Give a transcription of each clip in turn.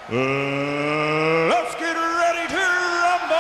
Let's get ready to rumble!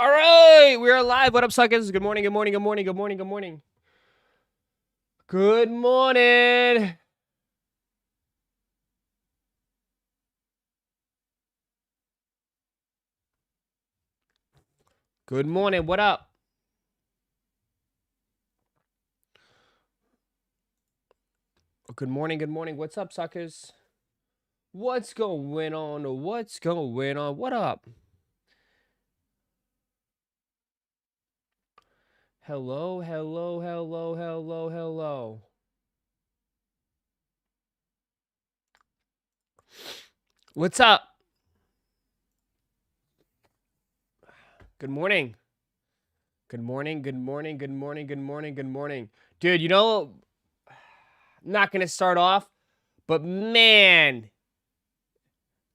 All right, we're live. What up, suckers? Good morning, good morning, good morning, good morning, good morning. Good morning. Good morning, what up? Good morning, good morning. What's up, suckers? What's going on? What's going on? What up? Hello, hello, hello, hello, hello. What's up? Good morning. Good morning, good morning, good morning, good morning, good morning. Dude, you know, I'm not going to start off, but man,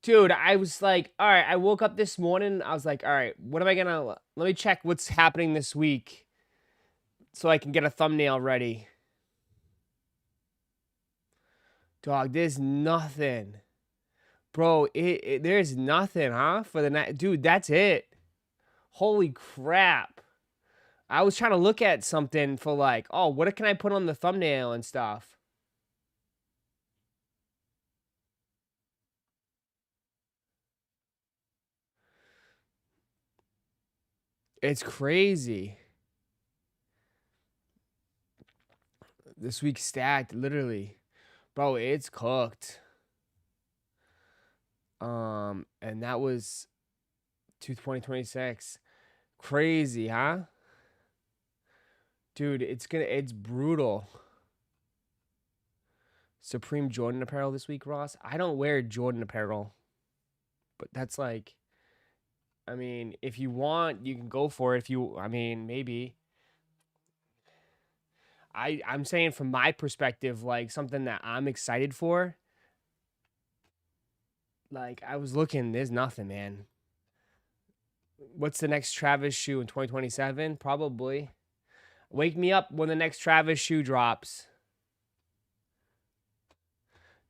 dude, I was like, all right, I woke up this morning. I was like, all right, what am I going to, let me check what's happening this week so I can get a thumbnail ready. Dog, there's nothing. Bro, there's nothing, huh? For the night. Dude, that's it. Holy crap. I was trying to look at something for like, oh, what can I put on the thumbnail and stuff? It's crazy. This week stacked, literally. Bro, it's cooked. And that was 2026. Crazy, huh? Dude, it's brutal. Supreme Jordan apparel this week, Ross. I don't wear Jordan apparel. But that's like, I mean, if you want, you can go for it. I mean, maybe. I'm saying from my perspective, like something that I'm excited for. Like I was looking, there's nothing, man. What's the next Travis shoe in 2027? Probably. Wake me up when the next Travis shoe drops.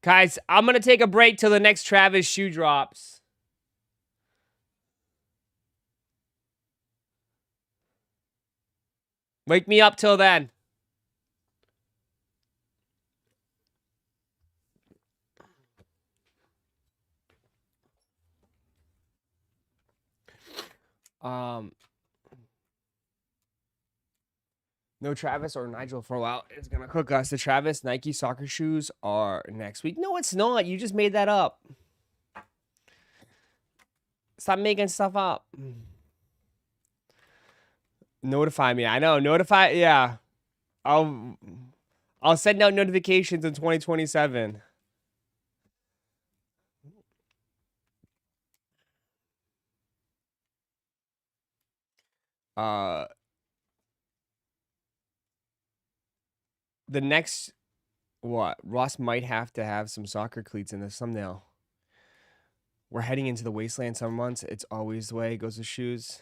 Guys, I'm going to take a break till the next Travis shoe drops. Wake me up till then. No Travis or Nigel for a while. It's gonna cook us. The Travis Nike soccer shoes are next week. No, it's not. You just made that up. Stop making stuff up. Notify me. I know. Notify. Yeah. I'll send out notifications in 2027. The next what? Ross might have to have some soccer cleats in the thumbnail. We're heading into the wasteland summer months. It's always the way it goes with shoes.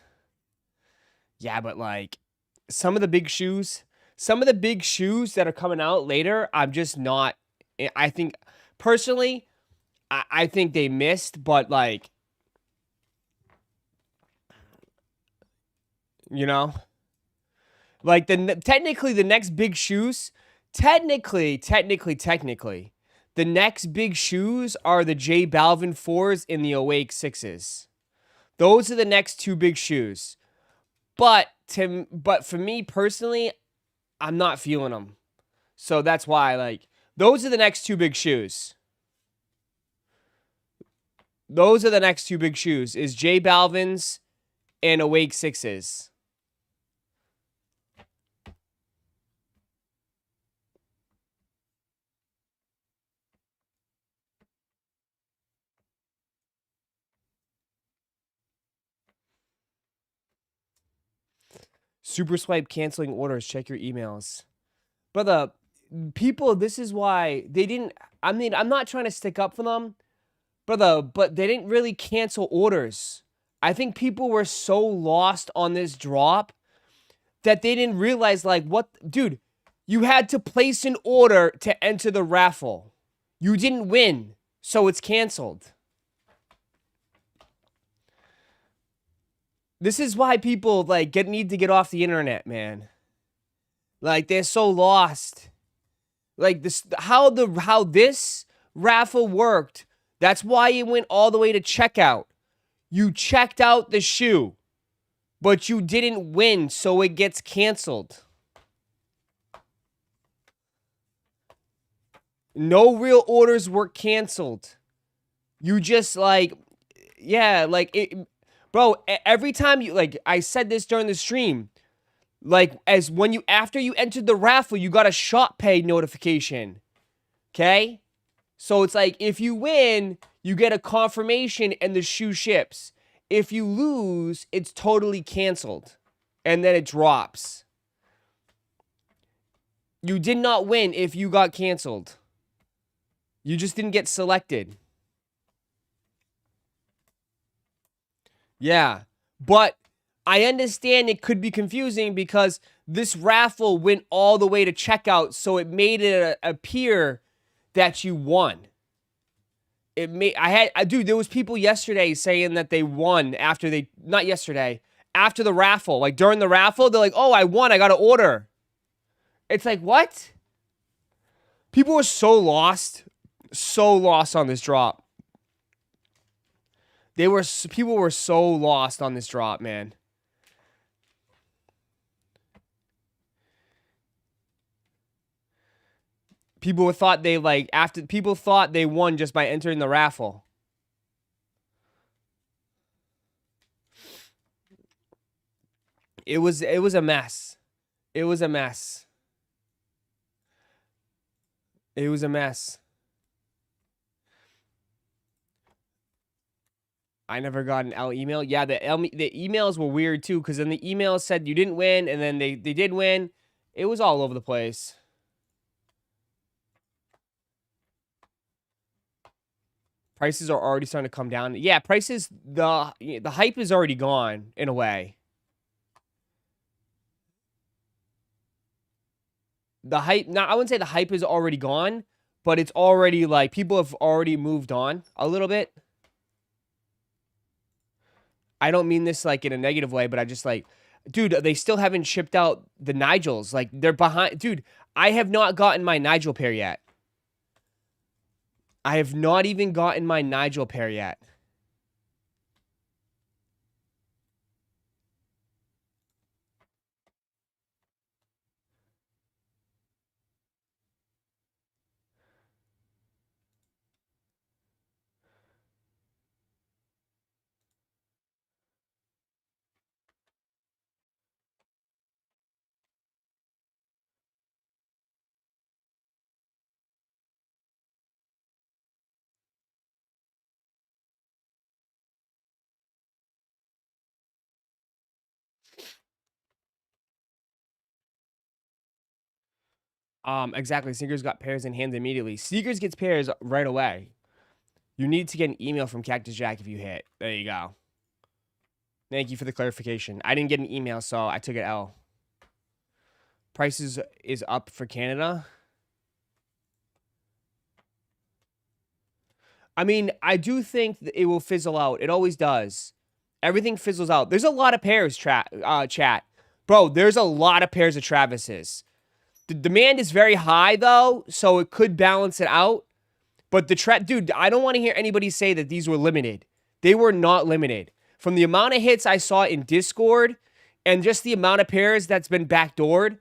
Yeah, but like some of the big shoes, that are coming out later, I'm just not. I think personally, I think they missed, but like, you know, like technically the next big shoes, technically, the next big shoes are the J Balvin 4s and the Awake 6s. Those are the next two big shoes. But for me personally, I'm not feeling them. So that's why, like, those are the next two big shoes. Those are the next two big shoes, is J Balvin's and Awake 6s. Super Swipe canceling orders. Check your emails. Brother, people, this is why they didn't. I mean, I'm not trying to stick up for them, brother, but they didn't really cancel orders. I think people were so lost on this drop that they didn't realize, like, what, dude, you had to place an order to enter the raffle. You didn't win, so it's canceled. This is why people, like, need to get off the internet, man. Like, they're so lost. Like, this, how this raffle worked, that's why it went all the way to checkout. You checked out the shoe, but you didn't win, so it gets canceled. No real orders were canceled. You just, like, yeah, like, it, bro, every time you, like, I said this during the stream, like, after you entered the raffle, you got a shop pay notification. Okay? So it's like, if you win, you get a confirmation and the shoe ships. If you lose, it's totally canceled. And then it drops. You did not win if you got canceled. You just didn't get selected. Yeah. But I understand it could be confusing because this raffle went all the way to checkout, so it made it appear that you won. Dude, there was people yesterday saying that they won after after the raffle. Like, during the raffle, they're like, oh, I won, I got an order. It's like, what? People were so lost on this drop. People were so lost on this drop, man. People thought they won just by entering the raffle. It was a mess. It was a mess. It was a mess. I never got an L email. Yeah, the emails were weird too, because then the email said you didn't win, and then they did win. It was all over the place. Prices are already starting to come down. Yeah, prices, the hype is already gone, in a way. The hype, now I wouldn't say the hype is already gone, but it's already, like, people have already moved on a little bit. I don't mean this, like, in a negative way, but I just, like, dude, they still haven't shipped out the Nigels. Like, they're behind. Dude, I have not gotten my Nigel pair yet. I have not even gotten my Nigel pair yet. Exactly. Sneakers got pairs in hand immediately. Sneakers gets pairs right away. You need to get an email from Cactus Jack if you hit. There you go. Thank you for the clarification. I didn't get an email, so I took it L. Prices is up for Canada. I mean, I do think that it will fizzle out. It always does. Everything fizzles out. There's a lot of pairs, chat. Bro, there's a lot of pairs of Travises. The demand is very high, though, so it could balance it out. But dude, I don't want to hear anybody say that these were limited. They were not limited. From the amount of hits I saw in Discord and just the amount of pairs that's been backdoored,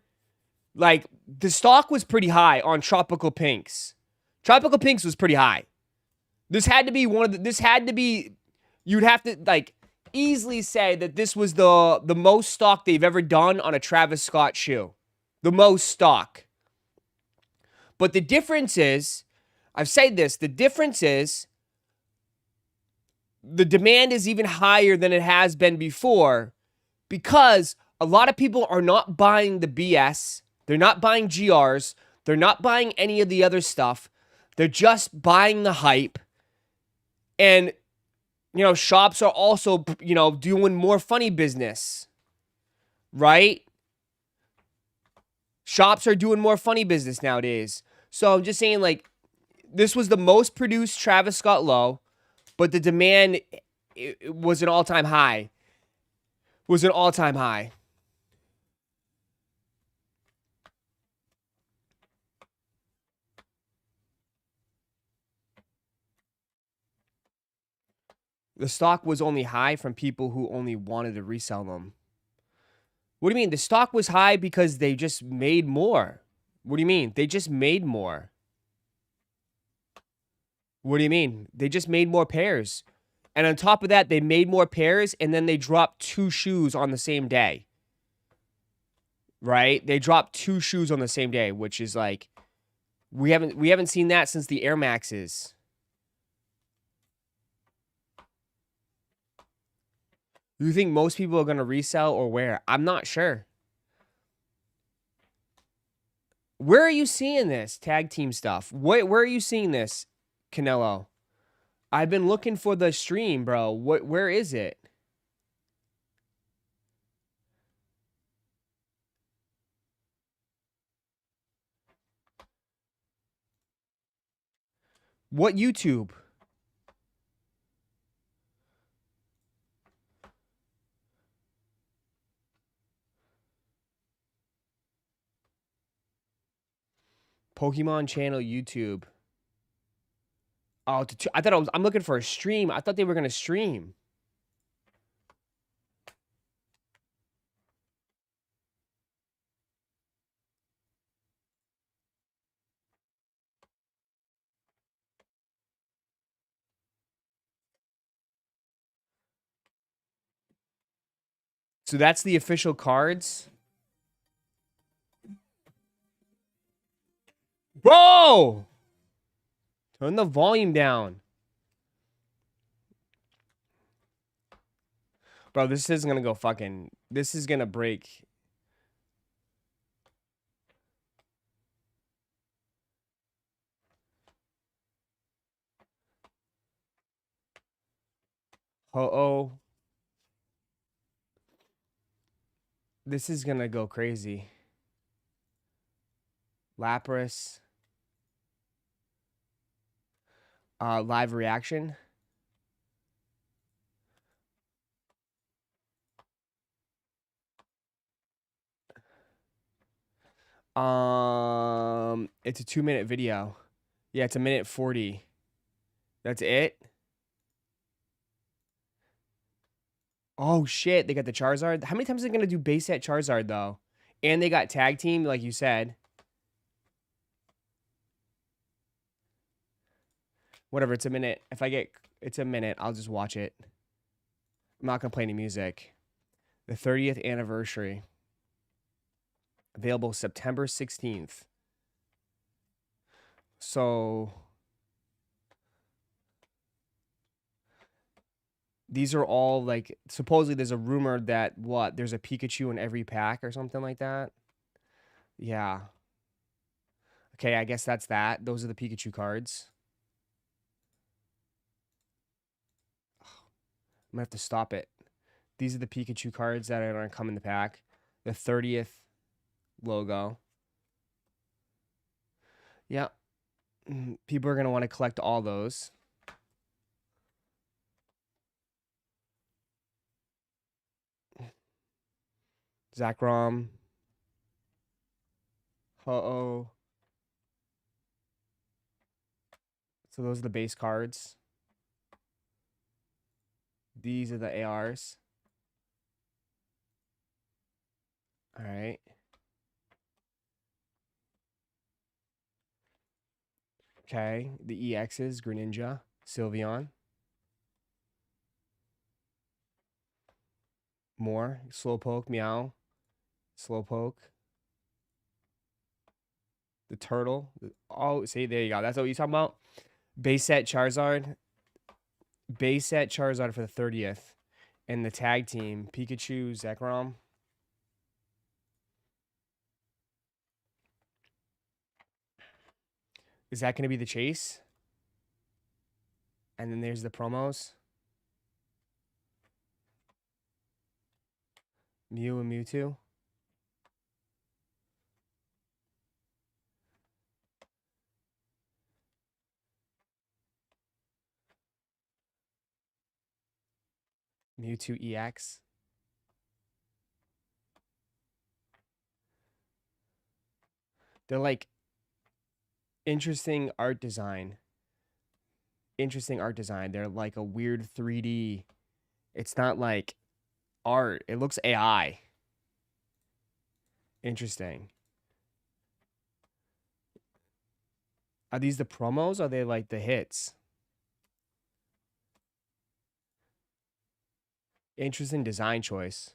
like, the stock was pretty high on Tropical Pinks. Tropical Pinks was pretty high. This had to be you'd have to, like, easily say that this was the most stock they've ever done on a Travis Scott shoe. The most stock. But the difference is, I've said this, the difference is the demand is even higher than it has been before because a lot of people are not buying the BS. They're not buying GRs. They're not buying any of the other stuff. They're just buying the hype. And, you know, shops are also, you know, doing more funny business. Right? Shops are doing more funny business nowadays. So I'm just saying, like, this was the most produced Travis Scott low, but the demand it was an all-time high. Was an all-time high. The stock was only high from people who only wanted to resell them. What do you mean? The stock was high because they just made more. What do you mean? They just made more. What do you mean? They just made more pairs. And on top of that, they made more pairs and then they dropped 2 shoes on the same day. Right? They dropped 2 shoes on the same day, which is like we haven't seen that since the Air Maxes. You think most people are going to resell or wear? I'm not sure. Where are you seeing this tag team stuff? Where are you seeing this, Canelo? I've been looking for the stream, bro. Where is it? What YouTube? Pokemon channel YouTube. Oh, I thought I'm looking for a stream. I thought they were going to stream. So that's the official cards. Bro! Turn the volume down. Bro, this is gonna go fucking... This is gonna break. Uh-oh. This is gonna go crazy. Lapras. Live reaction. It's a 2-minute video. Yeah, it's 1:40. That's it? Oh, shit. They got the Charizard. How many times are they going to do base set Charizard, though? And they got tag team, like you said. Whatever, it's a minute. If I get... It's a minute. I'll just watch it. I'm not going to play any music. The 30th anniversary. Available September 16th. So... These are all, like, supposedly there's a rumor that, what, there's a Pikachu in every pack or something like that? Yeah. Okay, I guess that's that. Those are the Pikachu cards. I'm gonna have to stop it. These are the Pikachu cards that are gonna come in the pack. The 30th. logo. Yeah. People are going to want to collect all those. Zakrom. Ho-Oh. So those are the base cards. These are the ARs. All right. Okay. The EXs, Greninja, Sylveon. More. Slowpoke, Meow. Slowpoke. The turtle. Oh, see, there you go. That's what you're talking about? Base set Charizard. Base set Charizard for the 30th. And the tag team, Pikachu, Zekrom. Is that going to be the chase? And then there's the promos. Mew and Mewtwo. Mewtwo EX. They're like interesting art design. Interesting art design. They're like a weird 3D. It's not like art. It looks AI. Interesting. Are these the promos or are they like the hits? Interesting design choice.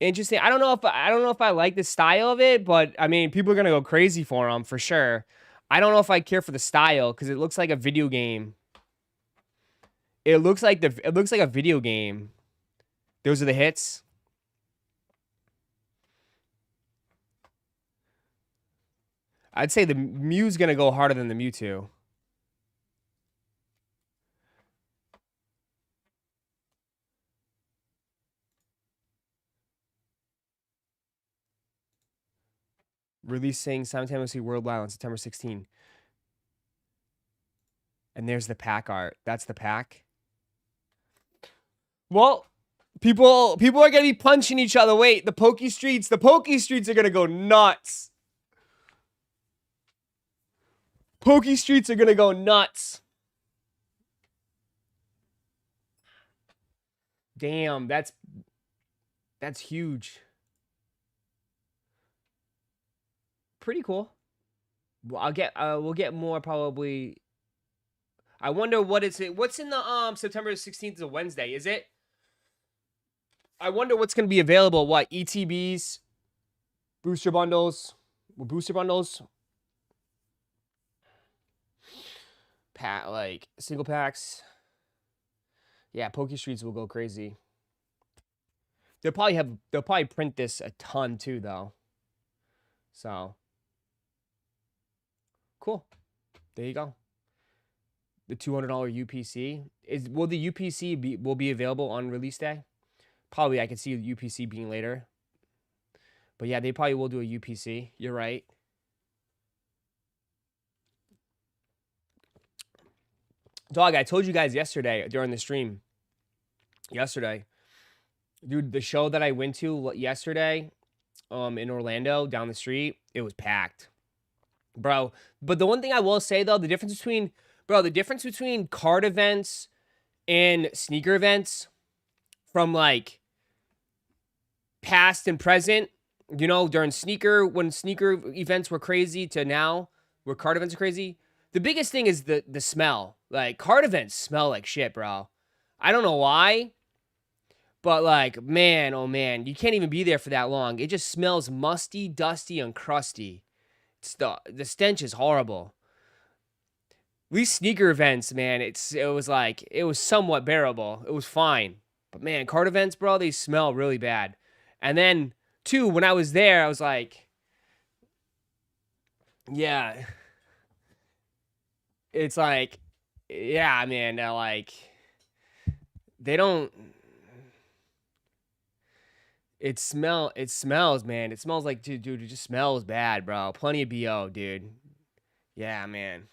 Interesting. I don't know if I like the style of it, but I mean, people are gonna go crazy for them for sure. I don't know if I care for the style because it looks like a video game. It looks like a video game. Those are the hits. I'd say the Mew's gonna go harder than the Mewtwo. Releasing simultaneously worldwide on September 16. And there's the pack art. That's the pack. Well, people are gonna be punching each other. Wait, the Poke Streets are gonna go nuts. Poke Streets are gonna go nuts. Damn, that's huge. Pretty cool. Well, we'll get more probably. I wonder what's in the September 16th is a Wednesday, is it? I wonder what's going to be available. What, ETBs, booster bundles, like single packs. Yeah, Poke Streets will go crazy. They'll probably print this a ton too, though. So cool. There you go. The $200 UPC will the UPC be available on release day? Probably. I could see the UPC being later. But yeah, they probably will do a UPC. You're right. Dog, I told you guys yesterday during the stream. Dude, the show that I went to yesterday in Orlando down the street, it was packed. Bro, but the one thing I will say though, the difference between card events and sneaker events from like past and present, you know, when sneaker events were crazy to now where card events are crazy, the biggest thing is the smell. Like card events smell like shit, bro. I don't know why, but like, man, oh man, you can't even be there for that long. It just smells musty, dusty, and crusty. The stench is horrible. These sneaker events, man, it was somewhat bearable. It was fine. But man, card events, bro, they smell really bad. And then, too, when I was there, I was like, yeah. It's like, yeah, man, they're like, they don't. It smells, man. It smells like, dude, it just smells bad, bro. Plenty of BO, dude. Yeah, man.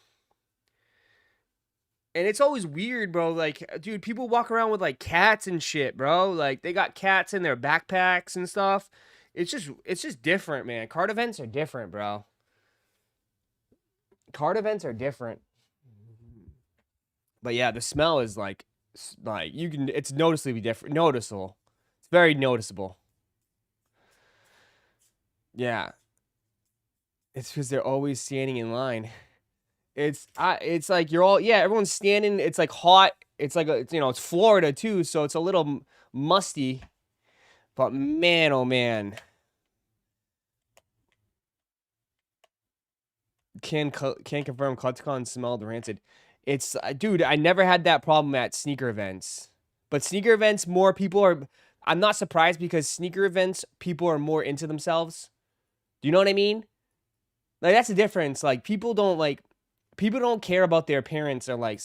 And it's always weird, bro. Like, dude, people walk around with like cats and shit, bro. Like they got cats in their backpacks and stuff. It's just different, man. Card events are different, bro. Card events are different. But yeah, the smell is like you can it's noticeably different. Noticeable. It's very noticeable. Yeah. It's because they're always standing in line. It's like you're all yeah, everyone's standing. It's like hot. It's like it's Florida too, so it's a little musty. But man, oh man, can confirm Clutchcon smelled rancid. It's dude, I never had that problem at sneaker events. But sneaker events, more people are. I'm not surprised because sneaker events, people are more into themselves. Do you know what I mean? Like that's the difference. Like people don't care about their appearance or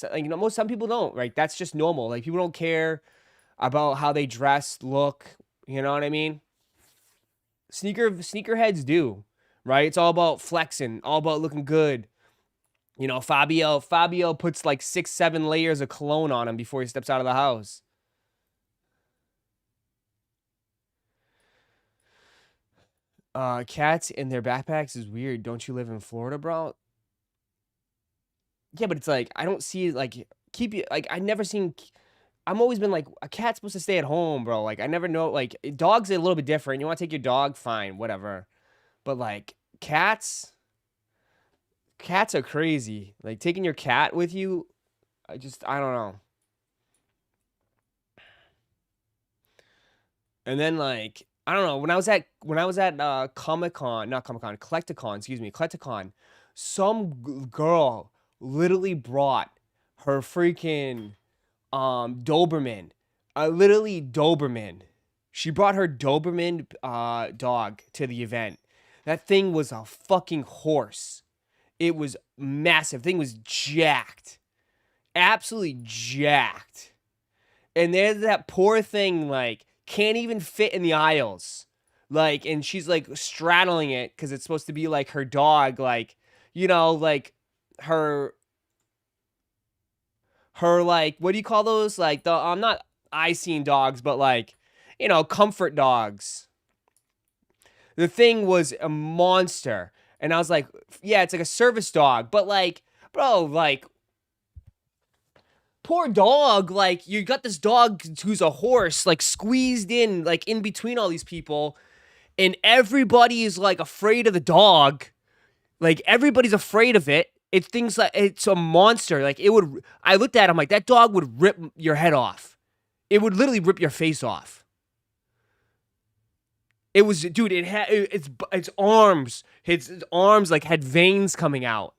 some people don't, right? That's just normal. Like people don't care about how they dress, look, you know what I mean? Sneakerheads do, right? It's all about flexing, all about looking good. Fabio puts like 6, 7 layers of cologne on him before he steps out of the house. Cats in their backpacks is weird. Don't you live in Florida, bro? Yeah, but it's like I don't see like keep you like I never seen. I'm always been like a cat's supposed to stay at home, bro. Like I never know. Like dogs are a little bit different. You want to take your dog, fine, whatever. But like cats are crazy. Like taking your cat with you, I don't know. And then like I don't know when I was at Comic Con, not Comic Con, Collecticon, excuse me, Collecticon, some girl literally brought her freaking Doberman, literally Doberman. She brought her Doberman dog to the event. That thing was a fucking horse. It was massive. Thing was jacked, absolutely jacked. And there's that poor thing like can't even fit in the aisles. Like and she's like straddling it cuz it's supposed to be like her dog like like her like what do you call those? Like the I'm not I seen dogs but like comfort dogs. The thing was a monster. And I was like, yeah, it's like a service dog, but like bro, like poor dog, like you got this dog who's a horse, like squeezed in, like in between all these people, and everybody is like afraid of the dog. Like everybody's afraid of it. It thinks like it's a monster. Like it would. I looked at him like that dog would rip your head off. It would literally rip your face off. It was, dude. It had its arms. Its arms like had veins coming out.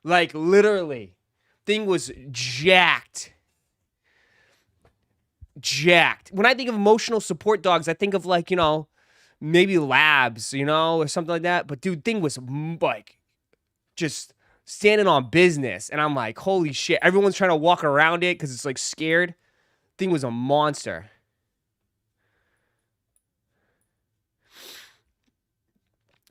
Like literally. Thing was jacked. Jacked. When I think of emotional support dogs, I think of like, maybe labs, or something like that. But dude, thing was like just standing on business. And I'm like, holy shit. Everyone's trying to walk around it because it's like scared. Thing was a monster.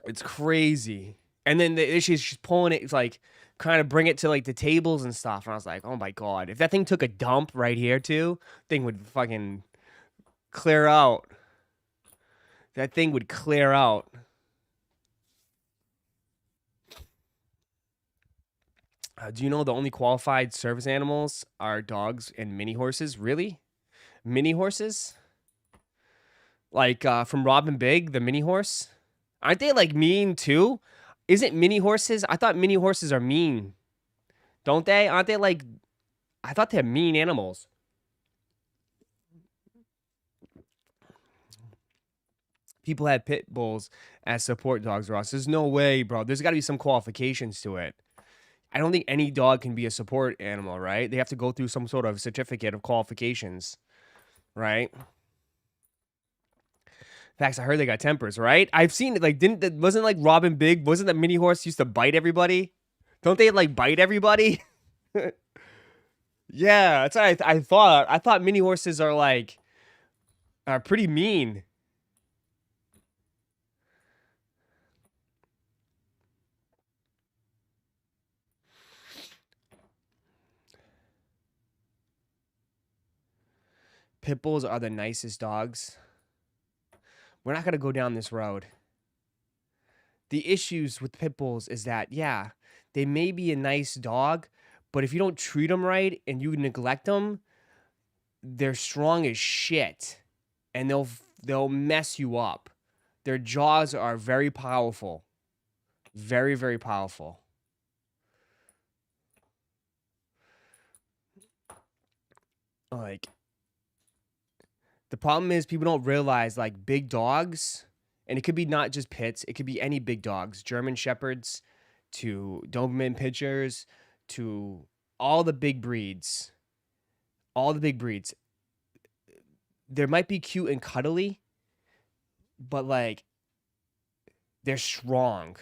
It's crazy. And then she's pulling it. It's like, kind of bring it to like the tables and stuff. And I was like, oh my God, if that thing took a dump right here too, thing would fucking clear out. That thing would clear out. Do you know the only qualified service animals are dogs and mini horses? Really? Mini horses? Like from Robin Big, the mini horse? Aren't they like mean too? Isn't mini horses? I thought mini horses are mean. Don't they? Aren't they like... I thought they're mean animals. People had pit bulls as support dogs, Ross. There's no way, bro. There's got to be some qualifications to it. I don't think any dog can be a support animal, right? They have to go through some sort of certificate of qualifications, right? Facts, I heard they got tempers, right? I've seen it. Like, wasn't like Robin Big? Wasn't that mini horse used to bite everybody? Don't they like bite everybody? Yeah, that's what I thought. I thought mini horses are like are pretty mean. pit bulls are the nicest dogs. We're not going to go down this road. The issues with pit bulls is that, yeah, they may be a nice dog, but if you don't treat them right and you neglect them, they're strong as shit, and they'll mess you up. Their jaws are very powerful. Very, very powerful. Like, the problem is people don't realize, like, big dogs, and it could be not just pits, it could be any big dogs, German Shepherds to Doberman Pinschers to all the big breeds. All the big breeds. They might be cute and cuddly, but, like, they're strong.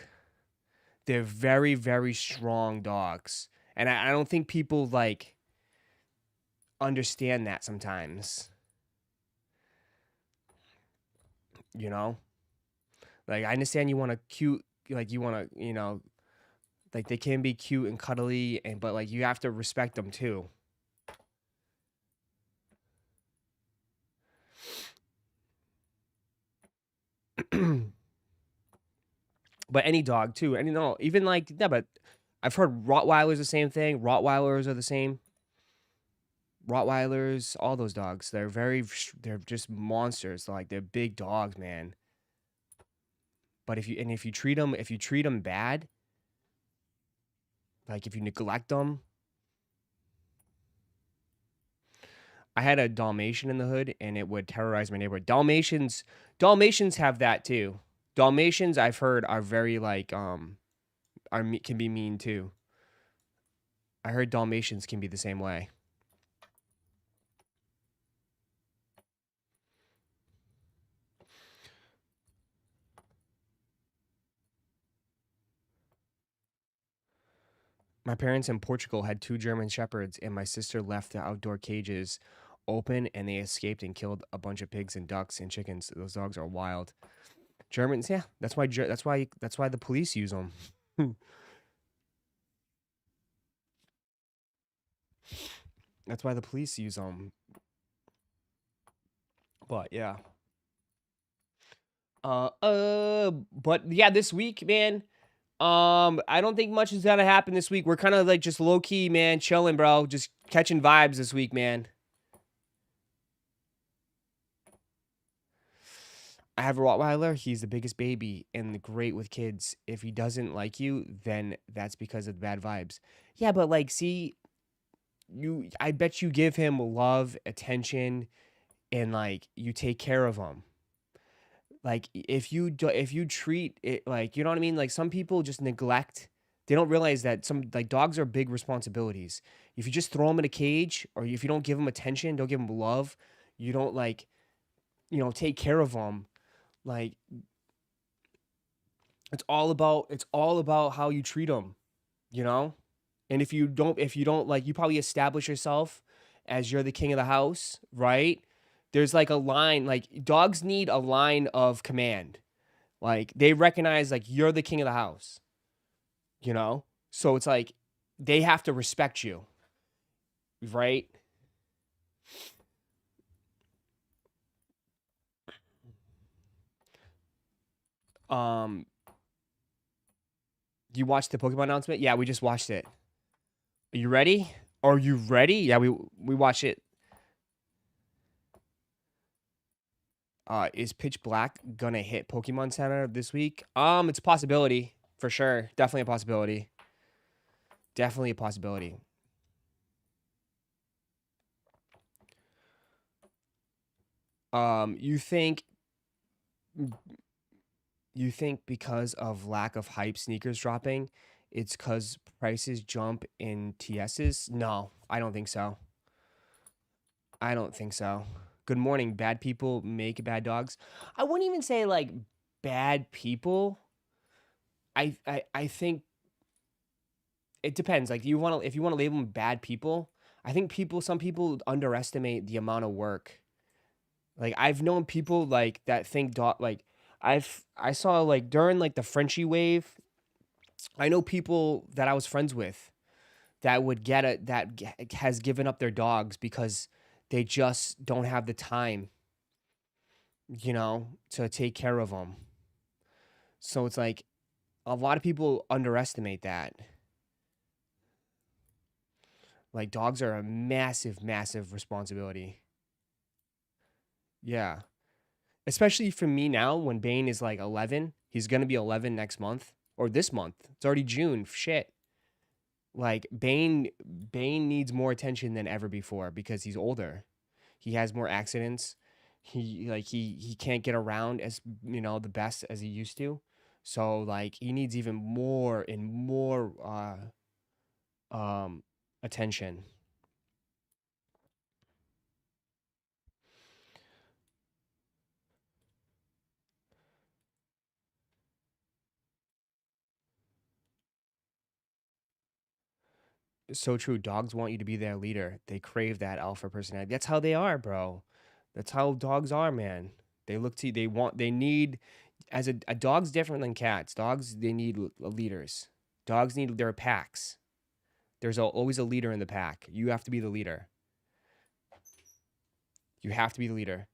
They're very, very strong dogs. And I don't think people, like, understand that sometimes. You know? Like, I understand you want a cute, like, you want to, like, they can be cute and cuddly, but, like, you have to respect them, too. But any dog, too. Even, like, yeah, but I've heard Rottweilers the same thing. Rottweilers are the same. Rottweilers, all those dogs, they're just monsters. Like, they're big dogs, man. But if you treat them bad, like if you neglect them, I had a Dalmatian in the hood, and it would terrorize my neighborhood. Dalmatians have that too. Dalmatians, I've heard, are very like can be mean too. I heard Dalmatians can be the same way. My parents in Portugal had 2 German Shepherds, and my sister left the outdoor cages open, and they escaped and killed a bunch of pigs and ducks and chickens. Those dogs are wild. Germans, yeah, that's why the police use them. That's why the police use them. But yeah. But yeah, this week, man. I don't think much is gonna happen this week. We're kind of like just low key, man, chilling, bro. Just catching vibes this week, man. I have a Rottweiler. He's the biggest baby and great with kids. If he doesn't like you, then that's because of bad vibes. Yeah, but like, see, I bet you give him love, attention, and like you take care of him. Like if you treat it like, you know what I mean? Like some people just neglect. They don't realize that some like dogs are big responsibilities. If you just throw them in a cage, or if you don't give them attention, don't give them love, you don't like, take care of them. Like it's all about how you treat them, you know? And if you don't like, you probably establish yourself as you're the king of the house, right? There's like a line, like dogs need a line of command. Like they recognize like you're the king of the house, you know? So it's like they have to respect you, right? Um you watched the Pokemon announcement? Yeah, we just watched it. Are you ready? Are you ready? Yeah, we watched it. Is Pitch Black gonna hit Pokemon Center this week? It's a possibility for sure. Definitely a possibility. Definitely a possibility. You think because of lack of hype sneakers dropping, it's because prices jump in TSs? No, I don't think so. I don't think so. Good morning. Bad people make bad dogs. I wouldn't even say like bad people. I think it depends. Like if you want to label them bad people, I think some people underestimate the amount of work. Like I've known people like that think like I saw like during like the Frenchie wave, I know people that I was friends with that would has given up their dogs because they just don't have the time, you know, to take care of them. So it's like a lot of people underestimate that. Like dogs are a massive, massive responsibility. Yeah. Especially for me now when Bane is like 11. He's going to be 11 next month or this month. It's already June. Shit. Like Bane needs more attention than ever before because he's older. He has more accidents. He can't get around as, you know, the best as he used to. So like he needs even more and more attention. It's so true. Dogs want you to be their leader. They crave that alpha personality. That's how they are, bro. That's how dogs are, man. They look to you, they need as a dog's different than cats. Dogs, they need leaders. Dogs need their packs. There's always a leader in the pack. You have to be the leader. You have to be the leader.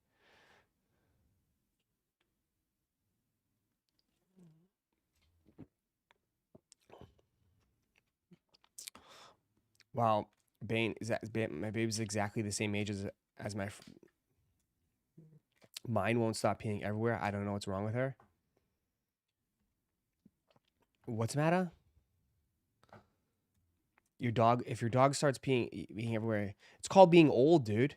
Wow, Bane is that my baby's exactly the same age as my mine won't stop peeing everywhere. I don't know what's wrong with her. What's the matter? If your dog starts peeing everywhere, it's called being old, dude.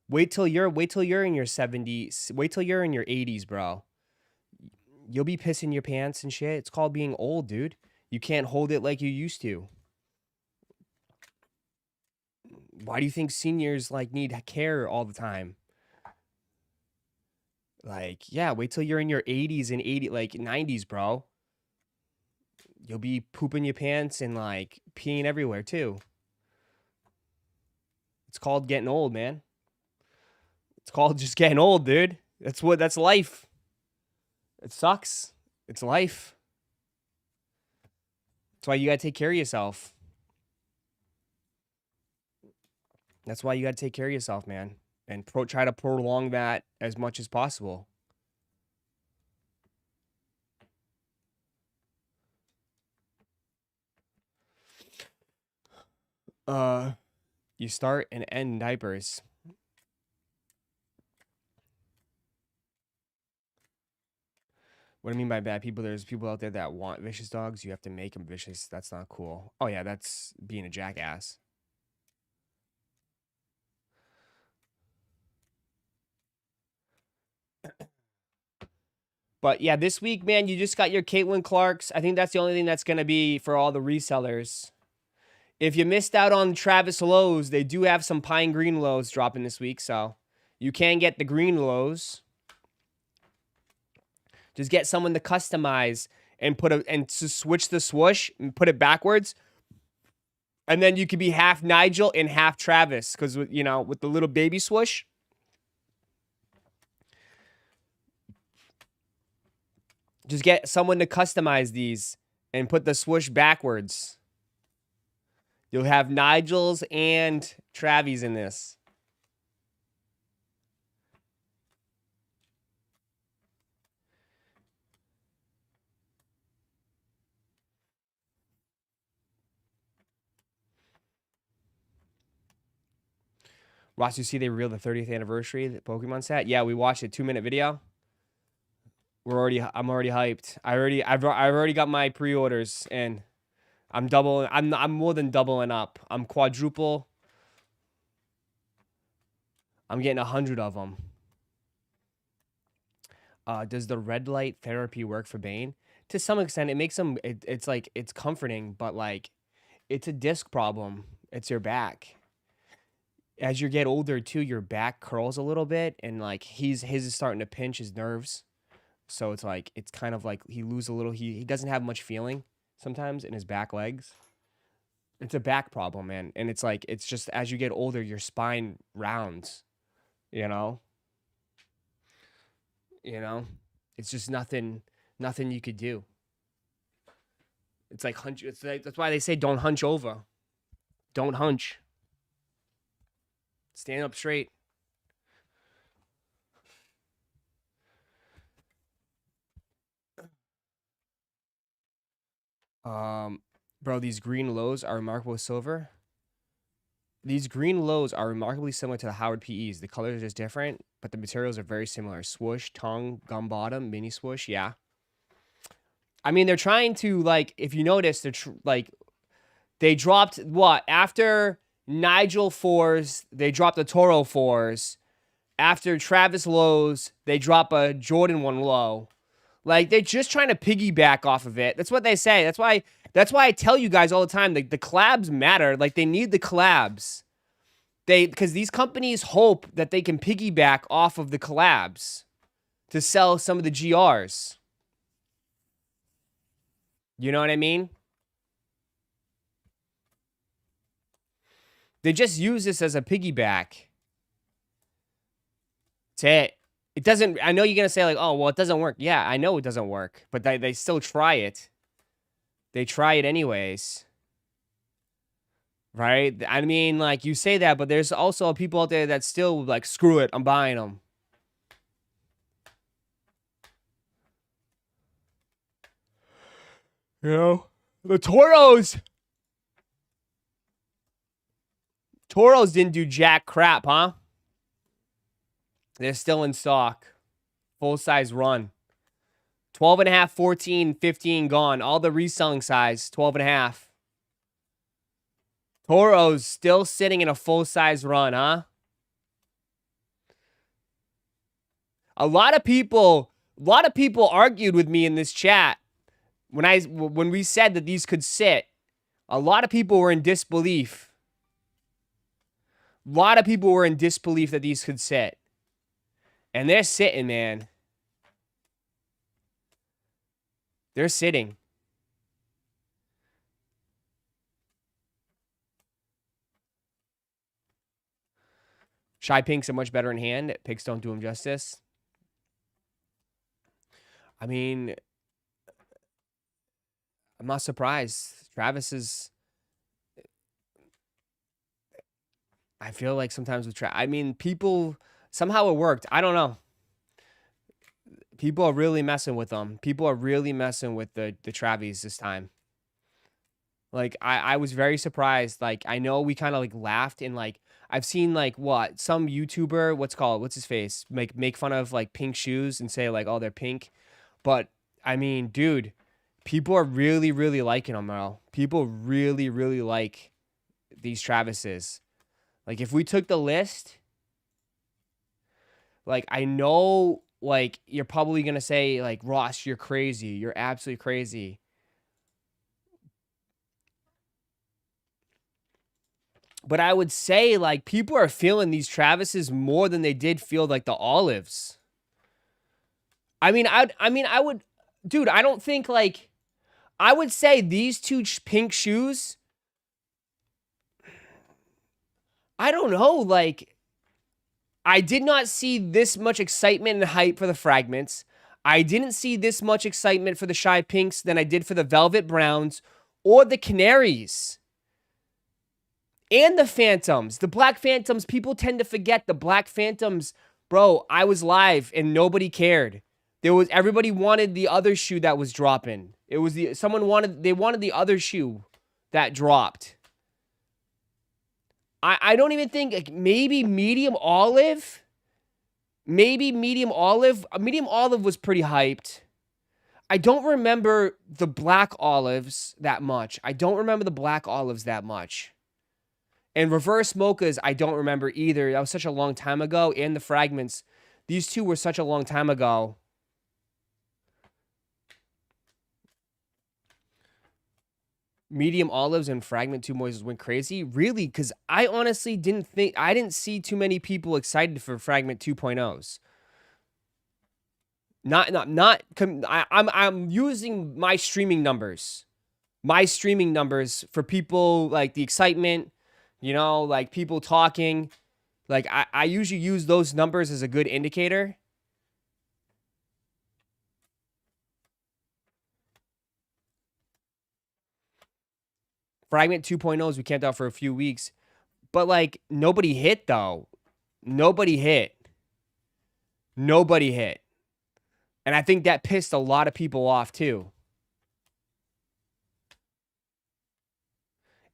Wait till you're in your 70s. Wait till you're in your 80s, bro. You'll be pissing your pants and shit. It's called being old, dude. You can't hold it like you used to. Why do you think seniors like need care all the time? Like, yeah, wait till you're in your 80s and 90s, bro. You'll be pooping your pants and like peeing everywhere too. It's called getting old, man. It's called just getting old, dude. That's life. It sucks. It's life. That's why you gotta take care of yourself. That's why you gotta take care of yourself, man. And try to prolong that as much as possible. You start and end diapers. What I mean by bad people, there's people out there that want vicious dogs. You have to make them vicious. That's not cool. Oh yeah, that's being a jackass. But yeah, this week, man, you just got your Caitlin Clarks. I think that's the only thing that's gonna be for all the resellers. If you missed out on Travis Lowe's, they do have some pine green Lowe's dropping this week, so you can get the green Lowe's. Just get someone to customize and to switch the swoosh and put it backwards. And then you could be half Nigel and half Travis, because you know, with the little baby swoosh. Just get someone to customize these and put the swoosh backwards. You'll have Nigel's and Travis in this. Ross, you see they revealed the 30th anniversary of the Pokemon set? Yeah, we watched a 2-minute video. I'm already hyped. I've already got my pre-orders and I'm more than doubling up. I'm quadruple. I'm getting 100 of them. Does the red light therapy work for Bane? To some extent, it makes him. It's like it's comforting, but like, it's a disc problem. It's your back. As you get older too, your back curls a little bit, and like his is starting to pinch his nerves. So it's like it's kind of like he loses a little. He doesn't have much feeling sometimes in his back legs. It's a back problem, man, and it's like it's just as you get older, your spine rounds. You know. You know, it's just nothing you could do. It's like hunch. It's like that's why they say don't hunch over. Don't hunch. Stand up straight. Bro, these green lows are remarkable silver. These green lows are remarkably similar to the Howard PEs. The colors are just different, but the materials are very similar. Swoosh, tongue, gum bottom, mini swoosh. Yeah. I mean, they're trying to, like, if you notice, they're like, they dropped what? After Nigel 4s, they dropped the Toro 4s. After Travis lows, they drop a Jordan 1 low. Like, they're just trying to piggyback off of it. That's what they say. That's why I tell you guys all the time, the collabs matter. Like, they need the collabs. Because these companies hope that they can piggyback off of the collabs to sell some of the GRs. You know what I mean? They just use this as a piggyback. That's it. It doesn't, I know you're going to say like, oh, well, it doesn't work. Yeah, I know it doesn't work, but they still try it. They try it anyways. Right? I mean, like, you say that, but there's also people out there that still like, screw it, I'm buying them. You know? The Toros didn't do jack crap, huh? They're still in stock. Full size run. 12.5, 14, 15 gone. All the reselling size, 12.5. Toros still sitting in a full size run, huh? A lot of people argued with me in this chat when we said that these could sit. A lot of people were in disbelief. A lot of people were in disbelief that these could sit. And they're sitting, man. They're sitting. Shy Pinks are much better in hand. Picks don't do him justice. I mean, I'm not surprised. Travis is... I feel like sometimes with Travis... I mean, people... Somehow it worked. I don't know. People are really messing with them. People are really messing with the Travis this time. Like, I was very surprised. Like, I know we kind of, like, laughed and, like... I've seen, like, what? Some YouTuber... What's his face? Make fun of, like, pink shoes and say, like, oh, they're pink. But, I mean, dude... People are really, really liking them, bro. People really, really like these Travises. Like, if we took the list... Like, I know, like, you're probably going to say, like, Ross, you're crazy. You're absolutely crazy. But I would say, like, people are feeling these Travises more than they did feel, like, the olives. I mean, I would... Dude, I don't think, like... I would say these two pink shoes... I don't know, like... I did not see this much excitement and hype for the fragments. I didn't see this much excitement for the Shy Pinks than I did for the Velvet Browns or the Canaries. And the Phantoms. The Black Phantoms, people tend to forget the Black Phantoms. Bro, I was live and nobody cared. Everybody wanted the other shoe that was dropping. They wanted the other shoe that dropped. I don't even think, like, maybe medium olive. Maybe medium olive. Medium olive was pretty hyped. I don't remember the black olives that much. And reverse mochas, I don't remember either. That was such a long time ago. And the fragments. These two were such a long time ago. Medium olives and fragment 2 moises went crazy. Really? Because I honestly didn't see too many people excited for fragment 2.0s. I'm using my streaming numbers. My streaming numbers for people, like, the excitement, you know, like, people talking. Like, I usually use those numbers as a good indicator. Fragment 2.0s, we camped out for a few weeks. But, like, nobody hit, though. Nobody hit. Nobody hit. And I think that pissed a lot of people off too.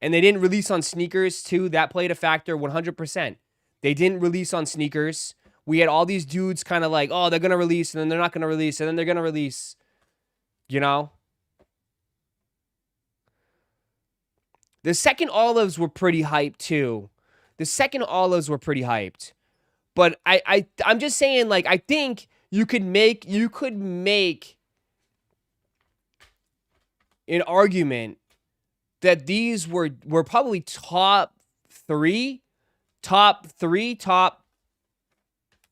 And they didn't release on sneakers too. That played a factor 100%. They didn't release on sneakers. We had all these dudes kind of like, oh, they're going to release, and then they're not going to release, and then they're going to release. You know? The second olives were pretty hyped too. The second olives were pretty hyped. But I'm just saying, like, I think you could make an argument that these were probably top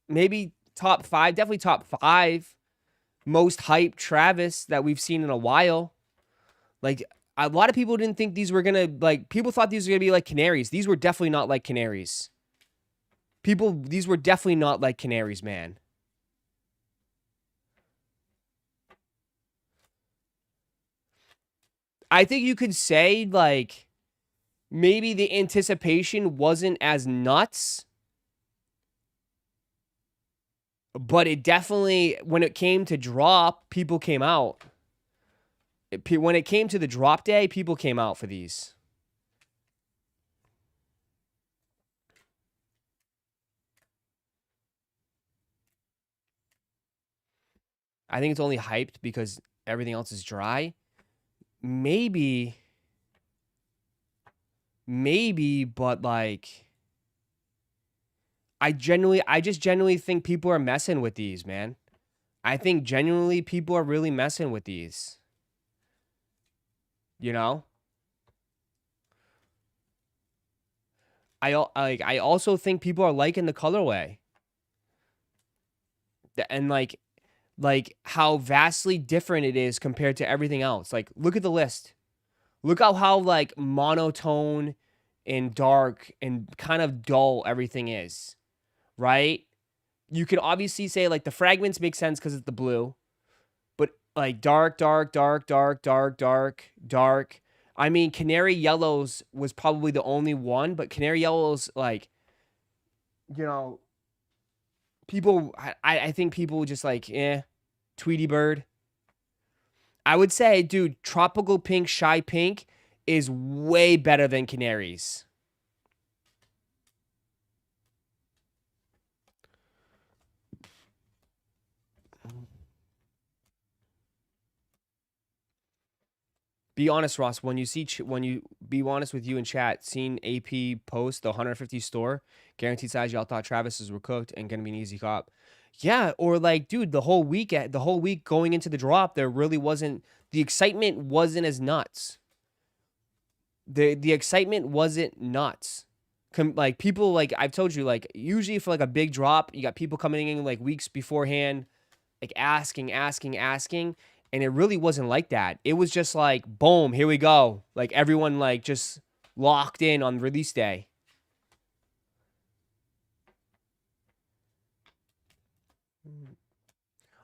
maybe top 5, definitely top 5 most hyped Travis that we've seen in a while. Like, a lot of people didn't think these were gonna, like, people thought these were gonna be like canaries. These were definitely not like canaries. These were definitely not like canaries, man. I think you could say, like, maybe the anticipation wasn't as nuts, but it definitely, when it came to drop, people came out. When it came to the drop day, people came out for these. I think it's only hyped because everything else is dry. Maybe, but like, I just genuinely think people are messing with these, man. I think genuinely people are really messing with these. You know? I also think people are liking the colorway. And like how vastly different it is compared to everything else. Like, look at the list. Look how like monotone and dark and kind of dull everything is, right? You could obviously say like the fragments make sense because it's the blue, but like dark. I mean, canary yellows was probably the only one, but canary yellows, like, you know, people, I think people just like, Tweety Bird. I would say, dude, tropical pink, shy pink is way better than canaries. Be honest, Ross. When you be honest with you in chat, seen AP post the 150 store, guaranteed size. Y'all thought Travis's were cooked and gonna be an easy cop. Yeah, or like, dude, the whole week going into the drop, the excitement wasn't as nuts. The excitement wasn't nuts. Like, people, like I've told you, like, usually for like a big drop, you got people coming in like weeks beforehand, like asking, and it really wasn't like that. It was just like, boom, here we go. Like, everyone like just locked in on release day.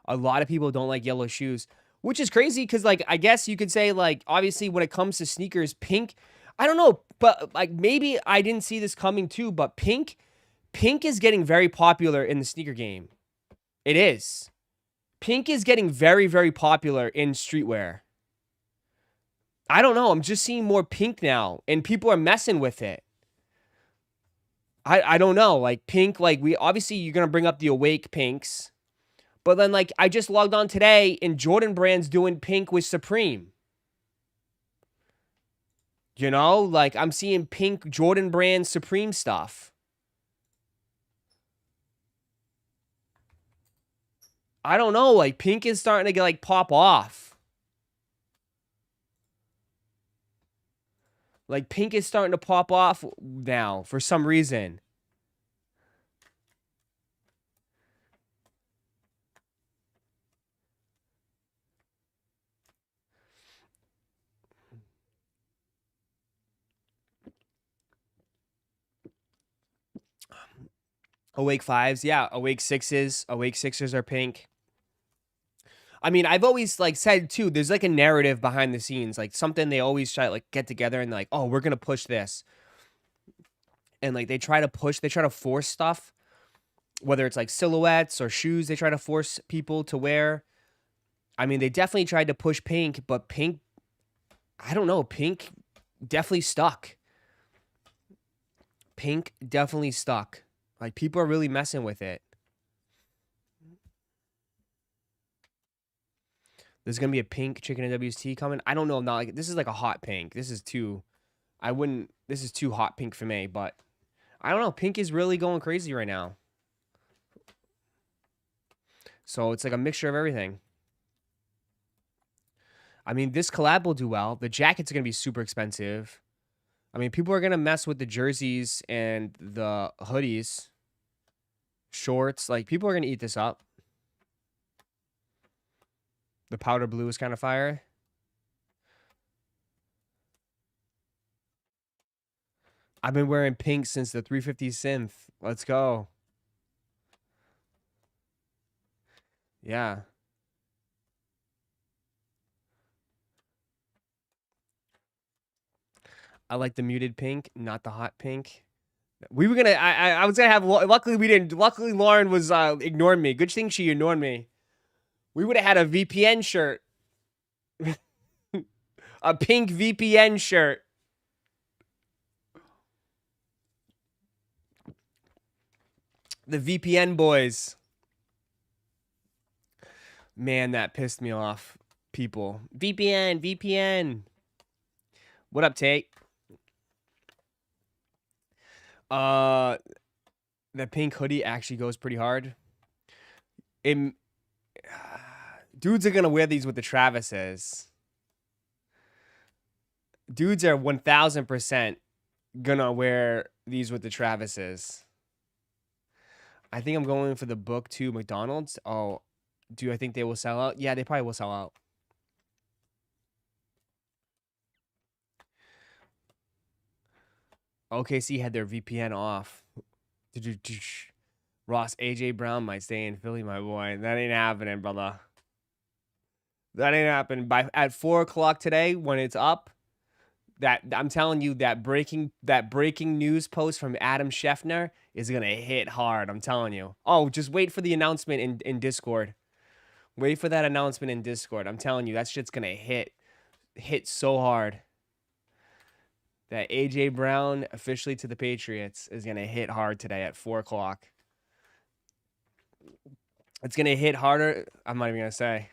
A lot of people don't like yellow shoes, which is crazy because, like, I guess you could say, like, obviously when it comes to sneakers, pink, I don't know, but like maybe I didn't see this coming too, but pink is getting very popular in the sneaker game. It is. Pink is getting very, very popular in streetwear. I don't know. I'm just seeing more pink now, and people are messing with it. I don't know. Like, pink, like, we obviously, you're going to bring up the Awake pinks. But then, like, I just logged on today, and Jordan Brand's doing pink with Supreme. You know? Like, I'm seeing pink Jordan Brand Supreme stuff. I don't know. Like, pink is starting to get, like, pop off. Like, pink is starting to pop off now for some reason. Awake 5s, yeah. Awake 6s. Awake 6s are pink. I mean, I've always, like, said too, there's like a narrative behind the scenes, like something they always try to, like, get together and like, oh, we're gonna push this, and like they try to force stuff. whether it's like silhouettes or shoes they try to force people to wear. I mean, they definitely tried to push pink, but pink, I don't know, pink definitely stuck. Pink definitely stuck. Like, people are really messing with it. There's gonna be a pink chicken and WST coming. I don't know. Not like this is like a hot pink. This is too. I wouldn't. This is too hot pink for me. But I don't know. Pink is really going crazy right now. So it's like a mixture of everything. I mean, this collab will do well. The jackets are gonna be super expensive. I mean, people are gonna mess with the jerseys and the hoodies, shorts. Like, people are gonna eat this up. The powder blue is kind of fire. I've been wearing pink since the 350 synth. Let's go. Yeah. I like the muted pink, not the hot pink. We were gonna. I was gonna have. Luckily, we didn't. Luckily, Lauren was ignoring me. Good thing she ignored me. We would have had a VPN shirt, a pink VPN shirt. The VPN boys. Man, that pissed me off. People. VPN. What up, Tate? The pink hoodie actually goes pretty hard. Dudes are gonna wear these with the Travises. Dudes are 1000% gonna wear these with the Travises. I think I'm going for the book to McDonald's. Oh, do I think they will sell out? Yeah, they probably will sell out. OKC had their VPN off. Ross, AJ Brown might stay in Philly, my boy. That ain't happening, brother. That ain't happening. At 4 o'clock today, when it's up, that I'm telling you, that breaking news post from Adam Scheffner is gonna hit hard. I'm telling you. Oh, just wait for the announcement in Discord. Wait for that announcement in Discord. I'm telling you, that shit's gonna hit so hard. That AJ Brown officially to the Patriots is gonna hit hard today at 4 o'clock. It's gonna hit harder. I'm not even gonna say.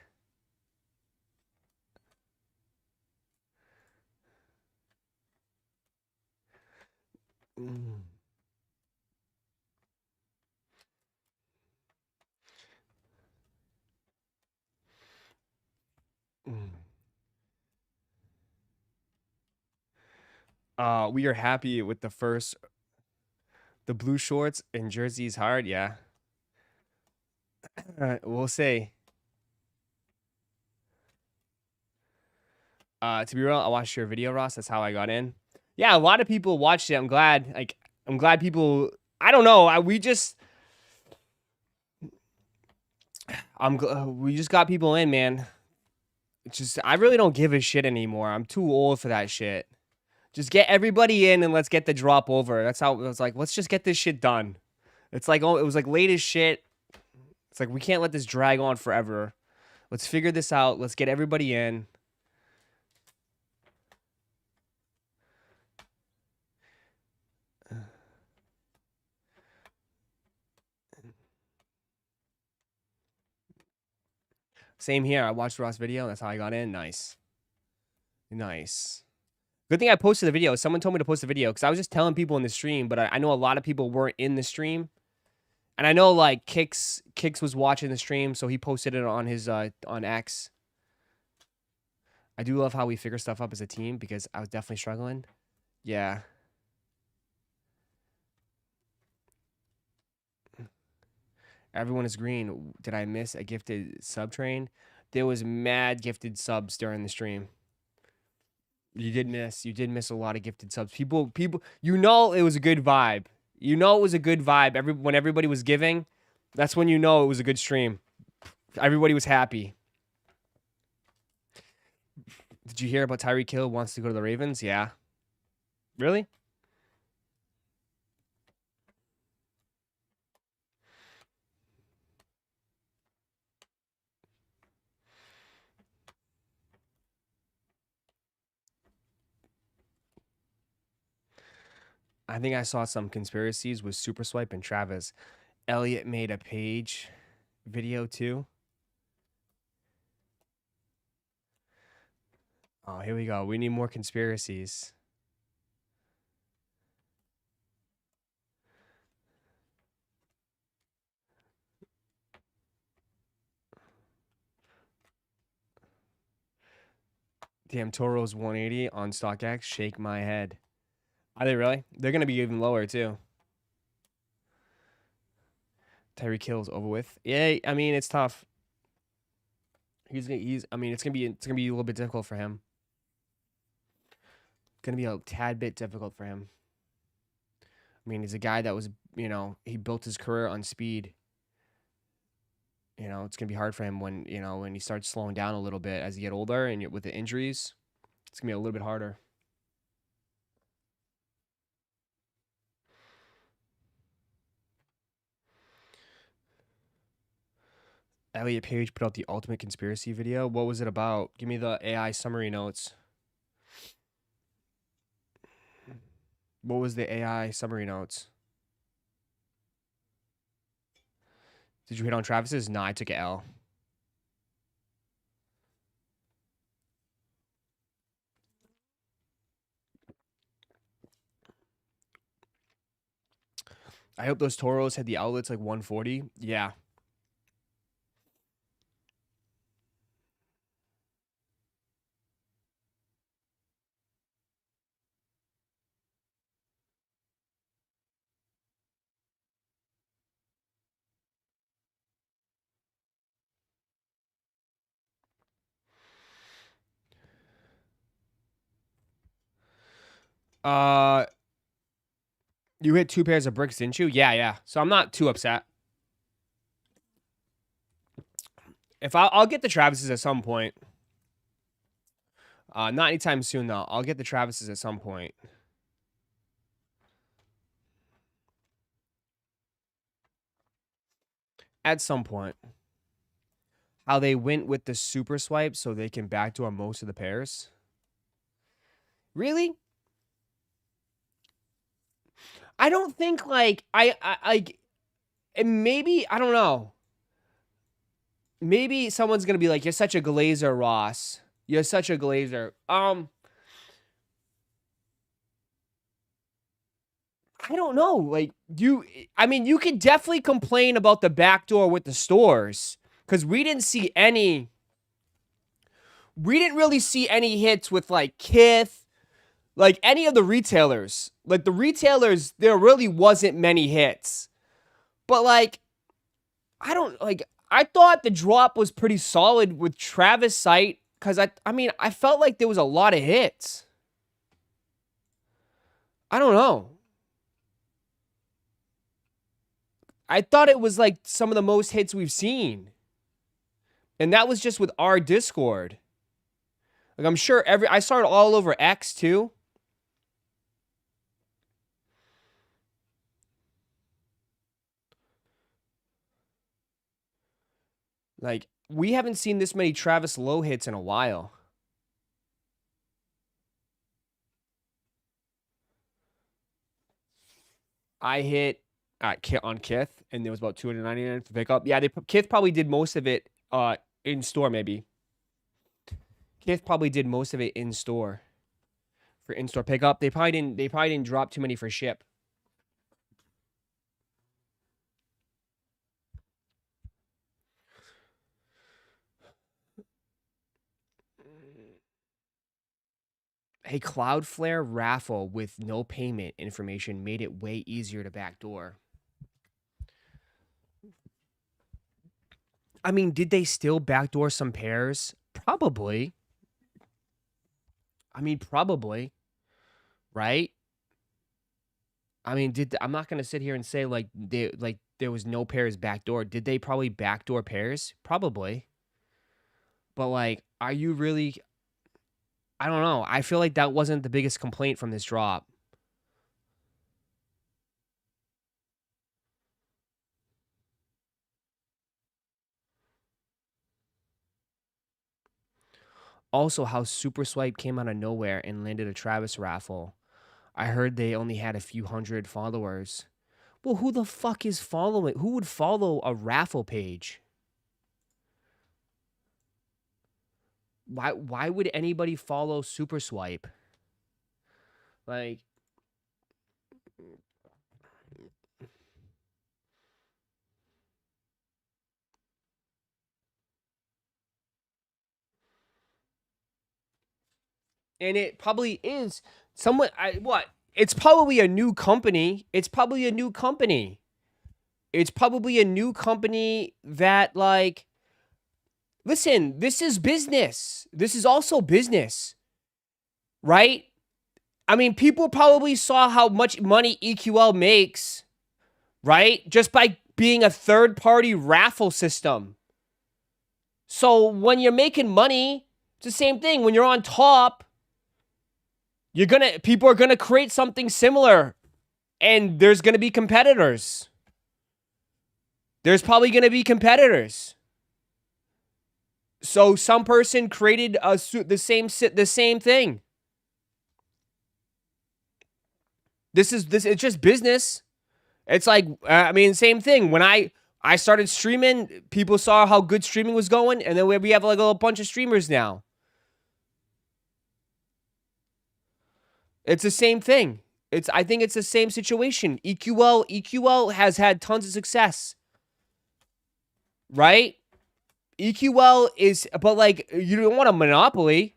Mm. We are happy with the blue shorts and jerseys hard, yeah. We'll see. To be real, I watched your video, Ross. That's how I got in. Yeah, a lot of people watched it. I'm glad. Like, I'm glad people. I don't know. We just got people in, man. It's just I really don't give a shit anymore. I'm too old for that shit. Just get everybody in and let's get the drop over. That's how it was like. Let's just get this shit done. It's like, oh, it was like late as shit. It's like we can't let this drag on forever. Let's figure this out. Let's get everybody in. Same here. I watched Ross' video. That's how I got in. Nice. Good thing I posted the video. Someone told me to post the video because I was just telling people in the stream, but I know a lot of people weren't in the stream. And I know like Kix was watching the stream, so he posted it on his on X. I do love how we figure stuff up as a team because I was definitely struggling. Yeah. Everyone is green. Did I miss a gifted sub train? There was mad gifted subs during the stream. You did miss a lot of gifted subs. People, you know it was a good vibe. You know it was a good vibe. When everybody was giving, that's when you know it was a good stream. Everybody was happy. Did you hear about Tyreek Hill wants to go to the Ravens? Yeah. Really? I think I saw some conspiracies with Super Swipe and Travis. Elliot made a page video too. Oh, here we go. We need more conspiracies. Damn, Toro's 180 on StockX. Shake my head. Are they really? They're going to be even lower too. Tyreek Hill's over with. Yeah, I mean, it's tough. I mean, it's going to be a little bit difficult for him. Going to be a tad bit difficult for him. I mean, he's a guy that was, he built his career on speed. It's going to be hard for him when he starts slowing down a little bit as he get older and with the injuries. It's going to be a little bit harder. Elliot Page put out the ultimate conspiracy video. What was it about? Give me the AI summary notes. What was the AI summary notes? Did you hit on Travis's? Nah, I took an L. I hope those Toros had the outlets like 140. Yeah. You hit 2 pairs of bricks, didn't you? Yeah. So I'm not too upset. If I'll get the Travises at some point. Not anytime soon though. I'll get the Travises at some point. At some point. How they went with the super swipe so they can backdoor most of the pairs. Really? I don't think like and maybe I don't know. Maybe someone's gonna be like, "You're such a glazer, Ross. You're such a glazer." I don't know. Like I mean, you could definitely complain about the backdoor with the stores because we didn't see any. We didn't really see any hits with like Kith, like any of the retailers. Like the retailers, there really wasn't many hits. But like, I don't like. I thought the drop was pretty solid with Travis Sight because I mean, I felt like there was a lot of hits. I don't know. I thought it was like some of the most hits we've seen. And that was just with our Discord. Like I'm sure I saw it all over X too. Like we haven't seen this many Travis Lowe hits in a while. I hit on Kith, and there was about 299 to pick up. Yeah, Kith probably did most of it in store, maybe. Kith probably did most of it in store for in-store pickup. They probably didn't drop too many for ship. A Cloudflare raffle with no payment information made it way easier to backdoor. I mean, did they still backdoor some pairs? Probably. I mean, probably. Right? I mean, I'm not gonna sit here and say like there was no pairs backdoor. Did they probably backdoor pairs? Probably. But like, are you really? I don't know. I feel like that wasn't the biggest complaint from this drop. Also, how Super Swipe came out of nowhere and landed a Travis raffle. I heard they only had a few hundred followers. Well, who the fuck is following? Who would follow a raffle page? Why would anybody follow Super Swipe? Like, and it probably is somewhat. What? It's probably a new company. It's probably a new company. It's probably a new company that, like, listen, this is business. This is also business, right? I mean, people probably saw how much money EQL makes, right? Just by being a third-party raffle system. So when you're making money, it's the same thing. When you're on top, people are gonna create something similar, and there's gonna be competitors. There's probably gonna be competitors. So some person created the same thing. This it's just business. It's like, I mean, same thing. When I started streaming, people saw how good streaming was going, and then we have like a bunch of streamers now. It's the same thing. I think it's the same situation. EQL has had tons of success, right? EQL is, but like, you don't want a monopoly.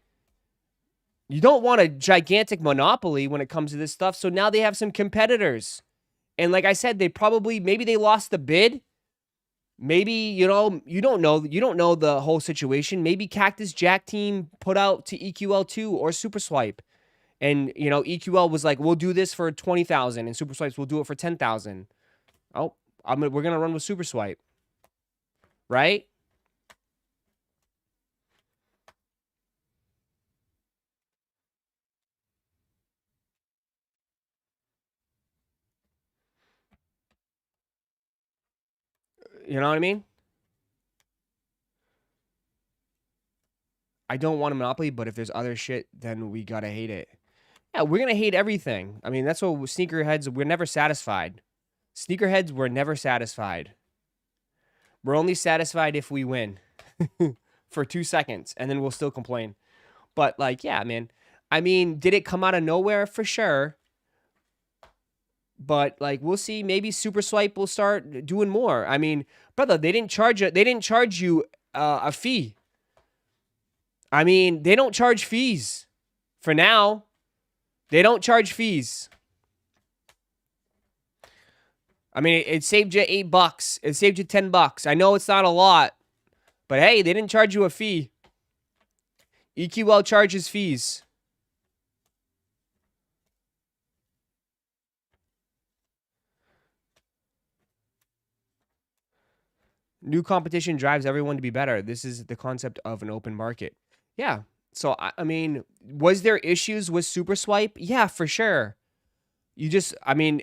You don't want a gigantic monopoly when it comes to this stuff. So now they have some competitors. And like I said, maybe they lost the bid. Maybe, you don't know the whole situation. Maybe Cactus Jack team put out to EQL2 or Super Swipe. And, EQL was like, we'll do this for 20,000, and Super Swipes will do it for 10,000. Oh, we're going to run with Super Swipe. Right? You know what I mean? I don't want a monopoly, but if there's other shit, then we gotta hate it. Yeah, we're gonna hate everything. I mean, that's what sneakerheads, we're never satisfied. Sneakerheads, we're never satisfied. We're only satisfied if we win for 2 seconds, and then we'll still complain. But, like, yeah, man. I mean, did it come out of nowhere? For sure. But, like, we'll see. Maybe Super Swipe will start doing more. I mean, brother, they didn't charge you a fee. I mean, they don't charge fees for now. They don't charge fees. I mean, it saved you $8. It saved you $10. I know it's not a lot, but hey, they didn't charge you a fee. EQL charges fees. New competition drives everyone to be better. This is the concept of an open market. Yeah. So, I mean, was there issues with Super Swipe? Yeah, for sure. I mean,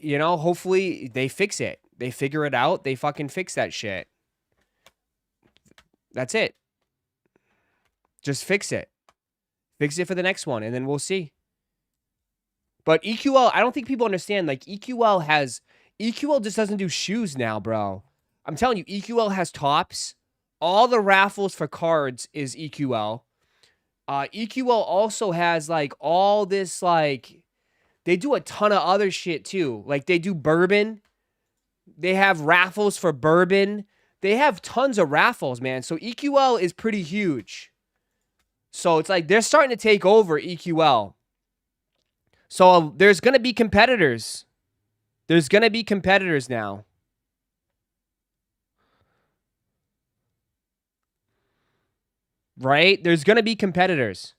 hopefully they fix it. They figure it out. They fucking fix that shit. That's it. Just fix it. Fix it for the next one, and then we'll see. But EQL, I don't think people understand. Like, EQL just doesn't do shoes now, bro. I'm telling you, EQL has tops. All the raffles for cards is EQL. EQL also has, like, all this, like, they do a ton of other shit, too. Like, they do bourbon. They have raffles for bourbon. They have tons of raffles, man. So EQL is pretty huge. So it's like they're starting to take over EQL. So there's going to be competitors. There's going to be competitors now. Right? There's going to be competitors.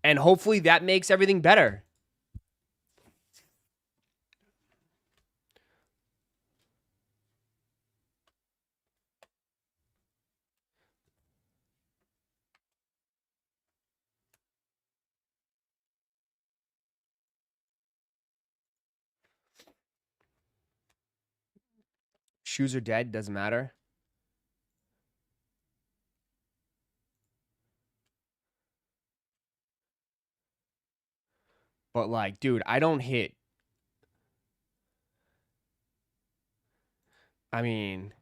And hopefully that makes everything better. Shoes are dead. Doesn't matter. But like, dude, I don't hit. I mean,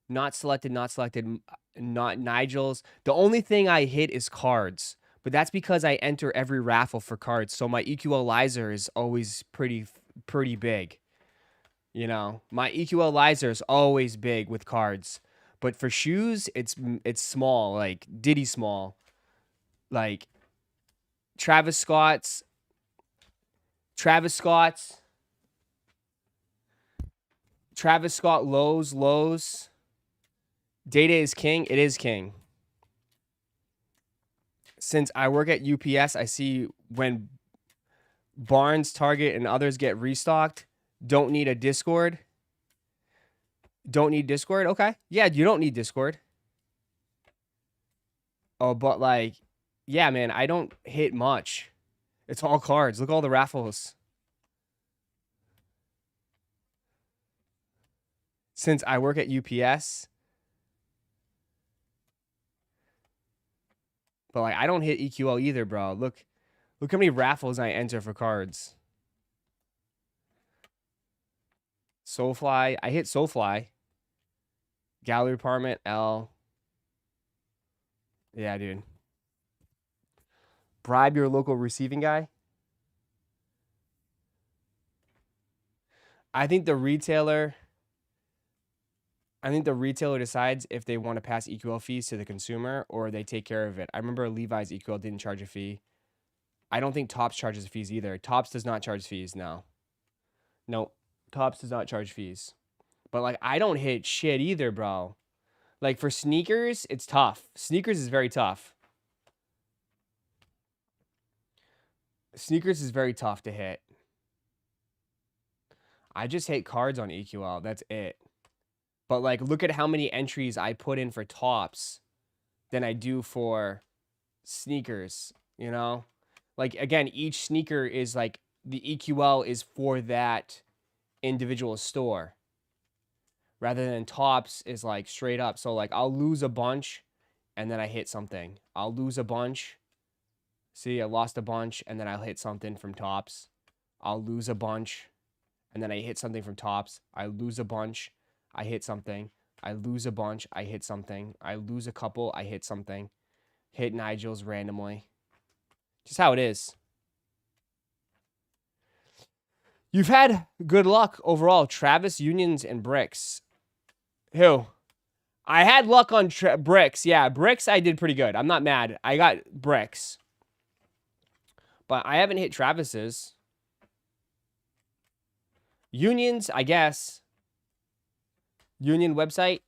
not selected, not Nigel's. The only thing I hit is cards, but that's because I enter every raffle for cards. So my equalizer is always pretty big. You know, my equalizer is always big with cards. But for shoes, it's small, like Diddy small. Like Travis Scott's Travis Scott's Travis Scott lows. Data is king. It is king. Since I work at UPS, I see when Barnes, Target, and others get restocked, don't need a Discord. Don't need Discord? Okay. Yeah, you don't need Discord. Oh, but like, yeah, man, I don't hit much. It's all cards. Look at all the raffles. Since I work at UPS. But like, I don't hit EQL either, bro. Look how many raffles I enter for cards. Soulfly. I hit Soulfly. Gallery Department, L. Yeah, dude. Bribe your local receiving guy. I think the retailer decides if they want to pass EQL fees to the consumer or they take care of it. I remember Levi's EQL didn't charge a fee. I don't think Topps charges fees either. Topps does not charge fees, no. No, Topps does not charge fees. But like, I don't hit shit either, bro. Like for sneakers, it's tough. Sneakers is very tough. Sneakers is very tough to hit. I just hit cards on EQL. That's it. But like, look at how many entries I put in for Topps than I do for sneakers, you know? Like, again, each sneaker is like, the EQL is for that individual store. Rather than Topps is like straight up. So like, I'll lose a bunch and then I hit something. I'll lose a bunch. See, I lost a bunch and then I'll hit something from Topps. I'll lose a bunch and then I hit something from Topps. I lose a bunch. I hit something. I lose a bunch. I hit something. I lose a couple. I hit something. Hit Nigel's randomly. Just how it is. You've had good luck overall. Travis, Unions, and Bricks. Who? I had luck on Bricks. Yeah, Bricks I did pretty good. I'm not mad. I got Bricks. But I haven't hit Travis's. Unions, I guess. Union website.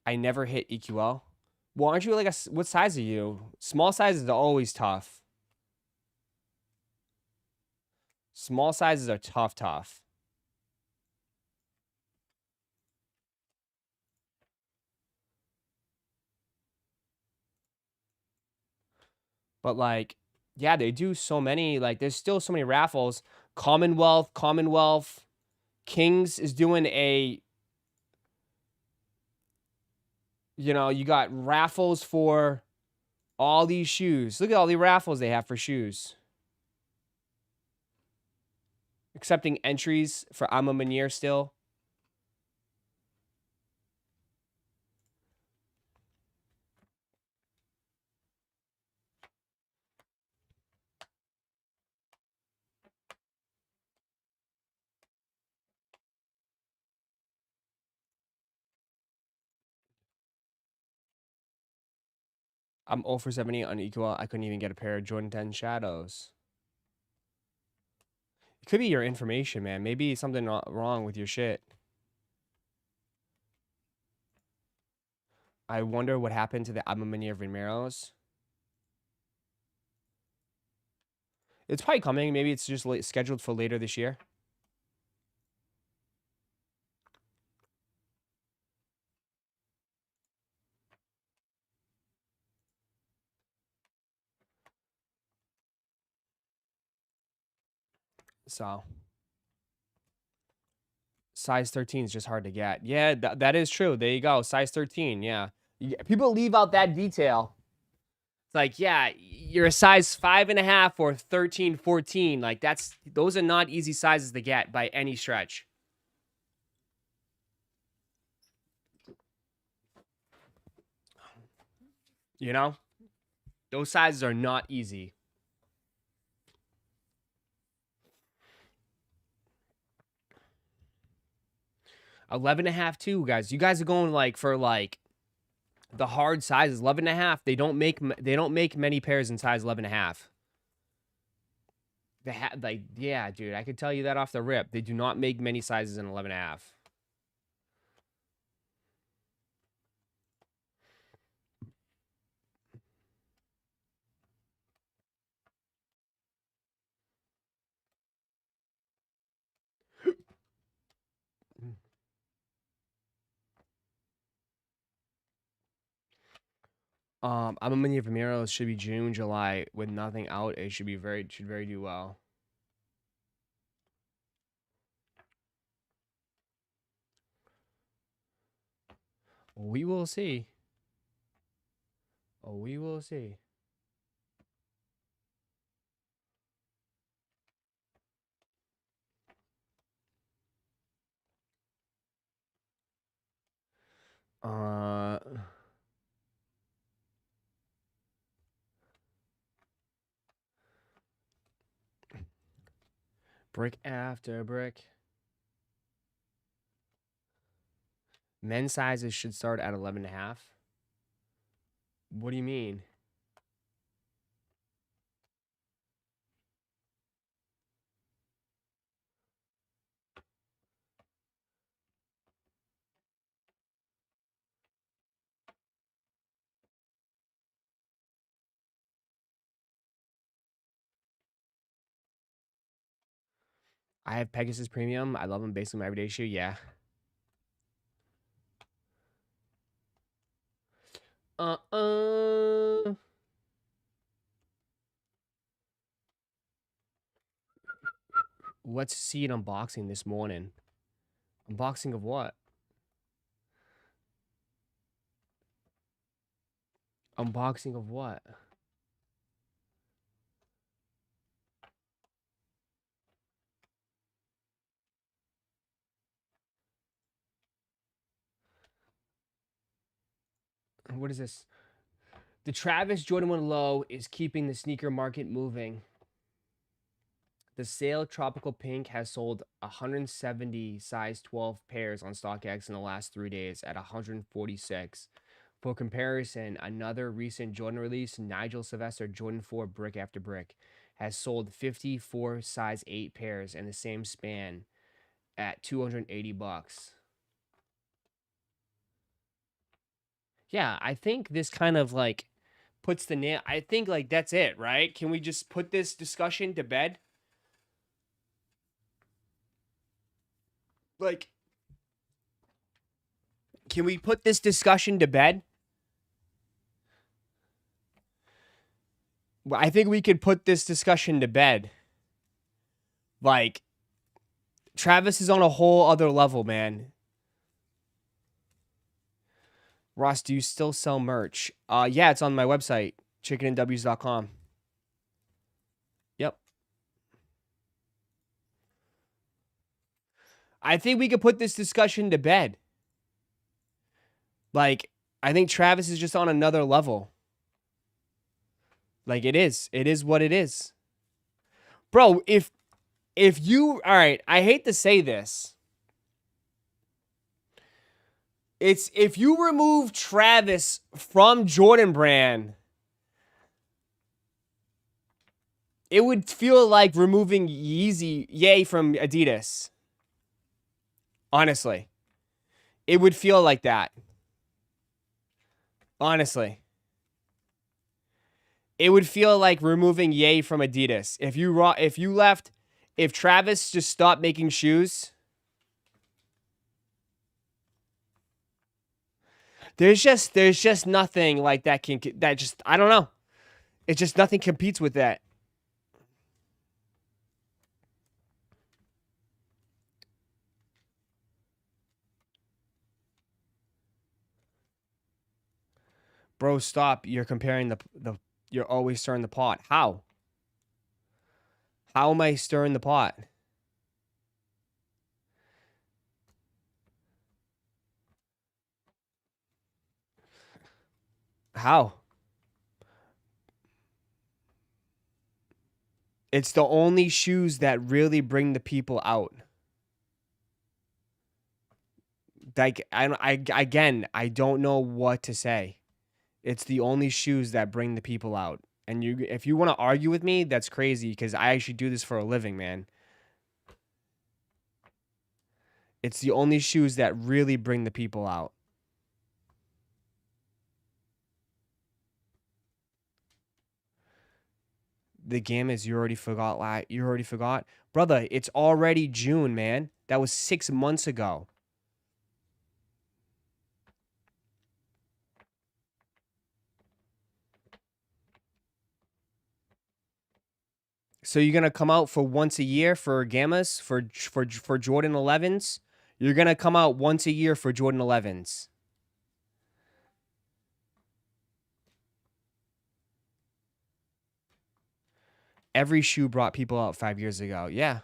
I never hit EQL. Well, aren't you like what size are you? Small sizes are always tough. Small sizes are tough. But like, yeah, they do so many. Like, there's still so many raffles. Commonwealth. Kings is doing a, you know, you got raffles for all these shoes. Look at all the raffles they have for shoes. Accepting entries for I'm a Manier still. I'm 0 for 70 on EQL. I couldn't even get a pair of Jordan 10 Shadows. It could be your information, man. Maybe something wrong with your shit. I wonder what happened to the I'm a Manier Vimeros. It's probably coming. Maybe it's just scheduled for later this year. So size 13 is just hard to get. Yeah, that is true. There you go. Size 13. Yeah. People leave out that detail. It's like, yeah, you're a size 5.5 or 13, 14. Like those are not easy sizes to get by any stretch. You know? Those sizes are not easy. $11.5 too, guys. You guys are going like for like the hard sizes. 11.5. They don't make many pairs in size 11.5. Like, yeah, dude, I could tell you that off the rip. They do not make many sizes in 11.5. I'm a mini Vamiro. Should be June, July with nothing out. It should very do well. We will see. Oh, we will see. Brick after brick. Men's sizes should start at 11.5. What do you mean? I have Pegasus Premium. I love them. Basically my everyday shoe. Yeah. Let's see an unboxing this morning. Unboxing of what? Unboxing of what? What is this? The Travis Jordan 1 Low is keeping the sneaker market moving. The Sail Tropical Pink has sold 170 size 12 pairs on StockX in the last 3 days at 146. For comparison, another recent Jordan release, Nigel Sylvester Jordan 4 Brick After Brick, has sold 54 size 8 pairs in the same span at $280. Yeah, I think this kind of like puts the nail. I think like that's it, right? Can we just put this discussion to bed? Like, can we put this discussion to bed? Well, I think we could put this discussion to bed. Like, Travis is on a whole other level, man. Ross, do you still sell merch? Yeah, it's on my website, chickenandws.com. Yep. I think we could put this discussion to bed. Like, I think Travis is just on another level. Like, it is. It is what it is. Bro, if you... All right, I hate to say this. It's if you remove Travis from Jordan Brand, it would feel like removing Ye from Adidas. Honestly. It would feel like that. Honestly. It would feel like removing Ye from Adidas. If Travis just stopped making shoes, there's just nothing like that I don't know. It's just nothing competes with that. Bro, stop. You're comparing you're always stirring the pot. How? How am I stirring the pot? How? It's the only shoes that really bring the people out. Like I don't know what to say. It's the only shoes that bring the people out. And if you want to argue with me, that's crazy because I actually do this for a living, man. It's the only shoes that really bring the people out. The Gammas you already forgot. You already forgot, brother. It's already June, man. That was 6 months ago. So you're gonna come out for once a year for Gammas for Jordan 11s. You're gonna come out once a year for Jordan 11s. Every shoe brought people out 5 years ago. Yeah.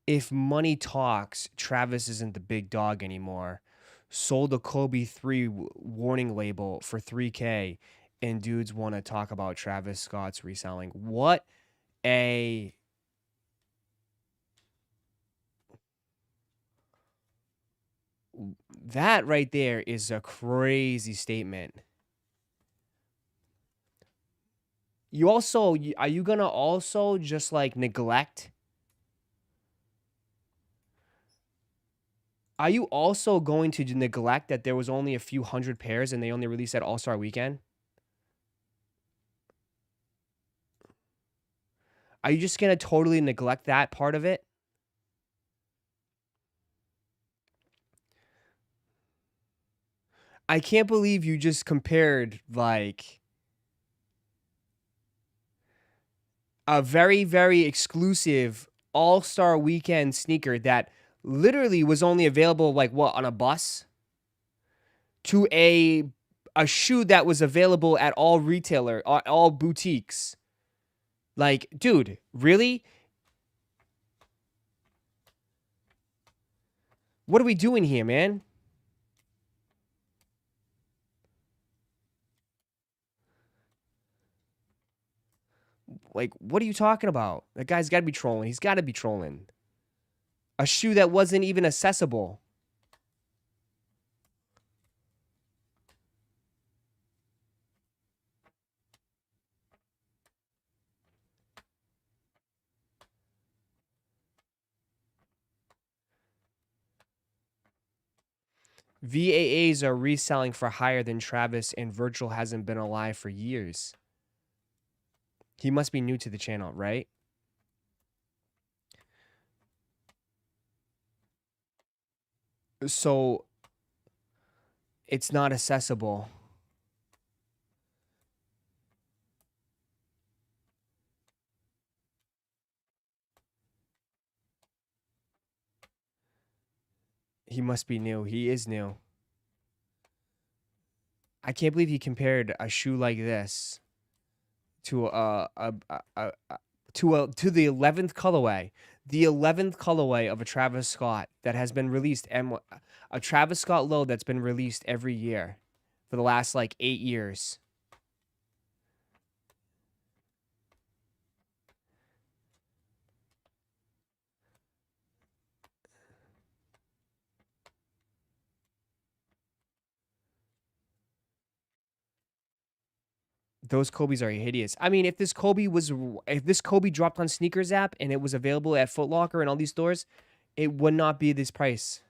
If money talks, Travis isn't the big dog anymore. Sold a Kobe 3 warning label for 3K, and dudes want to talk about Travis Scott's reselling. What a. That right there is a crazy statement. You also, are you gonna also just like neglect? Are you also going to neglect that there was only a few hundred pairs and they only released at All-Star Weekend? Are you just gonna totally neglect that part of it? I can't believe you just compared like a very, very exclusive All-Star Weekend sneaker that literally was only available like what on a bus to a shoe that was available at all boutiques. Like, dude, really? What are we doing here, man? Like, what are you talking about? That guy's got to be trolling. He's got to be trolling. A shoe that wasn't even accessible. VAAs are reselling for higher than Travis, and Virgil hasn't been alive for years. He must be new to the channel, right? So it's not accessible. He must be new. He is new. I can't believe he compared a shoe like this to to the 11th colorway. The 11th colorway of a Travis Scott that has been released, and a Travis Scott low that's been released every year for the last like 8 years. Those Kobe's are hideous. I mean, if this Kobe dropped on Sneakers app and it was available at Foot Locker and all these stores, it would not be this price.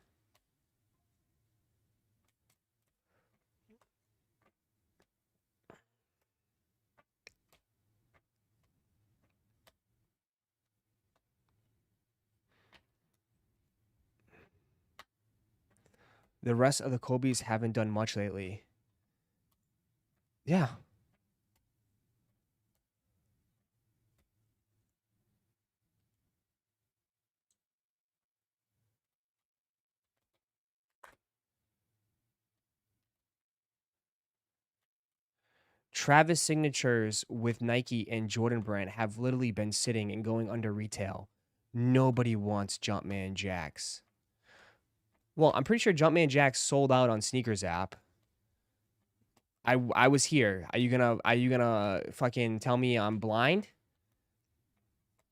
The rest of the Kobe's haven't done much lately. Yeah. Travis signatures with Nike and Jordan Brand have literally been sitting and going under retail. Nobody wants Jumpman Jacks. Well, I'm pretty sure Jumpman Jacks sold out on Sneakers app. I was here. Are you gonna fucking tell me I'm blind?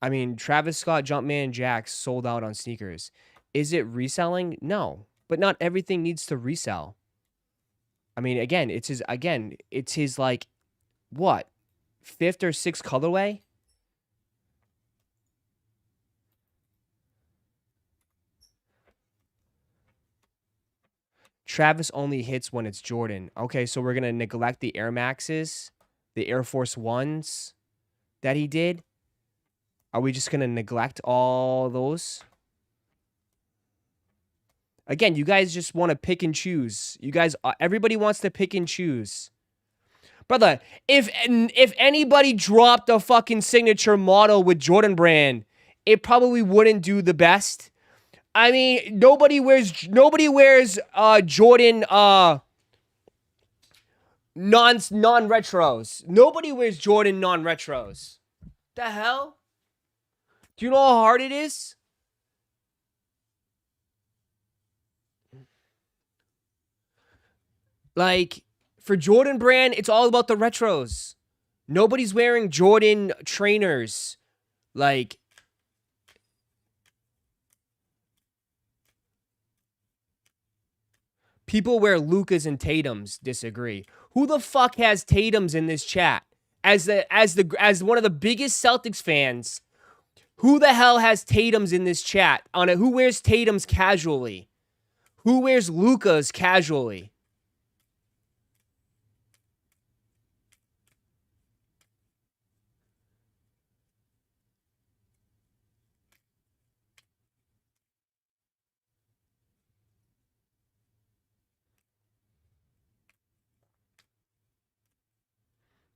I mean, Travis Scott Jumpman Jacks sold out on Sneakers. Is it reselling? No, but not everything needs to resell. I mean, it's his like what? 5th or 6th colorway? Travis only hits when it's Jordan. Okay, so we're going to neglect the Air Maxes, the Air Force Ones that he did. Are we just going to neglect all those? Again, you guys just want to pick and choose. You guys, everybody wants to pick and choose. Brother, if anybody dropped a fucking signature model with Jordan Brand, it probably wouldn't do the best. I mean, nobody wears Jordan non-retros. Nobody wears Jordan non-retros. The hell? Do you know how hard it is? Like, for Jordan Brand, it's all about the retros. Nobody's wearing Jordan trainers. Like, people wear Lucas and Tatum's. Disagree. Who the fuck has Tatum's in this chat? As one of the biggest Celtics fans, who the hell has Tatum's in this chat? Who wears Tatum's casually? Who wears Luka's casually?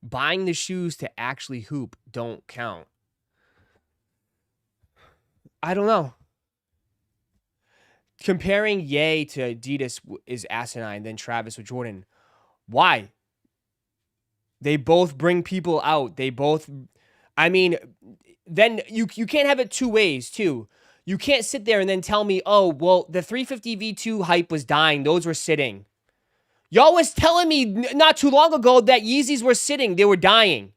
Buying the shoes to actually hoop don't count. I don't know. Comparing Ye to Adidas is asinine, then Travis with Jordan. Why? They both bring people out. I mean, then you can't have it two ways, too. You can't sit there and then tell me, oh, well, the 350 V2 hype was dying. Those were sitting. Y'all was telling me not too long ago that Yeezys were sitting. They were dying.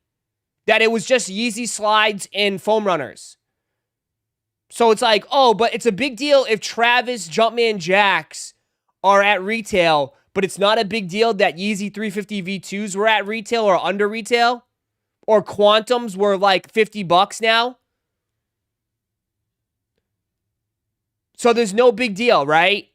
That it was just Yeezy slides and foam runners. So it's like, oh, but it's a big deal if Travis Jumpman Jacks are at retail, but it's not a big deal that Yeezy 350 V2s were at retail or under retail, or Quantums were like $50 now. So there's no big deal, right?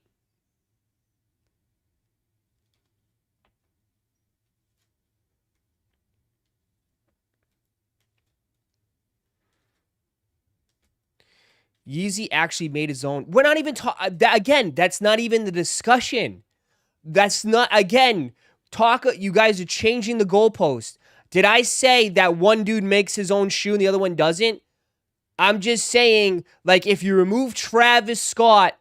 Yeezy actually made his own. We're not even talking. Again, that's not even the discussion. That's not, again, you guys are changing the goalpost. Did I say that one dude makes his own shoe and the other one doesn't? I'm just saying, like, if you remove Travis Scott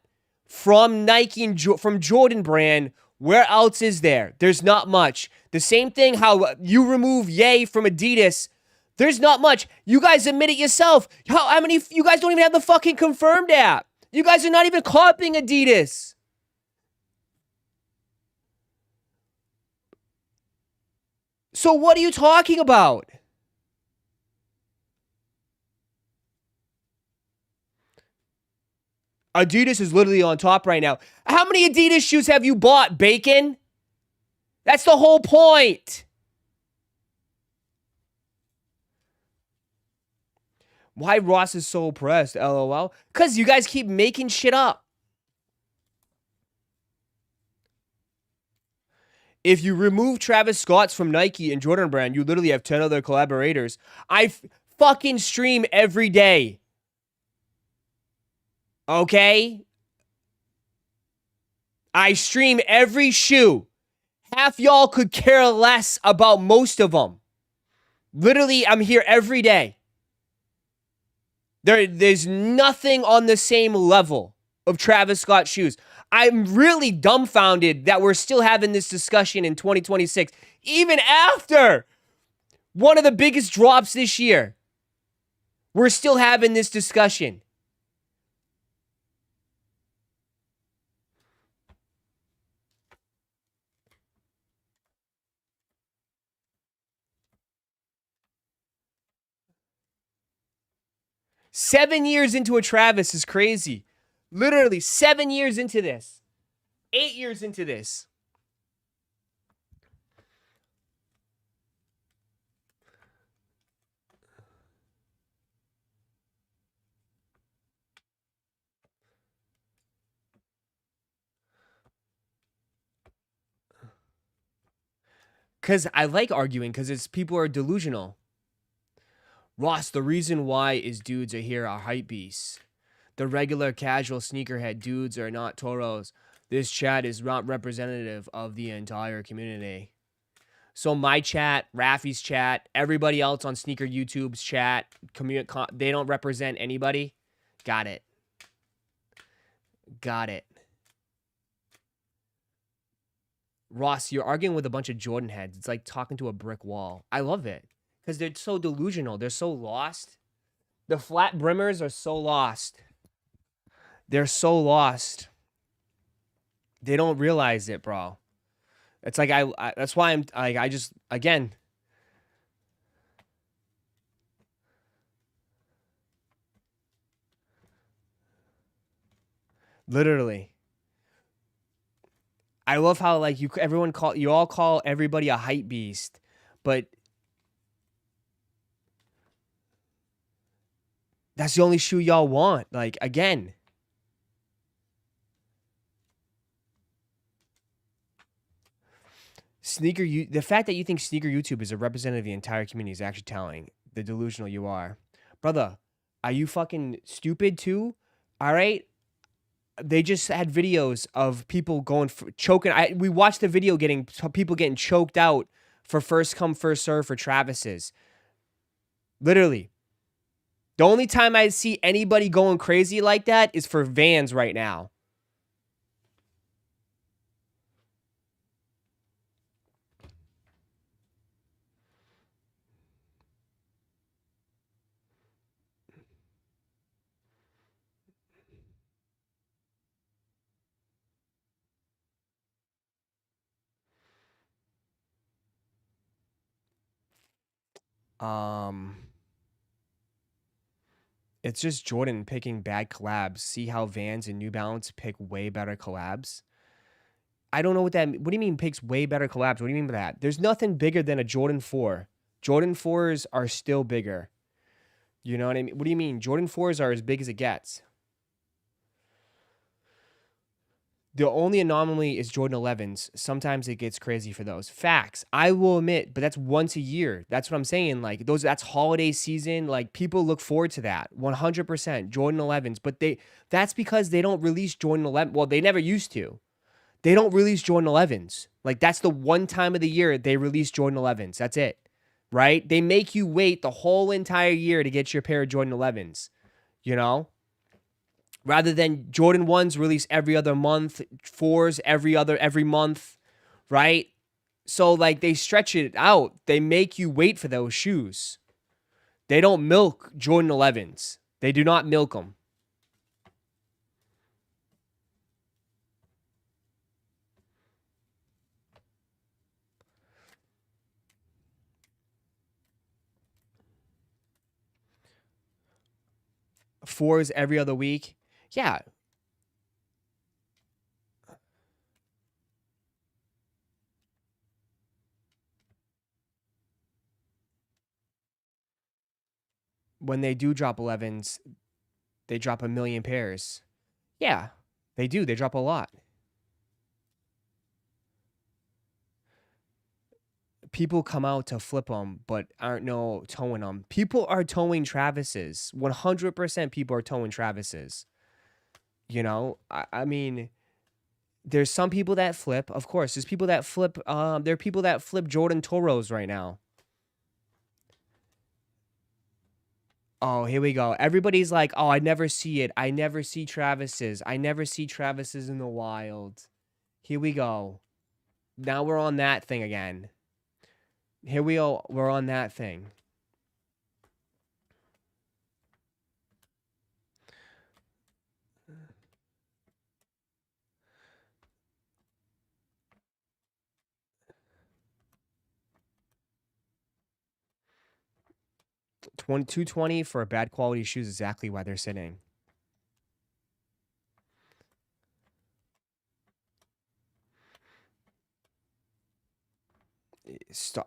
from Nike and from Jordan Brand, where else is there? There's not much. The same thing how you remove Ye from Adidas. There's not much. You guys admit it yourself. How many? You guys don't even have the fucking Confirmed app. You guys are not even copying Adidas. So what are you talking about? Adidas is literally on top right now. How many Adidas shoes have you bought, Bacon? That's the whole point. Why Ross is so oppressed, LOL? Because you guys keep making shit up. If you remove Travis Scott's from Nike and Jordan Brand, you literally have 10 other collaborators. I fucking stream every day. Okay? I stream every shoe. Half y'all could care less about most of them. Literally, I'm here every day. There's nothing on the same level of Travis Scott shoes. I'm really dumbfounded that we're still having this discussion in 2026, even after one of the biggest drops this year. We're still having this discussion. Seven years into a Travis is crazy. Literally 7 years into this. 8 years into this. Because I like arguing because it's people are delusional. Ross, the reason why is dudes are here are hype beasts. The regular casual sneakerhead dudes are not toros. This chat is not representative of the entire community. So my chat, Rafi's chat, everybody else on Sneaker YouTube's chat, they don't represent anybody. Got it. Got it. Ross, you're arguing with a bunch of Jordan heads. It's like talking to a brick wall. I love it because they're so delusional. They're so lost. The flat brimmers are so lost. They're so lost. They don't realize it, bro. It's like I that's why I'm like I just again. Literally. I love how like you all call everybody a hype beast, but that's the only shoe y'all want. Like again. The fact that you think sneaker YouTube is a representative of the entire community is actually telling the delusional you are. Brother, are you fucking stupid too? All right? They just had videos of people choking. We watched the video people getting choked out for first come, first serve for Travis's. Literally. The only time I see anybody going crazy like that is for Vans right now. It's just Jordan picking bad collabs. See how Vans and New Balance pick way better collabs? I don't know what do you mean picks way better collabs? What do you mean by that? There's nothing bigger than a Jordan 4. Jordan 4s are still bigger. You know what I mean? What do you mean? Jordan 4s are as big as it gets. The only anomaly is Jordan 11s. Sometimes it gets crazy for those. Facts. I will admit, but that's once a year. That's what I'm saying. Like that's holiday season. Like people look forward to that. 100% Jordan 11s. But that's because they don't release Jordan 11. Well, they never used to. They don't release Jordan 11s. Like that's the one time of the year they release Jordan 11s. That's it. Right? They make you wait the whole entire year to get your pair of Jordan 11s. You know? Rather than Jordan 1s release every other month, 4s every month, right? So like they stretch it out. They make you wait for those shoes. They don't milk Jordan 11s. They do not milk them. Fours every other week. Yeah. When they do drop 11s, they drop 1 million pairs. Yeah, they do. They drop a lot. People come out to flip them, but aren't towing them. People are towing Travis's. 100% people are towing Travis's. You know, I mean, There's some people that flip. Of course, there's people that flip. There are people that flip Jordan Toros right now. Oh, here we go. Everybody's like, oh, I never see it. I never see Travis's. I never see Travis's in the wild. Here we go. Now we're on that thing again. Here we go. We're on that thing. $220 for a bad quality shoes. Exactly why they're sitting.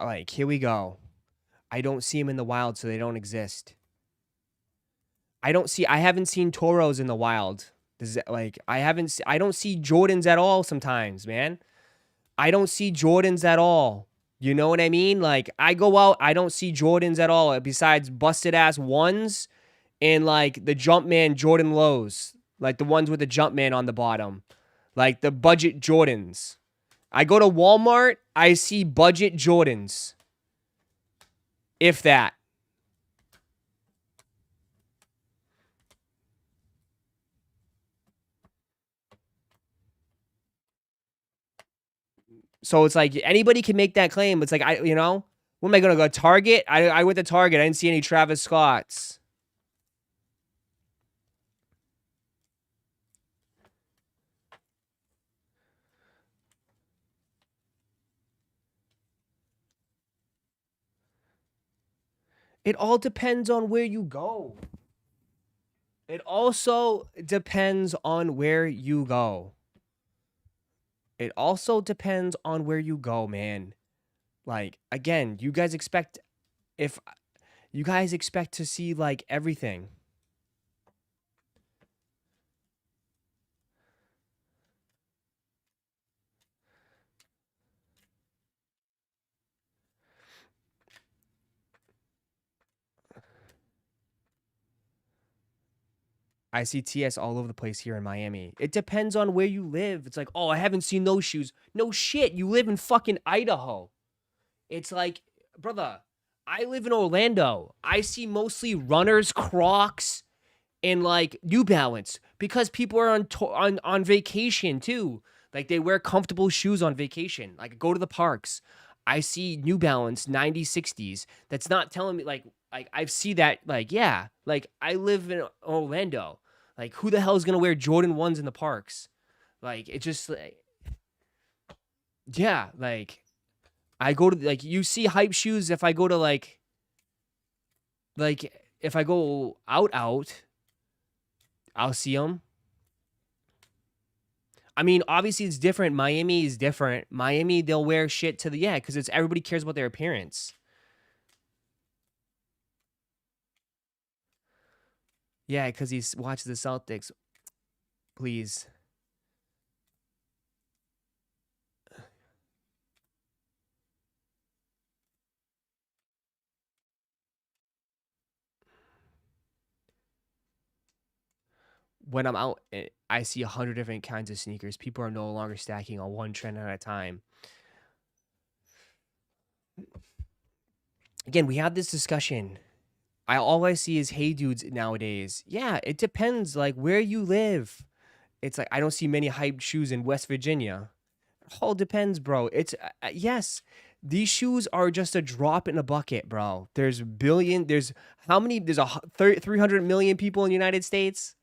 Like, here we go. I don't see them in the wild, so they don't exist. I haven't seen Toros in the wild. I don't see Jordans at all sometimes, man. I don't see Jordans at all. You know what I mean? Like, I go out, I don't see Jordans at all besides busted ass ones and like the Jumpman Jordan lows, like the ones with the Jumpman on the bottom, like the budget Jordans. I go to Walmart, I see budget Jordans. If that. So it's like anybody can make that claim. It's like, what am I going to go? Target? I went to Target. I didn't see any Travis Scotts. It all depends on where you go. It also depends on where you go. It also depends on where you go, man. Like, again, you guys expect to see like everything. I see TS all over the place here in Miami. It depends on where you live. It's like, oh, I haven't seen those shoes. No shit, you live in fucking Idaho. It's like, brother, I live in Orlando. I see mostly runners, Crocs, and like New Balance because people are on vacation too. Like they wear comfortable shoes on vacation. Like go to the parks. I see New Balance 9060s. That's not telling me like I see that like yeah, like I live in Orlando. Like who the hell is going to wear Jordan 1s in the parks? Like it just like yeah, like I go to like you see hype shoes if I go to like if I go out, I'll see them. I mean, obviously it's different. Miami is different. Miami, they'll wear shit to the because it's everybody cares about their appearance. Yeah, because he watches the Celtics. Please. When I'm out, I see 100 different kinds of sneakers. People are no longer stacking on one trend at a time. Again, we have this discussion. All I see is hey dudes nowadays. Yeah, it depends like where you live. It's like I don't see many hyped shoes in West Virginia. It all depends, bro. It's yes, these shoes are just a drop in a bucket, bro. There's how many? There's 300 million people in the United States.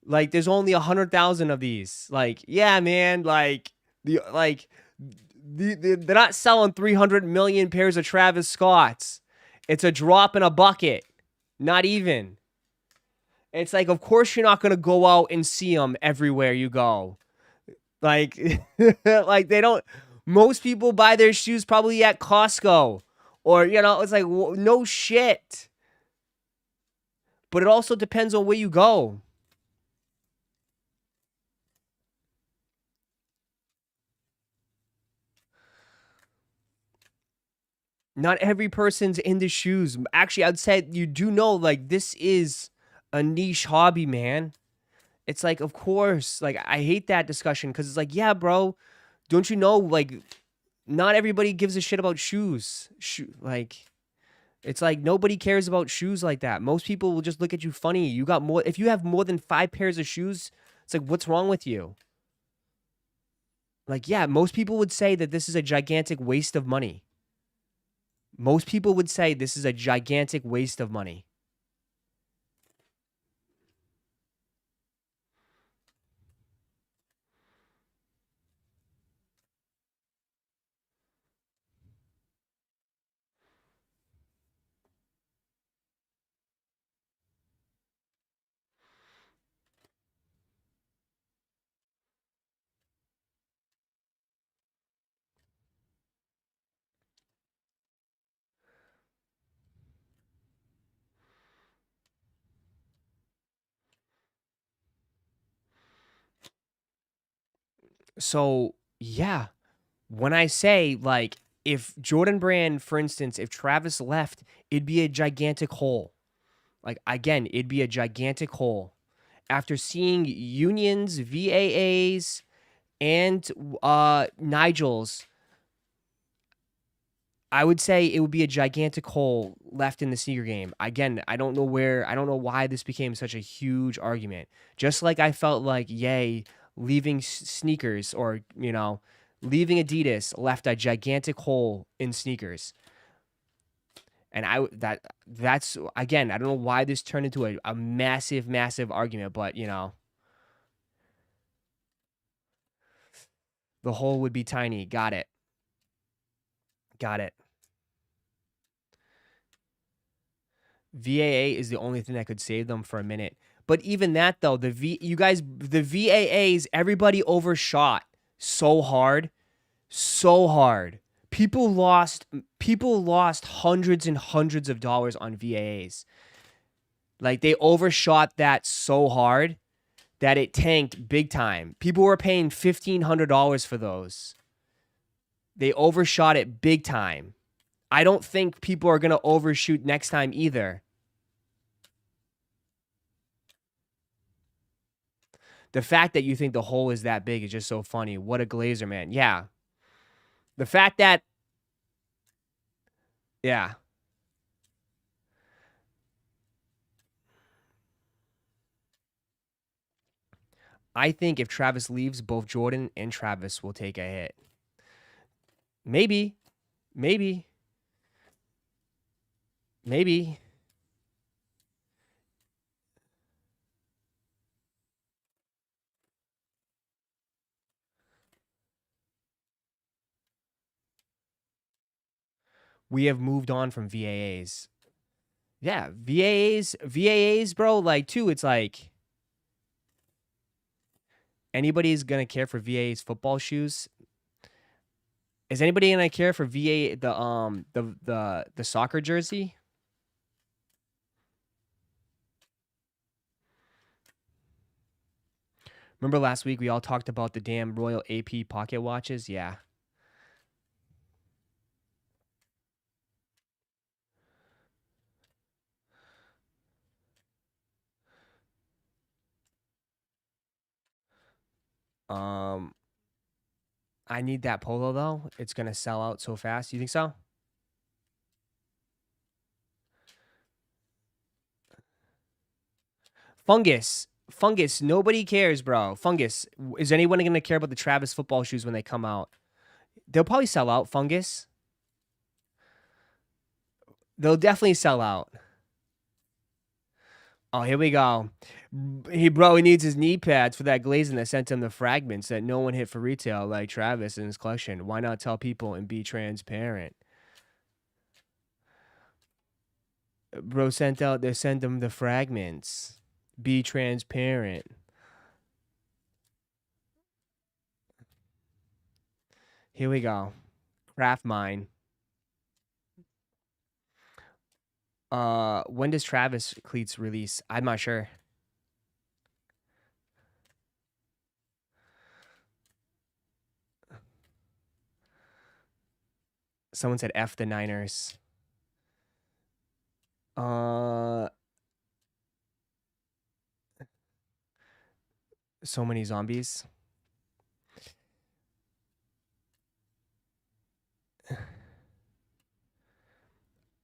Like there's only 100,000 of these. Like yeah, man. They're not selling 300 million pairs of Travis Scotts. It's a drop in a bucket. Not even. It's like, of course you're not gonna go out and see them everywhere you go. Like, like they don't. Most people buy their shoes probably at Costco, or it's like no shit. But it also depends on where you go. Not every person's into shoes. Actually, I'd say you do know like this is a niche hobby, man. It's like, of course, like I hate that discussion because it's like, yeah, bro, don't you know, like, not everybody gives a shit about shoes. Like, it's like nobody cares about shoes like that. Most people will just look at you funny. You got more, if you have more than 5 pairs of shoes, it's like, what's wrong with you? Like, yeah, most people would say that this is a gigantic waste of money. Most people would say this is a gigantic waste of money. So, yeah, when I say, like, if Jordan Brand, for instance, if Travis left, it'd be a gigantic hole. Like, again, it'd be a gigantic hole. After seeing unions, VAAs, and Nigel's, I would say it would be a gigantic hole left in the sneaker game. Again, I don't know why this became such a huge argument. Just like I felt like Ye leaving sneakers, or, leaving Adidas left a gigantic hole in sneakers. And that's again, I don't know why this turned into a massive, massive argument, but the hole would be tiny. Got it. Got it. VAA is the only thing that could save them for a minute. But even that though, the VAAs, everybody overshot so hard, so hard. People lost hundreds and hundreds of dollars on VAAs. Like, they overshot that so hard that it tanked big time. People were paying $1,500 for those. They overshot it big time. I don't think people are going to overshoot next time either. The fact that you think the hole is that big is just so funny. What a glazer, man. Yeah. The fact that, yeah. I think if Travis leaves, both Jordan and Travis will take a hit. Maybe. Maybe. Maybe. We have moved on from VAAs. Yeah, VAAs, bro, like, too, it's like, anybody's gonna care for VAA's football shoes. Is anybody gonna care for VA the soccer jersey? Remember last week we all talked about the damn Royal AP pocket watches? Yeah. Um, I need that polo though. It's gonna sell out so fast. You think so? Fungus. Nobody cares, bro. Fungus. Is anyone gonna care about the Travis football shoes when they come out? They'll probably sell out. Fungus. They'll definitely sell out. Oh, here we go. He needs his knee pads for that glazing that sent him the fragments that no one hit for retail, like Travis in his collection. Why not tell people and be transparent? Bro sent him the fragments. Be transparent. Here we go. Craft mine. When does Travis cleats release? I'm not sure. Someone said F the Niners. So many zombies.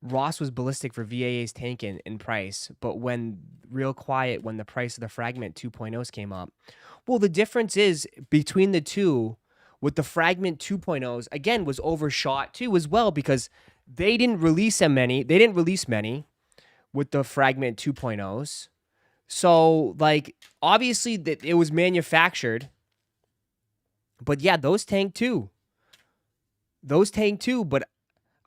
Ross was ballistic for VAA's tank in price, but when real quiet when the price of the Fragment 2.0s came up. Well, the difference is between the two with the Fragment 2.0s, again, was overshot too as well because they didn't release many. They didn't release many with the Fragment 2.0s. So, like, obviously that it was manufactured. But yeah, those tank too. Those tank too, but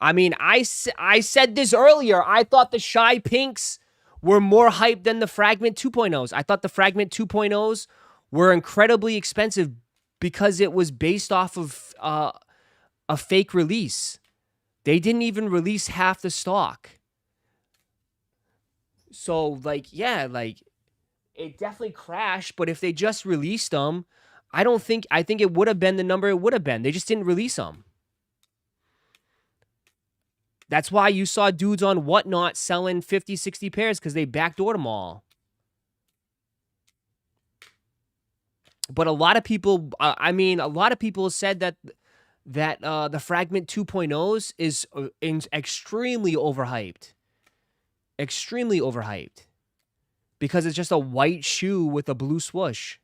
I mean, I said this earlier. I thought the Shy Pinks were more hyped than the Fragment 2.0s. I thought the Fragment 2.0s were incredibly expensive because it was based off of a fake release. They didn't even release half the stock. So, like, yeah, like, it definitely crashed, but if they just released them, I think it would have been the number it would have been. They just didn't release them. That's why you saw dudes on Whatnot selling 50, 60 pairs because they backdoored them all. But a lot of people, a lot of people said that the Fragment 2.0s is extremely overhyped. Extremely overhyped. Because it's just a white shoe with a blue swoosh.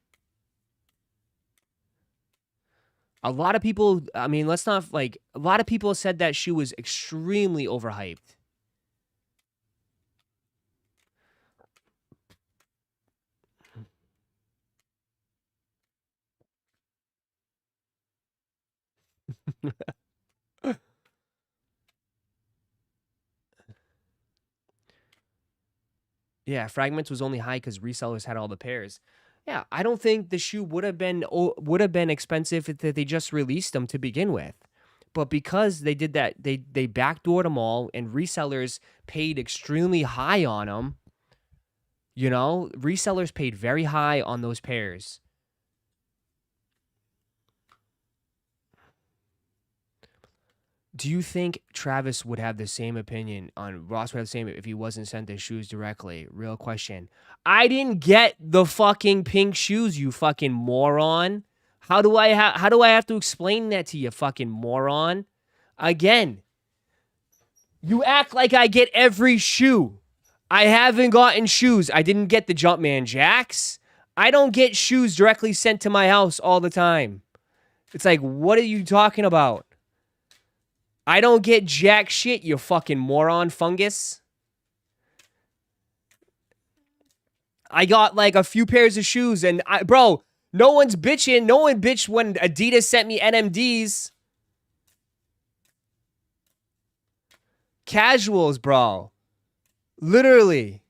A lot of people, a lot of people said that shoe was extremely overhyped. Yeah, Fragments was only high because resellers had all the pairs. Yeah, I don't think the shoe would have been expensive if they just released them to begin with. But because they did that, they backdoored them all, and resellers paid extremely high on them. You know, resellers paid very high on those pairs. Do you think Travis would have the same opinion on Ross would have the same if he wasn't sent the shoes directly? Real question. I didn't get the fucking pink shoes, you fucking moron. How do I have to explain that to you, fucking moron? Again, you act like I get every shoe. I haven't gotten shoes. I didn't get the Jumpman Jacks. I don't get shoes directly sent to my house all the time. It's like, what are you talking about? I don't get jack shit, you fucking moron fungus. I got like a few pairs of shoes and bro, no one's bitching. No one bitched when Adidas sent me NMDs. Casuals, bro. Literally.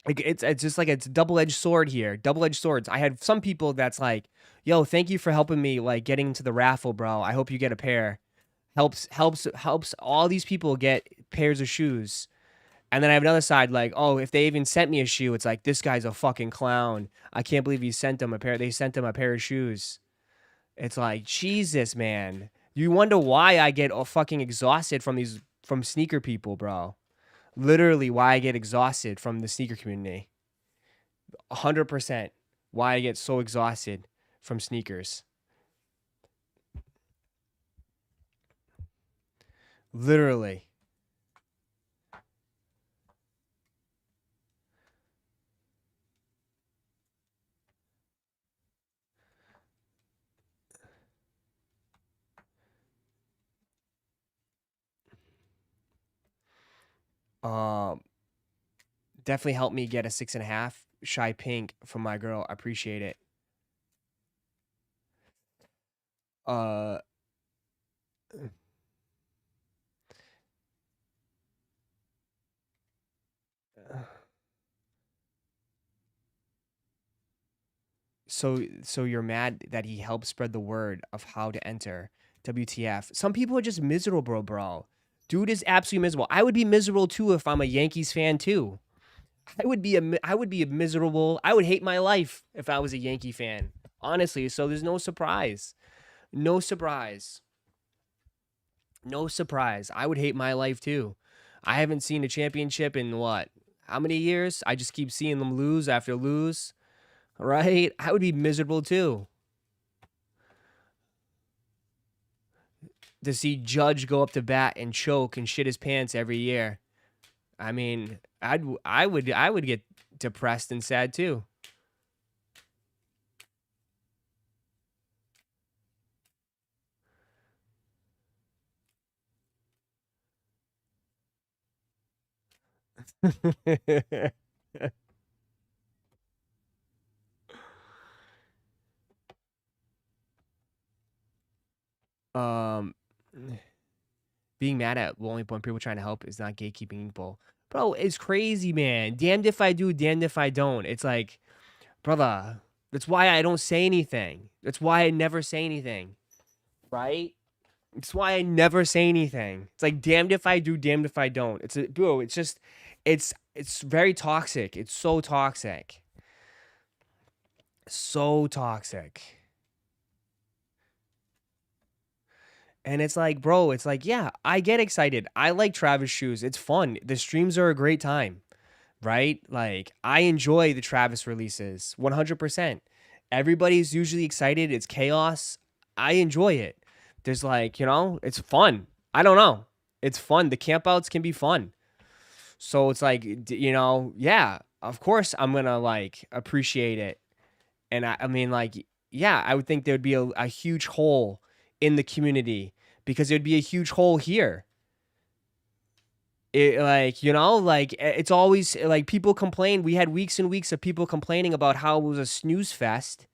Like it's just like it's a double-edged sword here. Double-edged swords. I had some people that's like, "Yo, thank you for helping me like getting into the raffle, bro. I hope you get a pair." Helps all these people get pairs of shoes. And then I have another side like, "Oh, if they even sent me a shoe, it's like this guy's a fucking clown. I can't believe he sent them a pair. They sent him a pair of shoes." It's like, "Jesus, man. You wonder why I get fucking exhausted from sneaker people, bro." Literally why I get exhausted from the sneaker community. 100% why I get so exhausted from sneakers. Literally. Um, Definitely helped me get a 6.5 Shy Pink from my girl. I appreciate it. Uh, so you're mad that he helped spread the word of how to enter WTF. Some people are just miserable, bro. Dude is absolutely miserable. I would be miserable too if I'm a Yankees fan too. I would be a miserable. I would hate my life if I was a Yankee fan. Honestly, so there's no surprise. No surprise. No surprise. I would hate my life too. I haven't seen a championship in what? How many years? I just keep seeing them lose after lose. Right? I would be miserable too. To see Judge go up to bat and choke and shit his pants every year. I mean, I would get depressed and sad too. um being mad at the only point people trying to help is not gatekeeping people. Bro, it's crazy, man. Damned if I do, damned if I don't. It's like, brother, that's why I don't say anything. That's why I never say anything. Right? It's why I never say anything. It's like damned if I do, damned if I don't. Bro, it's just it's very toxic. It's so toxic. So toxic. And it's like, bro, it's like, yeah, I get excited. I like Travis shoes. It's fun. The streams are a great time, right? Like, I enjoy the Travis releases 100%. Everybody's usually excited. It's chaos. I enjoy it. There's like, it's fun. I don't know. It's fun. The campouts can be fun. So it's like, yeah, of course I'm going to like appreciate it. And I mean, like, yeah, I would think there would be a huge hole in the community because there'd be a huge hole here. It's always like people complain. We had weeks and weeks of people complaining about how it was a snooze fest.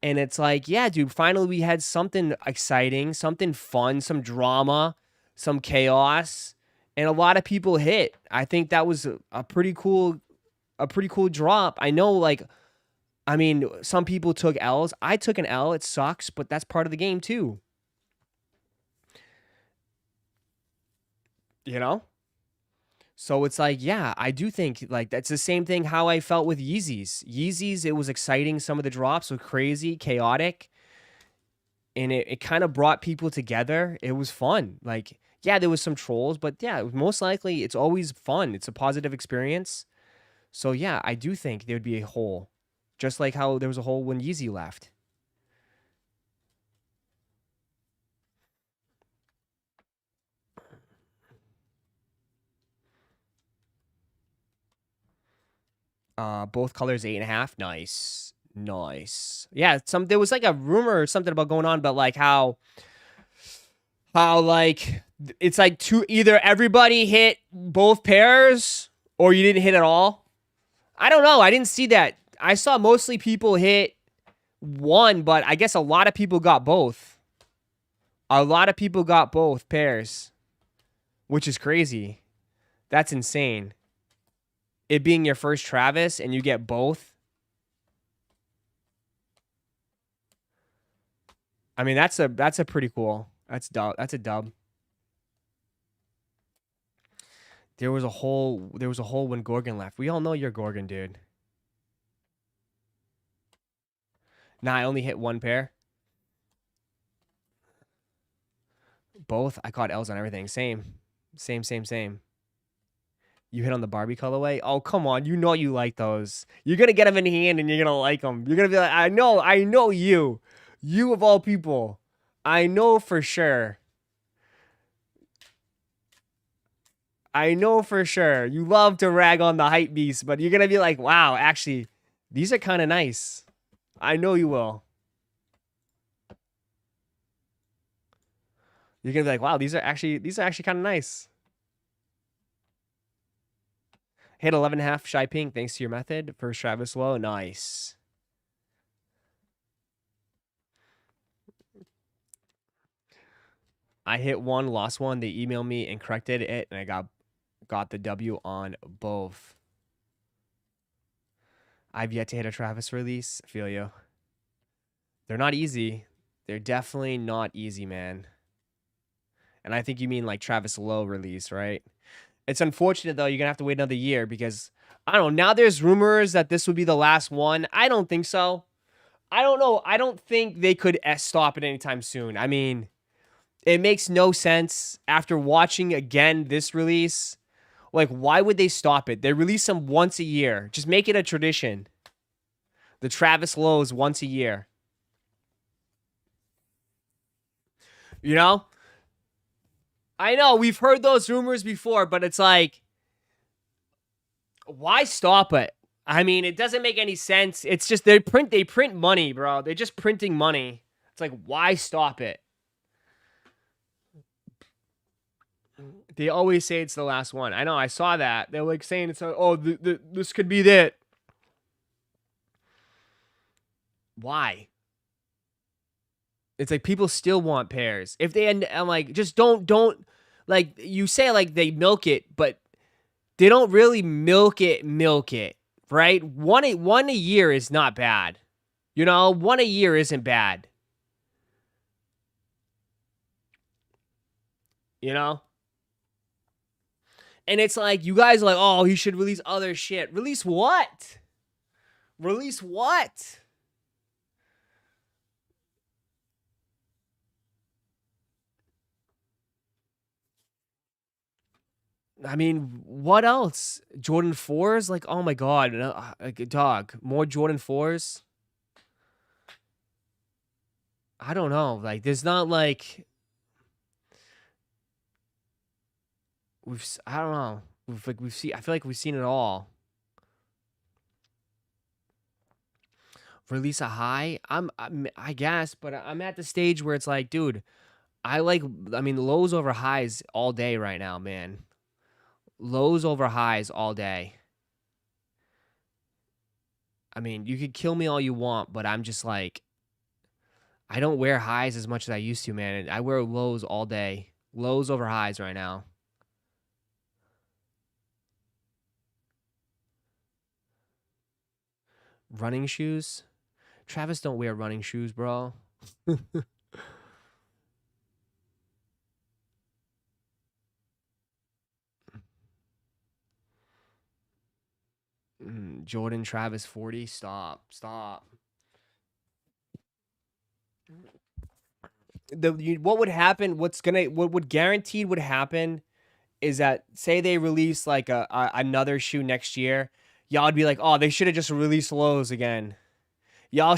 And it's like, yeah, dude, finally we had something exciting, something fun, some drama, some chaos, and a lot of people hit. I think that was a pretty cool drop. I know, like, I mean, some people took L's. I took an L. It sucks, but that's part of the game too. So it's like, yeah, I do think like that's the same thing how I felt with Yeezys. Yeezys, it was exciting. Some of the drops were crazy, chaotic, and it kind of brought people together. It was fun. Like, yeah, there was some trolls, but yeah, most likely it's always fun. It's a positive experience. So yeah, I do think there would be a hole, just like how there was a hole when Yeezy left. Both colors 8.5. Nice. Nice. Yeah, there was like a rumor or something about going on, but like how like it's like either everybody hit both pairs or you didn't hit at all. I don't know. I didn't see that. I saw mostly people hit one, but I guess a lot of people got both. A lot of people got both pairs, which is crazy. That's insane. It being your first Travis and you get both. I mean, that's a pretty cool. That's a dub. There was a hole when Gorgon left. We all know you're Gorgon, dude. Nah, I only hit one pair. Both. I caught L's on everything. Same. You hit on the Barbie colorway? Oh, come on. You know you like those. You're going to get them in hand and you're going to like them. You're going to be like, I know you. You of all people. I know for sure. I know for sure. You love to rag on the hype beast, but you're going to be like, wow, actually, these are kind of nice. I know you will. You're going to be like, wow, these are actually kind of nice. Hit 11.5 Shy Pink thanks to your method. First Travis Low. Nice. I hit one, lost one. They emailed me and corrected it, and I got the W on both. I've yet to hit a Travis release. I feel you. They're not easy. They're definitely not easy, man. And I think you mean like Travis Lowe release, right? It's unfortunate though. You're gonna have to wait another year because I don't know. Now there's rumors that this would be the last one. I don't think so. I don't know. I don't think they could stop it anytime soon. I mean, it makes no sense after watching again this release. Like, why would they stop it? They release them once a year. Just make it a tradition. The Travis Lowe's once a year. You know? I know we've heard those rumors before, but it's like, why stop it? I mean, it doesn't make any sense. It's just they print money, bro. They're just printing money. It's like, why stop it? They always say it's the last one. I know, I saw that. They're like saying it's this could be that. Why? It's like people still want pairs. If they end, I'm like, just don't like you say like they milk it, but they don't really milk it, right? One a year is not bad. You know, one a year isn't bad. You know? And it's like you guys are like, "Oh, he should release other shit." Release what? Release what? I mean, what else? Jordan 4s? Like, oh my god, like, dog, more Jordan 4s? I don't know. Like, there's not like I don't know. We've seen. I feel like we've seen it all. Release a high. I guess, but I'm at the stage where it's like, dude, I mean, lows over highs all day right now, man. Lows over highs all day. I mean, you could kill me all you want, but I'm just like, I don't wear highs as much as I used to, man. I wear lows all day. Lows over highs right now. Running shoes? Travis don't wear running shoes, bro. Jordan Travis 40. Stop. What would happen? What would guaranteed would happen is that say they release like another shoe next year, y'all would be like, oh, they should have just released lows again. Y'all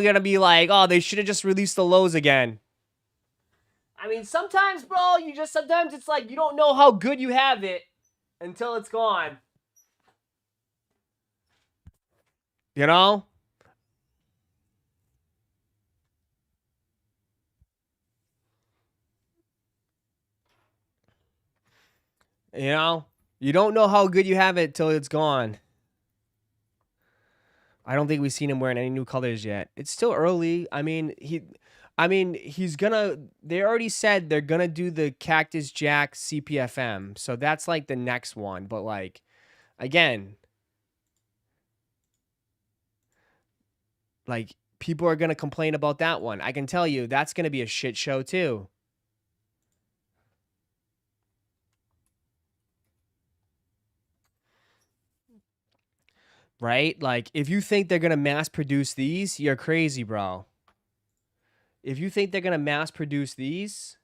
gonna be like, oh, they should have just released the lows again. I mean, sometimes, bro, sometimes it's like you don't know how good you have it until it's gone. You know? You know? You don't know how good you have it till it's gone. I don't think we've seen him wearing any new colors yet. It's still early. I mean, he's gonna. They already said they're gonna do the Cactus Jack CPFM, so that's like the next one. But like, again, like people are gonna complain about that one. I can tell you that's gonna be a shit show too. Right? Like, if you think they're gonna mass produce these, you're crazy, bro. If you think they're gonna mass produce these,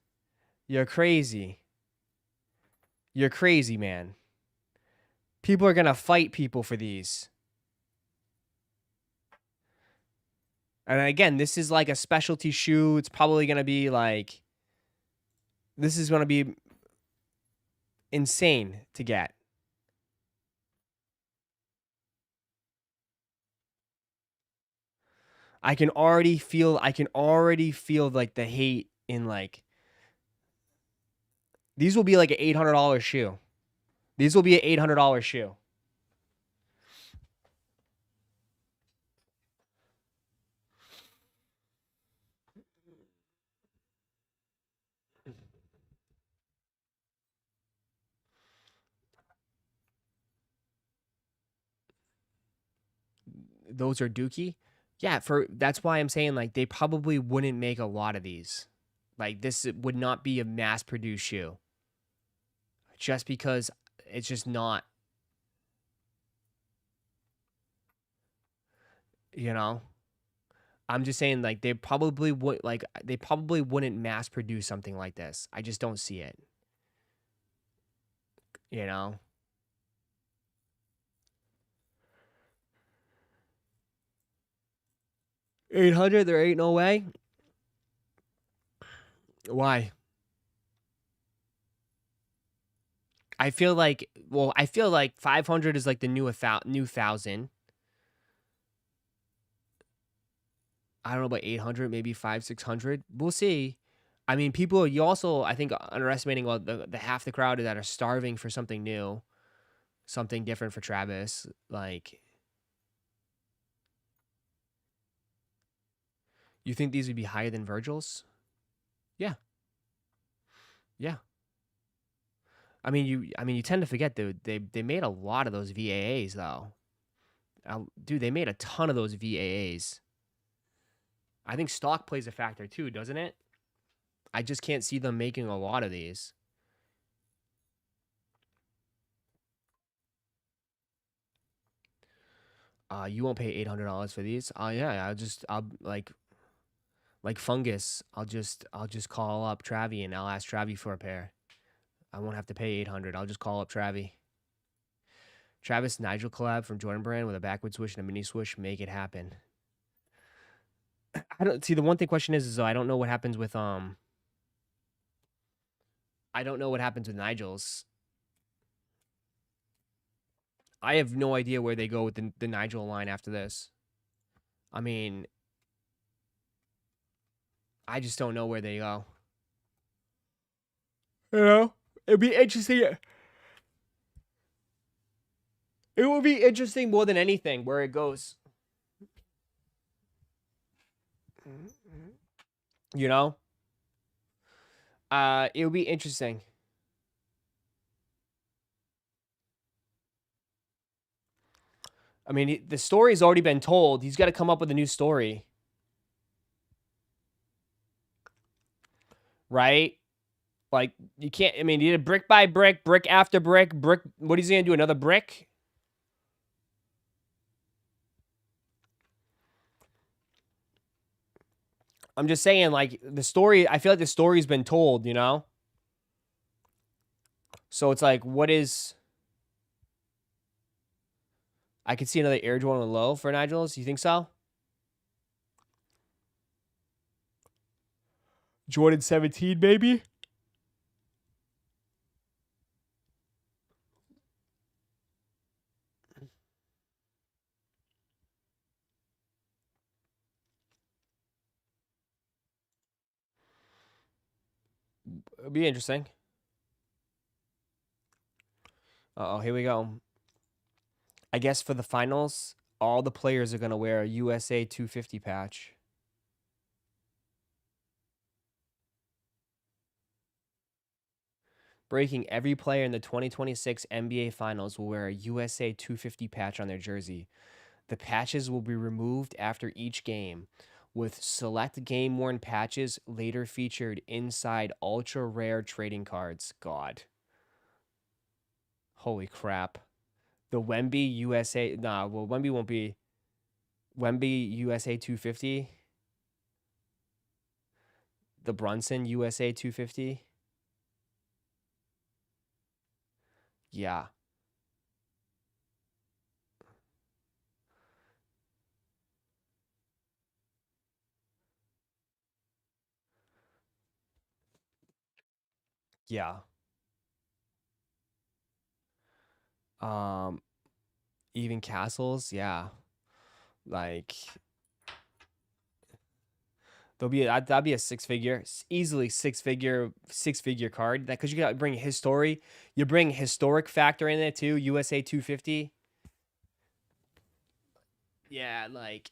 you're crazy. You're crazy, man. People are gonna fight people for these. And again, this is like a specialty shoe. It's probably gonna be like, this is gonna be insane to get. I can already feel like the hate in like, these will be like an $800 shoe. These will be an $800 shoe. Those are Dookie. Yeah, that's why I'm saying like they probably wouldn't make a lot of these. Like, this would not be a mass-produced shoe. Just because it's just not, you know? I'm just saying, like, they probably wouldn't mass produce something like this. I just don't see it. You know? 800, there ain't no way. Why? I feel like 500 is like the new 1,000. I don't know about 800, maybe 600. We'll see. I mean, you also, I think, underestimating the half the crowd that are starving for something new, something different for Travis. Like, you think these would be higher than Virgil's? Yeah, yeah. You tend to forget, dude. They made a lot of those VAAs though. Dude, they made a ton of those VAAs. I think stock plays a factor too, doesn't it? I just can't see them making a lot of these. You won't pay $800 for these. Yeah, I'll like fungus. I'll just call up Travi and I'll ask Travi for a pair. I won't have to pay 800. I'll just call up Travi. Travis Nigel collab from Jordan Brand with a backward swoosh and a mini swoosh. Make it happen. I don't see, the one thing question is I don't know what happens with I don't know what happens with Nigel's. I have no idea where they go with the Nigel line after this. I mean, I just don't know where they go. You know, it'd be interesting. It will be interesting more than anything where it goes. You know? It would be interesting. I mean, the story's already been told. He's got to come up with a new story. Right? Like, you can't, I mean, you did brick by brick, brick after brick, what is he going to do, another brick? I'm just saying, like, the story, I feel like the story's been told, you know? So it's like, what is... I could see another Air Jordan low for Nigel's. You think so? Jordan 17, maybe? It'd be interesting. Uh-oh, here we go. I guess for the finals, all the players are going to wear a USA 250 patch. Breaking, every player in the 2026 NBA Finals will wear a USA 250 patch on their jersey. The patches will be removed after each game, with select game-worn patches later featured inside ultra-rare trading cards. God. Holy crap. The Wemby USA... Nah, well, Wemby won't be... Wemby USA 250. The Brunson USA 250. Yeah. Yeah. Even Castles, yeah. Like, that'd be a easily six figure card. That, because you got to bring his story, you bring historic factor in there too. USA 250. Yeah, like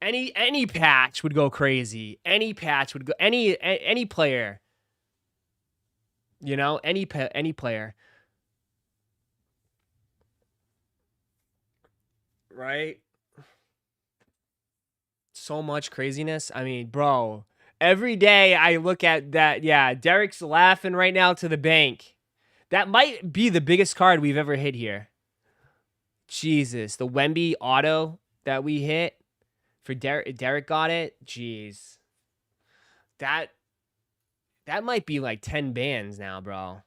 any patch would go crazy. Any patch would go, any player. You know, any player. Right? So much craziness. I mean, bro, Every day I look at that. Yeah, Derek's laughing right now to the bank. That might be the biggest card we've ever hit here. Jesus, the Wemby auto that we hit for Derek. Derek got it. Jeez, that might be like 10 bands now, bro.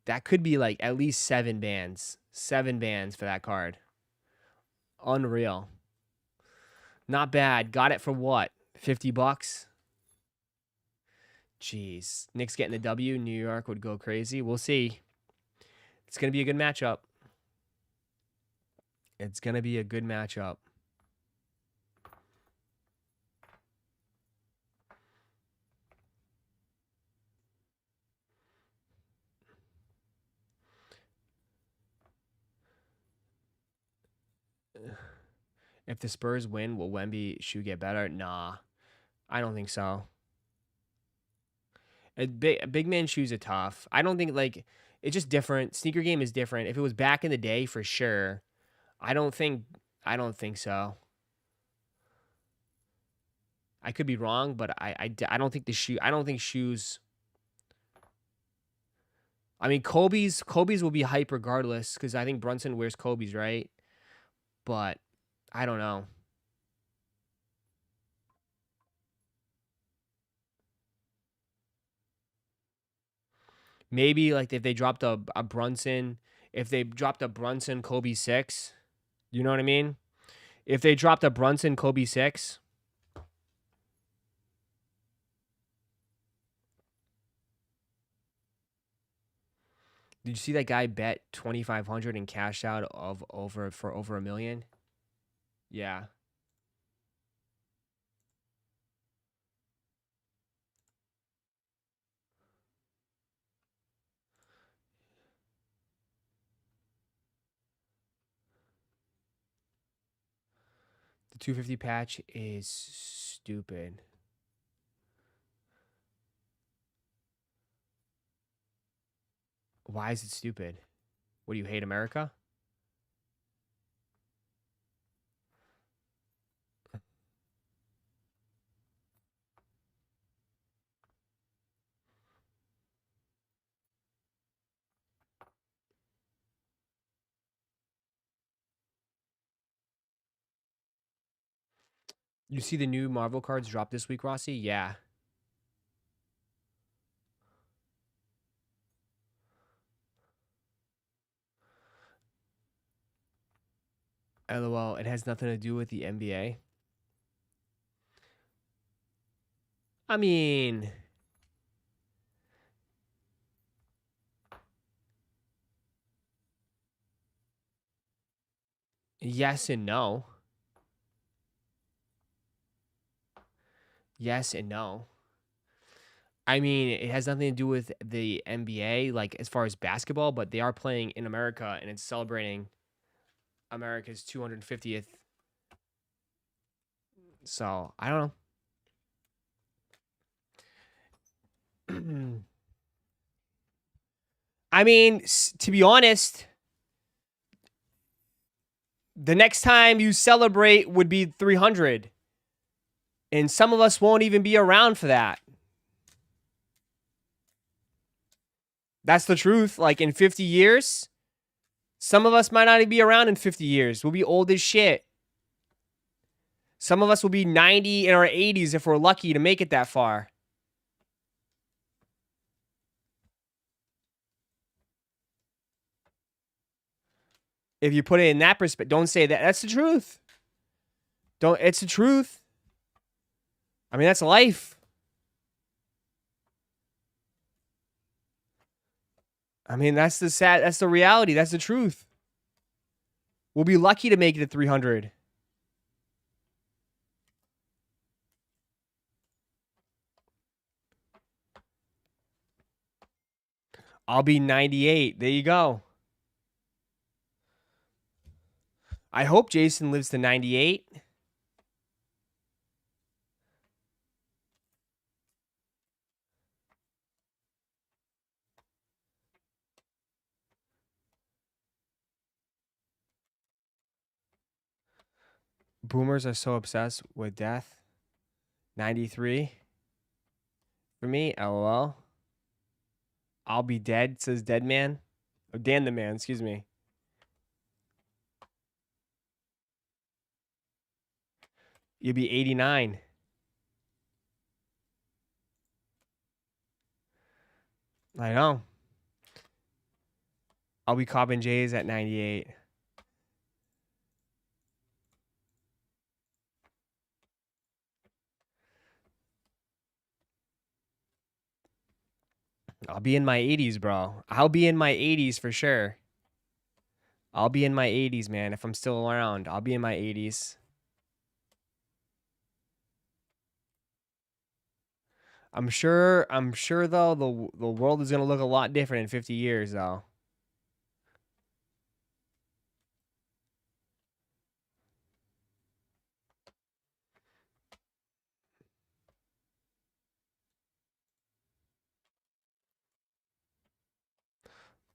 That could be like at least 7 bands. 7 bands for that card. Unreal. Not bad. Got it for what? $50? Jeez. Knicks getting the W. New York would go crazy. We'll see. It's going to be a good matchup. It's going to be a good matchup. If the Spurs win, will Wemby shoe get better? Nah, I don't think so. Big man shoes are tough. I don't think like it's just different. Sneaker game is different. If it was back in the day, for sure. I don't think so. I could be wrong, but I don't think I don't think shoes. I mean, Kobe's will be hype regardless because I think Brunson wears Kobe's, right? But I don't know. Maybe like if they dropped a Brunson, if they dropped a Brunson Kobe 6, you know what I mean? If they dropped a Brunson Kobe 6, did you see that guy bet 2,500 and cashed out of over $1 million? Yeah. The 250 patch is stupid. Why is it stupid? What do you hate America? You see the new Marvel cards drop this week, Rossi? Yeah. LOL, it has nothing to do with the NBA. I mean, yes and no. Yes and no. I mean, it has nothing to do with the NBA, like as far as basketball, but they are playing in America and it's celebrating America's 250th. So I don't know. I mean, to be honest, the next time you celebrate would be 300. And some of us won't even be around for that. That's the truth. Like in 50 years, some of us might not even be around in 50 years. We'll be old as shit. Some of us will be 90 in our 80s if we're lucky to make it that far. If you put it in that perspective, don't say that. That's the truth. It's the truth. I mean, that's life. I mean, that's the reality. That's the truth. We'll be lucky to make it to 300. I'll be 98. There you go. I hope Jason lives to 98. Boomers are so obsessed with death. 93 for me. LOL. I'll be dead, says Dead Man. Oh, Dan the Man, excuse me. You'll be 89. I know. I'll be Cobbin Jays at 98. I'll be in my 80s, bro. I'll be in my 80s for sure. I'll be in my 80s, man. If I'm still around, I'll be in my 80s. I'm sure though the world is going to look a lot different in 50 years though.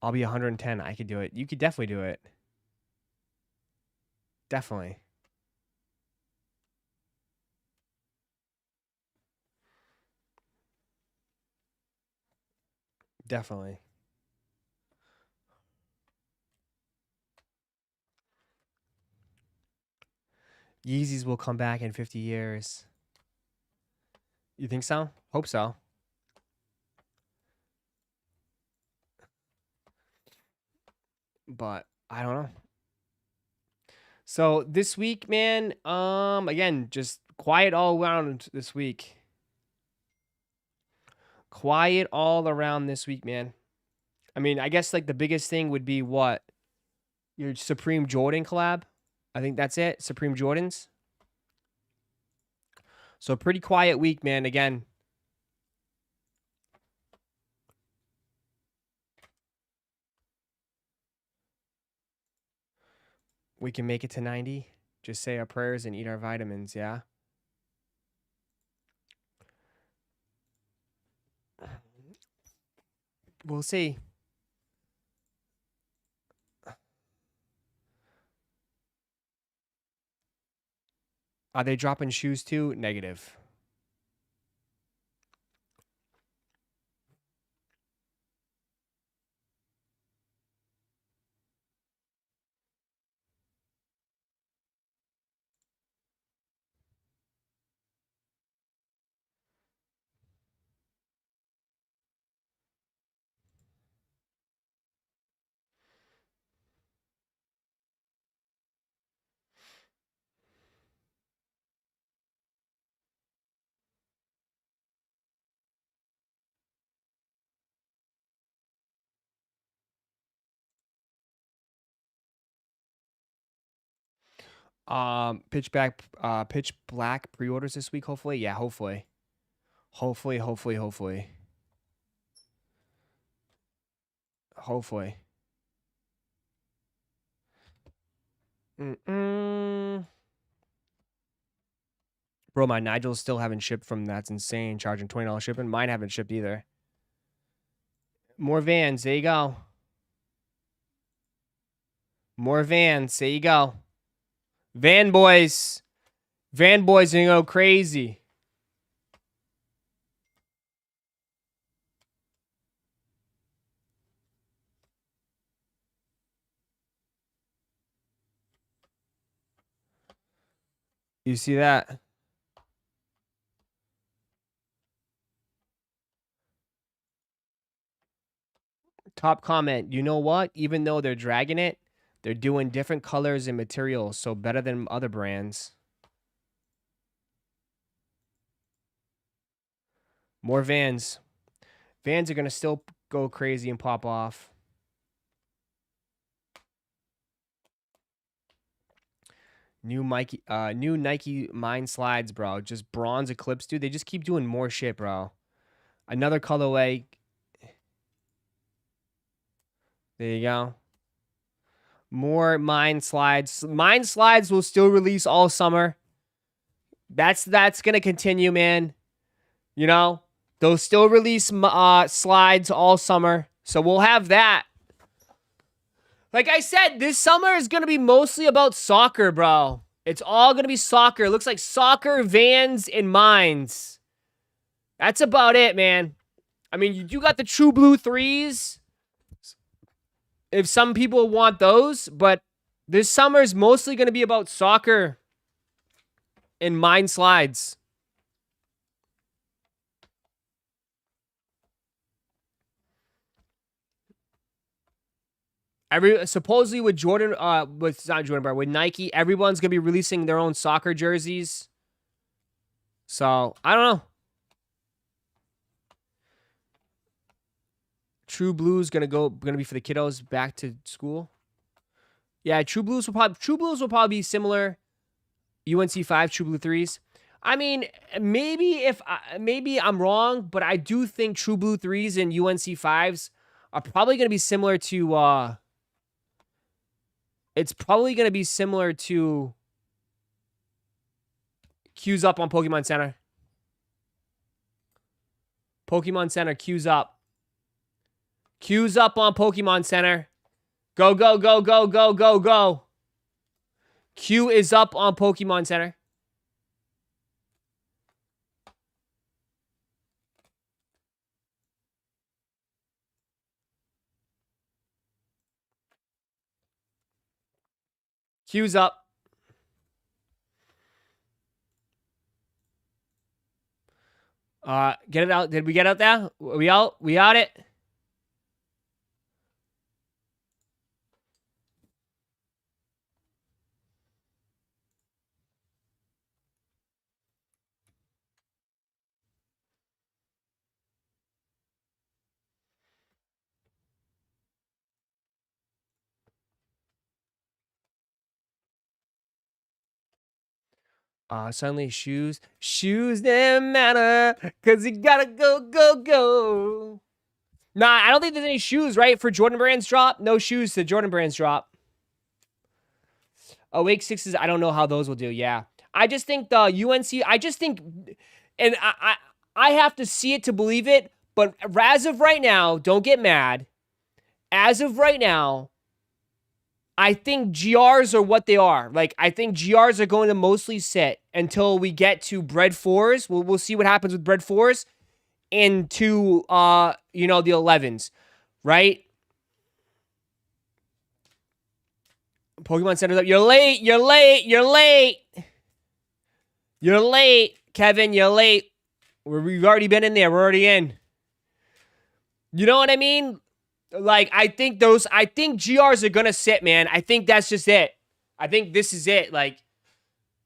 I'll be 110. I could do it. You could definitely do it. Definitely. Definitely. Yeezys will come back in 50 years. You think so? Hope so. But I don't know. So this week, man, again, just quiet all around this week. Quiet all around this week, man. I mean, I guess like the biggest thing would be what? Your Supreme Jordan collab. I think that's it. Supreme Jordans. So pretty quiet week, man. Again. We can make it to 90. Just say our prayers and eat our vitamins, yeah? We'll see. Are they dropping shoes too? Negative. Pitch black pre-orders this week, hopefully. Yeah, hopefully. Hopefully. Bro, my Nigels still haven't shipped from That's Insane, charging $20 shipping. Mine haven't shipped either. More Vans. There you go. More Vans. There you go. Van boys. Van boys are going to go crazy. You see that? Top comment. You know what? Even though they're dragging it, they're doing different colors and materials, so better than other brands. More Vans. Vans are going to still go crazy and pop off. New Nike Mind Slides, bro. Just bronze Eclipse, dude. They just keep doing more shit, bro. Another colorway. There you go. More Mind Slides. Mind Slides will still release all summer. That's going to continue, man. You know, they'll still release slides all summer. So we'll have that. Like I said, this summer is going to be mostly about soccer, bro. It's all going to be soccer. It looks like soccer, Vans, and mines. That's about it, man. I mean, you got the True Blue 3s. If some people want those, but this summer is mostly going to be about soccer and mine slides. Supposedly with Jordan, with not Jordan, but with Nike, everyone's gonna be releasing their own soccer jerseys. So I don't know. True Blues gonna be for the kiddos back to school. Yeah, True Blues will probably be similar. UNC 5 True Blue 3s. I mean, maybe I'm wrong, but I do think True Blue 3s and UNC 5s are probably gonna be similar to. It's probably going to be similar to Q's up on Pokemon Center. Pokemon Center, Q's up. Q's up on Pokemon Center. Go, go, go, go, go, go, go. Q is up on Pokemon Center. Q's up. Get it out. Did we get out there? We out? We out it? Suddenly shoes didn't matter because you gotta go, go, go. Nah, I don't think there's any shoes, right? For Jordan Brand's drop? No shoes to Jordan Brand's drop. Awake 6s, I don't know how those will do. Yeah. I just think the UNC, and I have to see it to believe it, but as of right now, don't get mad. As of right now, I think GRs are what they are. Like, I think GRs are going to mostly sit until we get to Bread 4s. We'll see what happens with Bread 4s and to, the 11s, right? Pokemon Center's up. You're late. You're late. You're late. You're late, Kevin. You're late. We've already been in there. We're already in. You know what I mean? Like, I think GRs are gonna sit, man. I think that's just it. I think this is it. Like,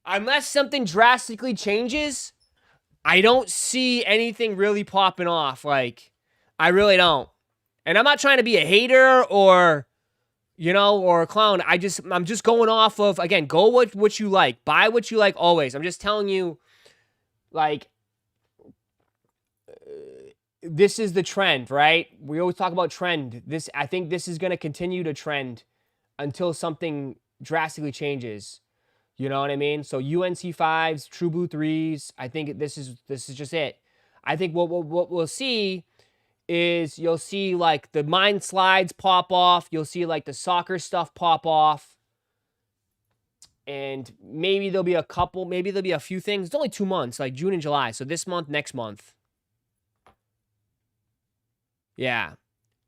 unless something drastically changes, I don't see anything really popping off. Like, I really don't. And I'm not trying to be a hater or, or a clown. I'm just going off of, again, go what you like. Buy what you like always. I'm just telling you, like, this is the trend, right? We always talk about trend. I think this is going to continue to trend until something drastically changes. You know what I mean? So UNC 5s, True Blue 3s, I think this is just it. I think what we'll see is you'll see like the mine slides pop off. You'll see like the soccer stuff pop off. And maybe there'll be a few things. It's only 2 months, like June and July. So this month, next month. Yeah.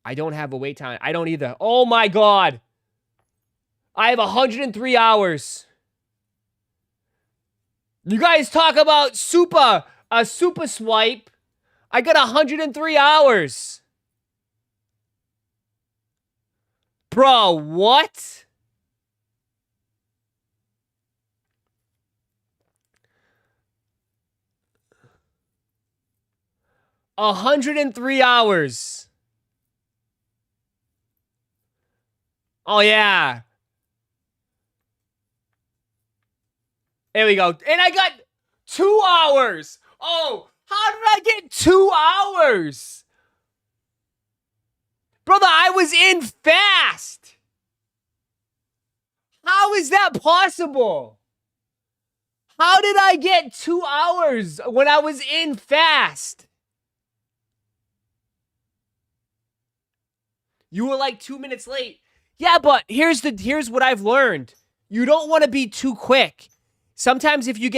I don't have a wait time. I don't either. Oh my God. I have 103 hours. You guys talk about a super swipe. I got 103 hours. Bro, what? $103. Oh, yeah. There we go. And I got 2 hours. Oh, how did I get 2 hours? Brother, I was in fast. How is that possible? How did I get 2 hours when I was in fast? You were like 2 minutes late. Yeah, but here's what I've learned. You don't want to be too quick. Sometimes if you're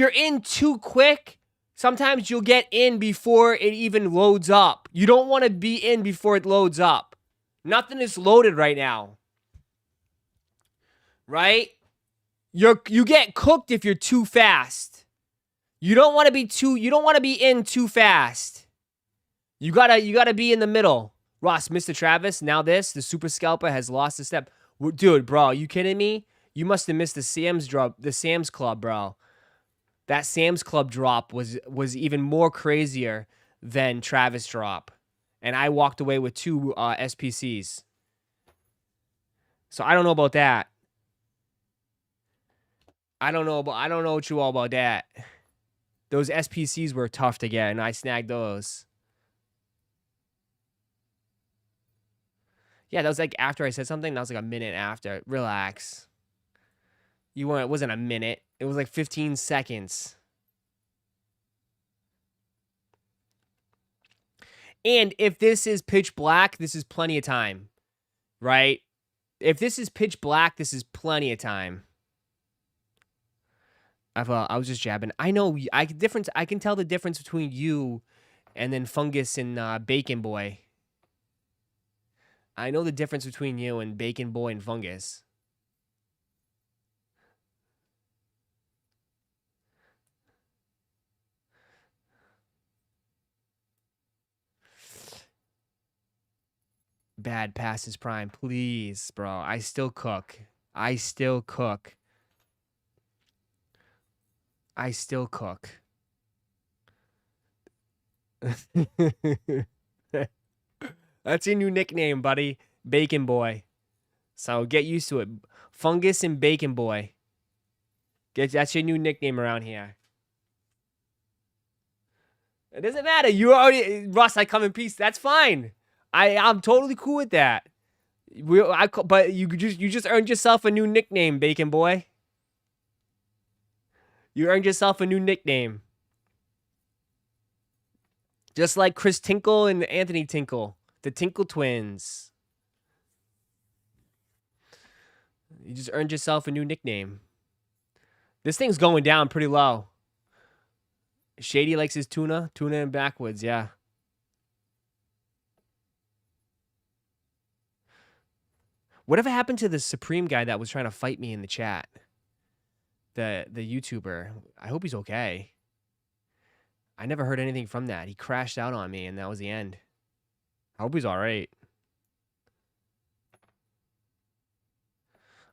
in too quick, sometimes you'll get in before it even loads up. You don't want to be in before it loads up. Nothing is loaded right now. Right? You get cooked if you're too fast. You don't want to be in too fast. You gotta be in the middle. Ross, Mr. Travis, now the super scalper has lost a step. Dude, bro, you kidding me? You must have missed the Sam's Club, bro. That Sam's Club drop was even more crazier than Travis drop. And I walked away with 2 SPCs. So I don't know about that. I don't know what you all about that. Those SPCs were tough to get, and I snagged those. Yeah, that was like after I said something. That was like a minute after. Relax. It wasn't a minute. It was like 15 seconds. And if this is pitch black, this is plenty of time. Right? If this is pitch black, this is plenty of time. I was just jabbing. I know. I can tell the difference between you and then Fungus and Bacon Boy. I know the difference between you and Bacon Boy and Fungus. Bad past his prime. Please, bro. I still cook. I still cook. That's your new nickname, buddy. Bacon Boy. So get used to it. Fungus and Bacon Boy. That's your new nickname around here. It doesn't matter. You already Russ, I come in peace. That's fine. I'm totally cool with that. But you just earned yourself a new nickname, Bacon Boy. You earned yourself a new nickname. Just like Chris Tinkle and Anthony Tinkle, the Tinkle twins. You just earned yourself a new nickname. This thing's going down pretty low. Shady likes his tuna and backwoods, yeah. Whatever happened to the Supreme guy that was trying to fight me in the chat? The YouTuber. I hope he's okay. I never heard anything from that. He crashed out on me, and that was the end. I hope he's all right.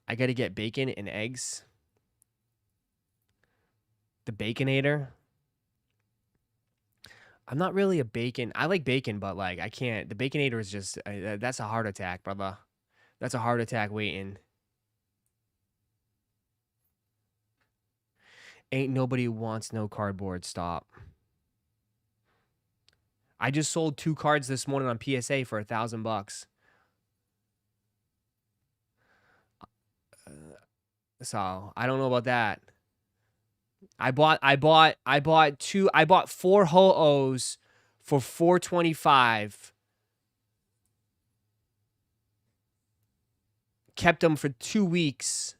I got to get bacon and eggs. The Baconator. I'm not really a bacon. I like bacon, but like I can't. The Baconator is just that's a heart attack, brother. That's a heart attack waiting. Ain't nobody wants no cardboard. Stop. I just sold 2 cards this morning on PSA for $1,000. So I don't know about that. I bought 4 Ho-Ohs for $425. Kept them for 2 weeks.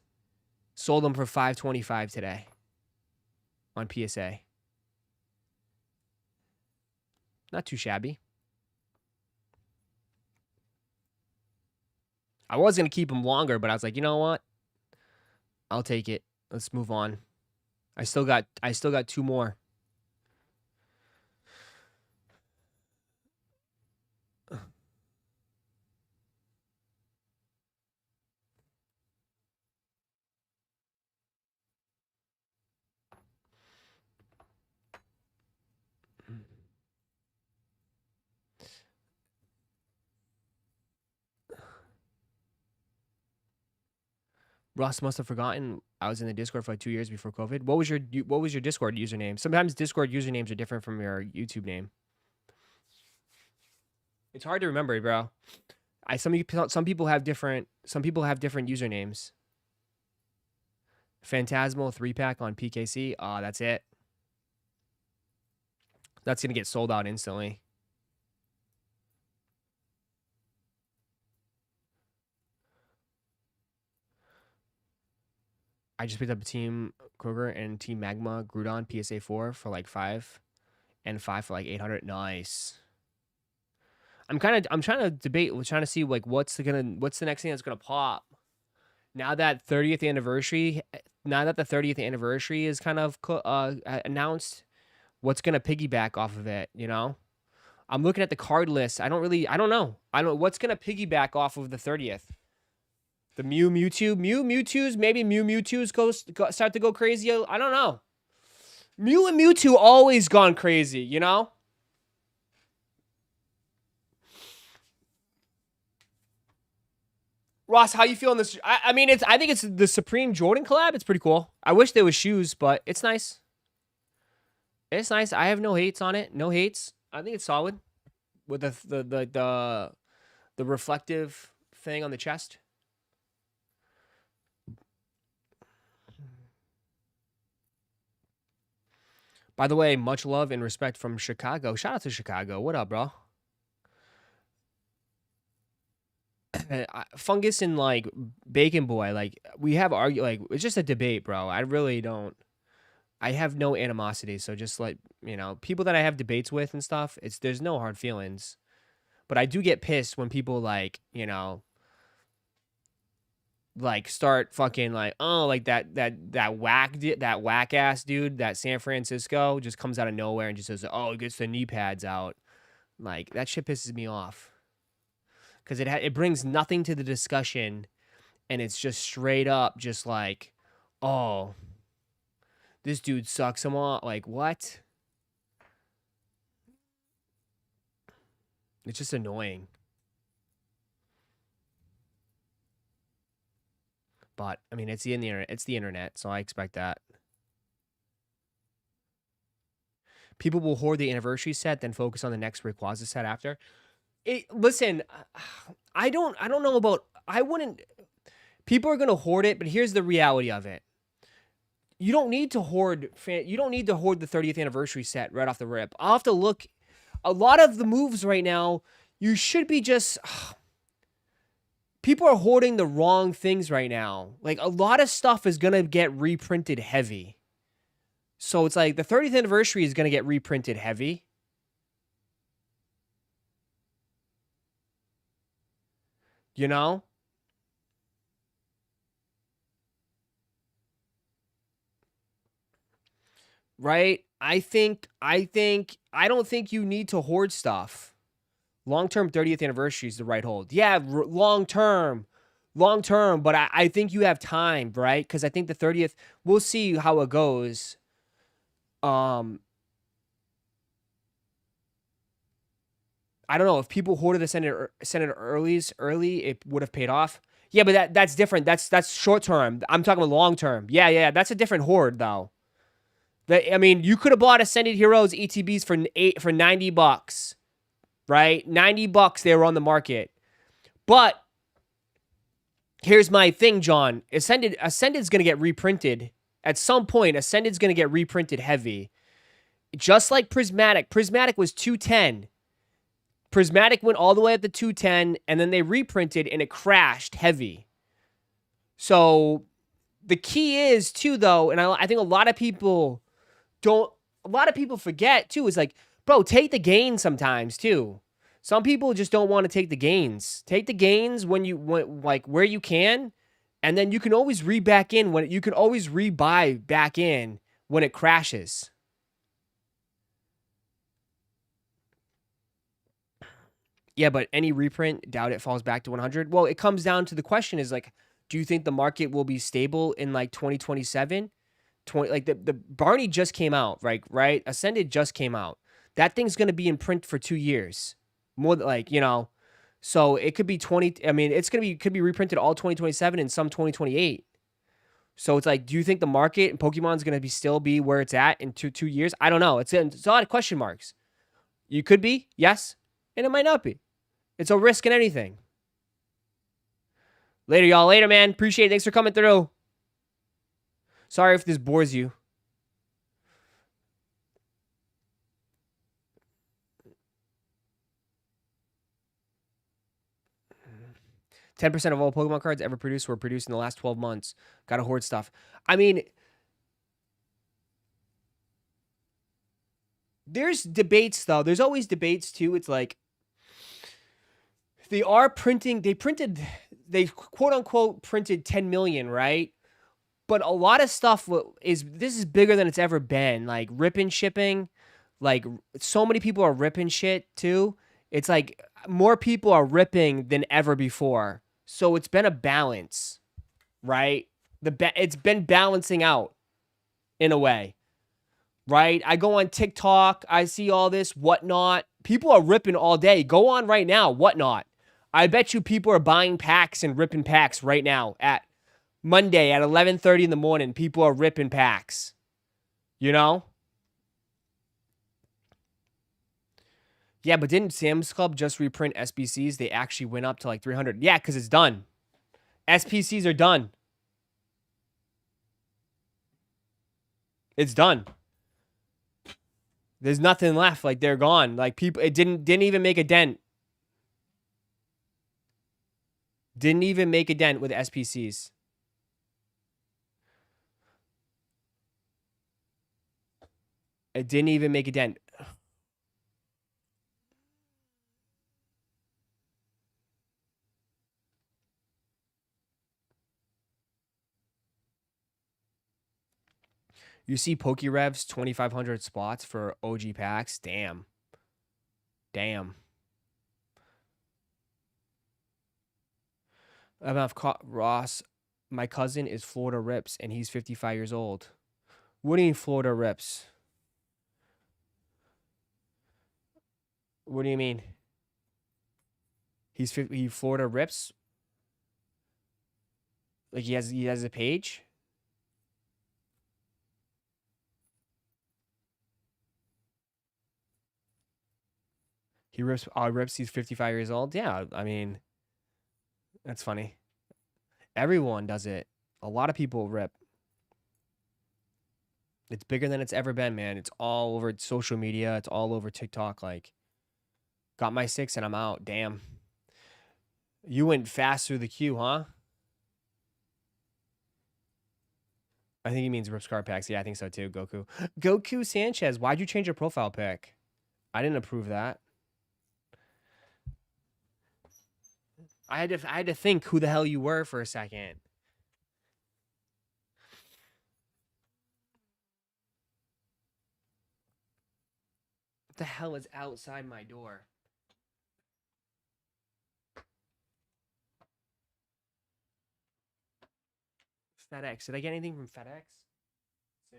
Sold them for $525 today on PSA. Not too shabby. I was going to keep them longer, but I was like, you know what? I'll take it. Let's move on. I still got 2 more. Ross must have forgotten I was in the Discord for like 2 years before COVID. What was your Discord username? Sometimes Discord usernames are different from your YouTube name. It's hard to remember, bro. Some people have different usernames. Phantasmal 3-pack on PKC. That's it. That's gonna get sold out instantly. I just picked up a Team Kroger and Team Magma Groudon PSA 4 for like 5 and 5 for like 800. Nice. I'm trying to debate, we're trying to see like what's the next thing that's gonna pop. Now that 30th anniversary, now that the 30th anniversary is kind of announced, what's gonna piggyback off of it, you know? I'm looking at the card list. I don't know. What's gonna piggyback off of the 30th. The Mewtwo's, maybe Mewtwo's start to go crazy. I don't know. Mew and Mewtwo always gone crazy, you know? Ross, how you feeling this? I mean, I think it's the Supreme Jordan collab. It's pretty cool. I wish there was shoes, but it's nice. It's nice. I have no hates on it. No hates. I think it's solid with the reflective thing on the chest. By the way, much love and respect from Chicago. Shout out to Chicago. What up, bro? Fungus and like Bacon Boy, like we have like it's just a debate, bro. I really don't. I have no animosity, so just like people that I have debates with and stuff. There's no hard feelings, but I do get pissed when people like like start fucking like like that whack ass dude, that San Francisco just comes out of nowhere and just says, oh, it gets the knee pads out. Like that shit pisses me off. Because it brings nothing to the discussion, and it's just straight up just like, oh, this dude sucks him off. Like, what? It's just annoying. But, I mean, it's the internet. It's the internet, so I expect that. People will hoard the anniversary set, then focus on the next Rayquaza set after. Listen, I don't know about. I wouldn't. People are gonna hoard it, but here's the reality of it. You don't need to hoard. You don't need to hoard the 30th anniversary set right off the rip. I'll have to look. A lot of the moves right now, you should be just. People are hoarding the wrong things right now. Like a lot of stuff is gonna get reprinted heavy. So it's like the 30th anniversary is gonna get reprinted heavy. You know? Right? I don't think you need to hoard stuff. Long-term 30th anniversary is the right hold. Yeah, long-term, but I think you have time, right? Because I think the 30th, we'll see how it goes. I don't know if people hoarded the Senate early, it would have paid off. Yeah, but that's different. That's short term. I'm talking about long term. Yeah, that's a different hoard though. I mean, you could have bought Ascended Heroes ETBs for $90, right? $90 they were on the market. But here's my thing, John. Ascended's gonna get reprinted at some point. Ascended's gonna get reprinted heavy, just like Prismatic. Prismatic was 210. Prismatic went all the way up to 210, and then they reprinted, and it crashed heavy. So the key is, too, though, and I think a lot of people forget, too, is like, bro, take the gains sometimes, too. Some people just don't want to take the gains. Take the gains when where you can, and then you can always rebuy back in when it crashes. Yeah, but any reprint, doubt it falls back to 100. Well, it comes down to the question is like, do you think the market will be stable in like 2027? Like the Barney just came out, right? Ascended just came out. That thing's going to be in print for 2 years. More like, so it could be could be reprinted all 2027 and some 2028. So it's like, do you think the market and Pokemon's going to still be where it's at in 2 years? I don't know. It's a lot of question marks. You could be, yes, and it might not be. It's a risk in anything. Later, y'all. Later, man. Appreciate it. Thanks for coming through. Sorry if this bores you. 10% of all Pokemon cards ever produced were produced in the last 12 months. Gotta hoard stuff. I mean, there's debates, though. There's always debates, too. It's like, they quote unquote printed 10 million, right? But a lot of stuff this is bigger than it's ever been. Like rip and shipping, like so many people are ripping shit too. It's like more people are ripping than ever before. So it's been a balance, right? It's been balancing out in a way, right? I go on TikTok, I see all this whatnot. People are ripping all day. Go on right now, whatnot. I bet you people are buying packs and ripping packs right now at Monday at 11:30 in the morning. People are ripping packs. You know? Yeah, but didn't Sam's Club just reprint SBCs? They actually went up to like 300. Yeah, because it's done. SPCs are done. It's done. There's nothing left. Like they're gone. Like people, it didn't even make a dent. Didn't even make a dent with SPCs. It didn't even make a dent. You see Pokerev's 2,500 spots for OG packs? Damn. Damn. I've caught Ross. My cousin is Florida Rips, and he's 55 years old. What do you mean Florida Rips? What do you mean? He Florida Rips? Like he has a page? He rips he's 55 years old? Yeah, I mean, that's funny. Everyone does it. A lot of people rip. It's bigger than it's ever been, man. It's all over social media. It's all over TikTok. Like, got my 6 and I'm out. Damn. You went fast through the queue, huh? I think he means rips card packs. Yeah, I think so too. Goku. Goku Sanchez, why'd you change your profile pic? I didn't approve that. I had to think who the hell you were for a second. What the hell is outside my door? FedEx. Did I get anything from FedEx? Let's see.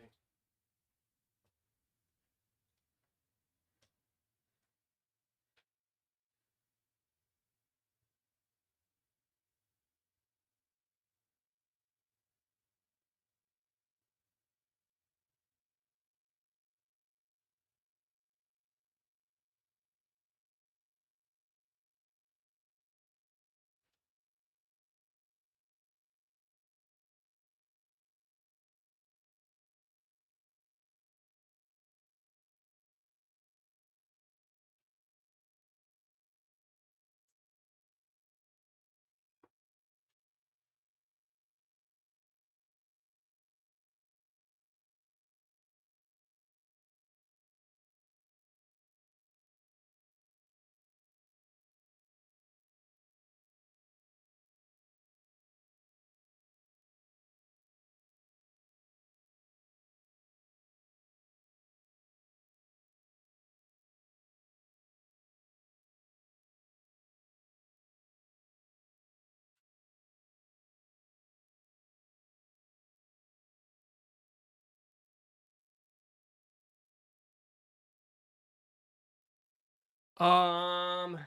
Damn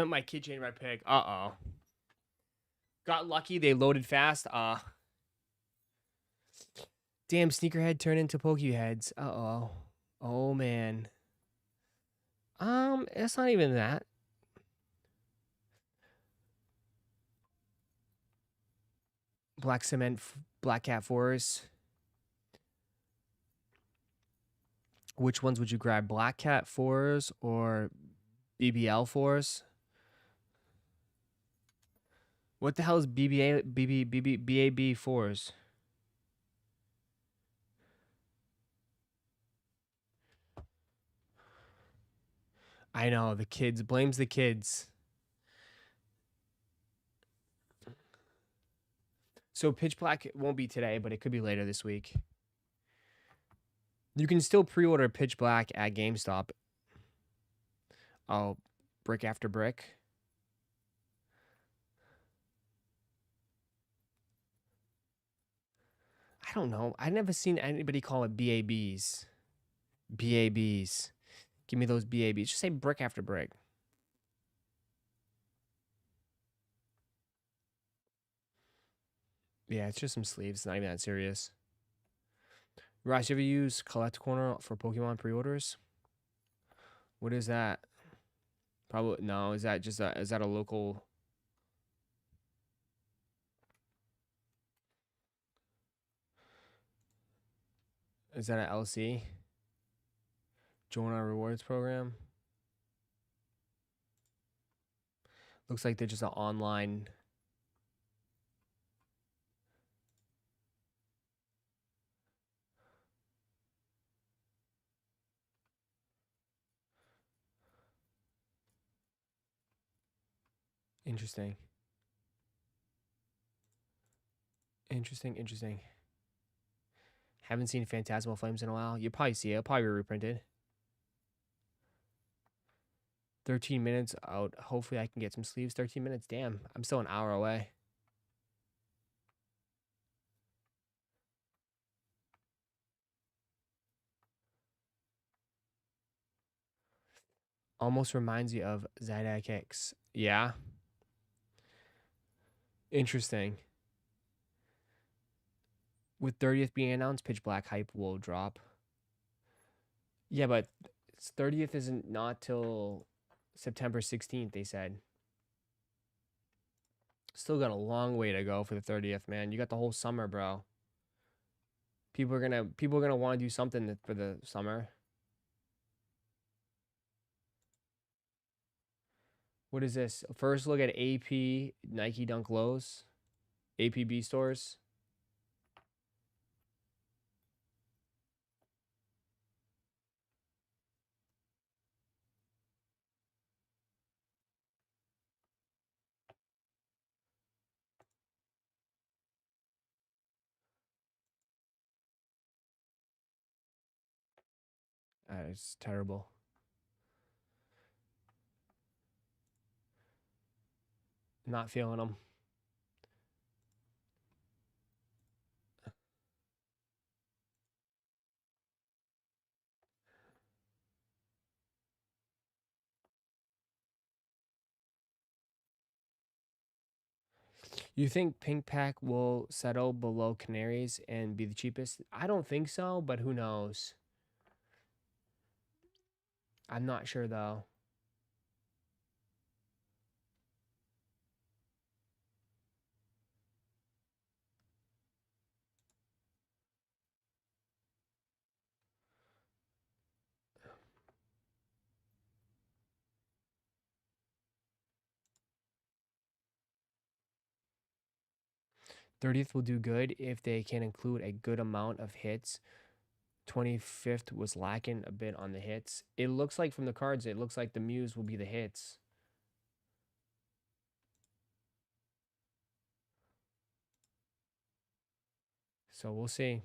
it, my kid changed my pick. Uh-oh. Got lucky, they loaded fast. Damn, Sneakerhead turned into Pokeheads. Uh-oh. Oh, man. It's not even that. Black Cement, Black Cat Forest. Which ones would you grab? Black Cat 4s or BBL 4s? What the hell is BAB4s? I know, the kids. Blames the kids. So Pitch Black won't be today, but it could be later this week. You can still pre-order Pitch Black at GameStop. Oh, brick after brick. I don't know. I've never seen anybody call it BABs. BABs. Give me those BABs. Just say brick after brick. Yeah, it's just some sleeves. It's not even that serious. Ross, you ever use Collect Corner for Pokemon pre-orders? What is that? Probably no. Is that just is that a local? Is that an LC? Join our rewards program. Looks like they're just an online. Interesting. Interesting. Haven't seen Phantasmal Flames in a while. You'll probably see it. It'll probably be reprinted. 13 minutes out. Hopefully I can get some sleeves. 13 minutes. Damn. I'm still an hour away. Almost reminds you of Zydak X. Yeah. Interesting. With 30th being announced, Pitch Black hype will drop. Yeah, but 30th isn't not till September 16th, they said. Still got a long way to go for the 30th, man. You got the whole summer, bro. People are gonna want to do something for the summer. What is this? First look at AP Nike Dunk Lows. APB stores. It's terrible. Not feeling them. You think Pink Pack will settle below Canaries and be the cheapest? I don't think so, but who knows? I'm not sure though. 30th will do good if they can include a good amount of hits. 25th was lacking a bit on the hits. It looks like from the cards, it looks like the Muse will be the hits. So we'll see.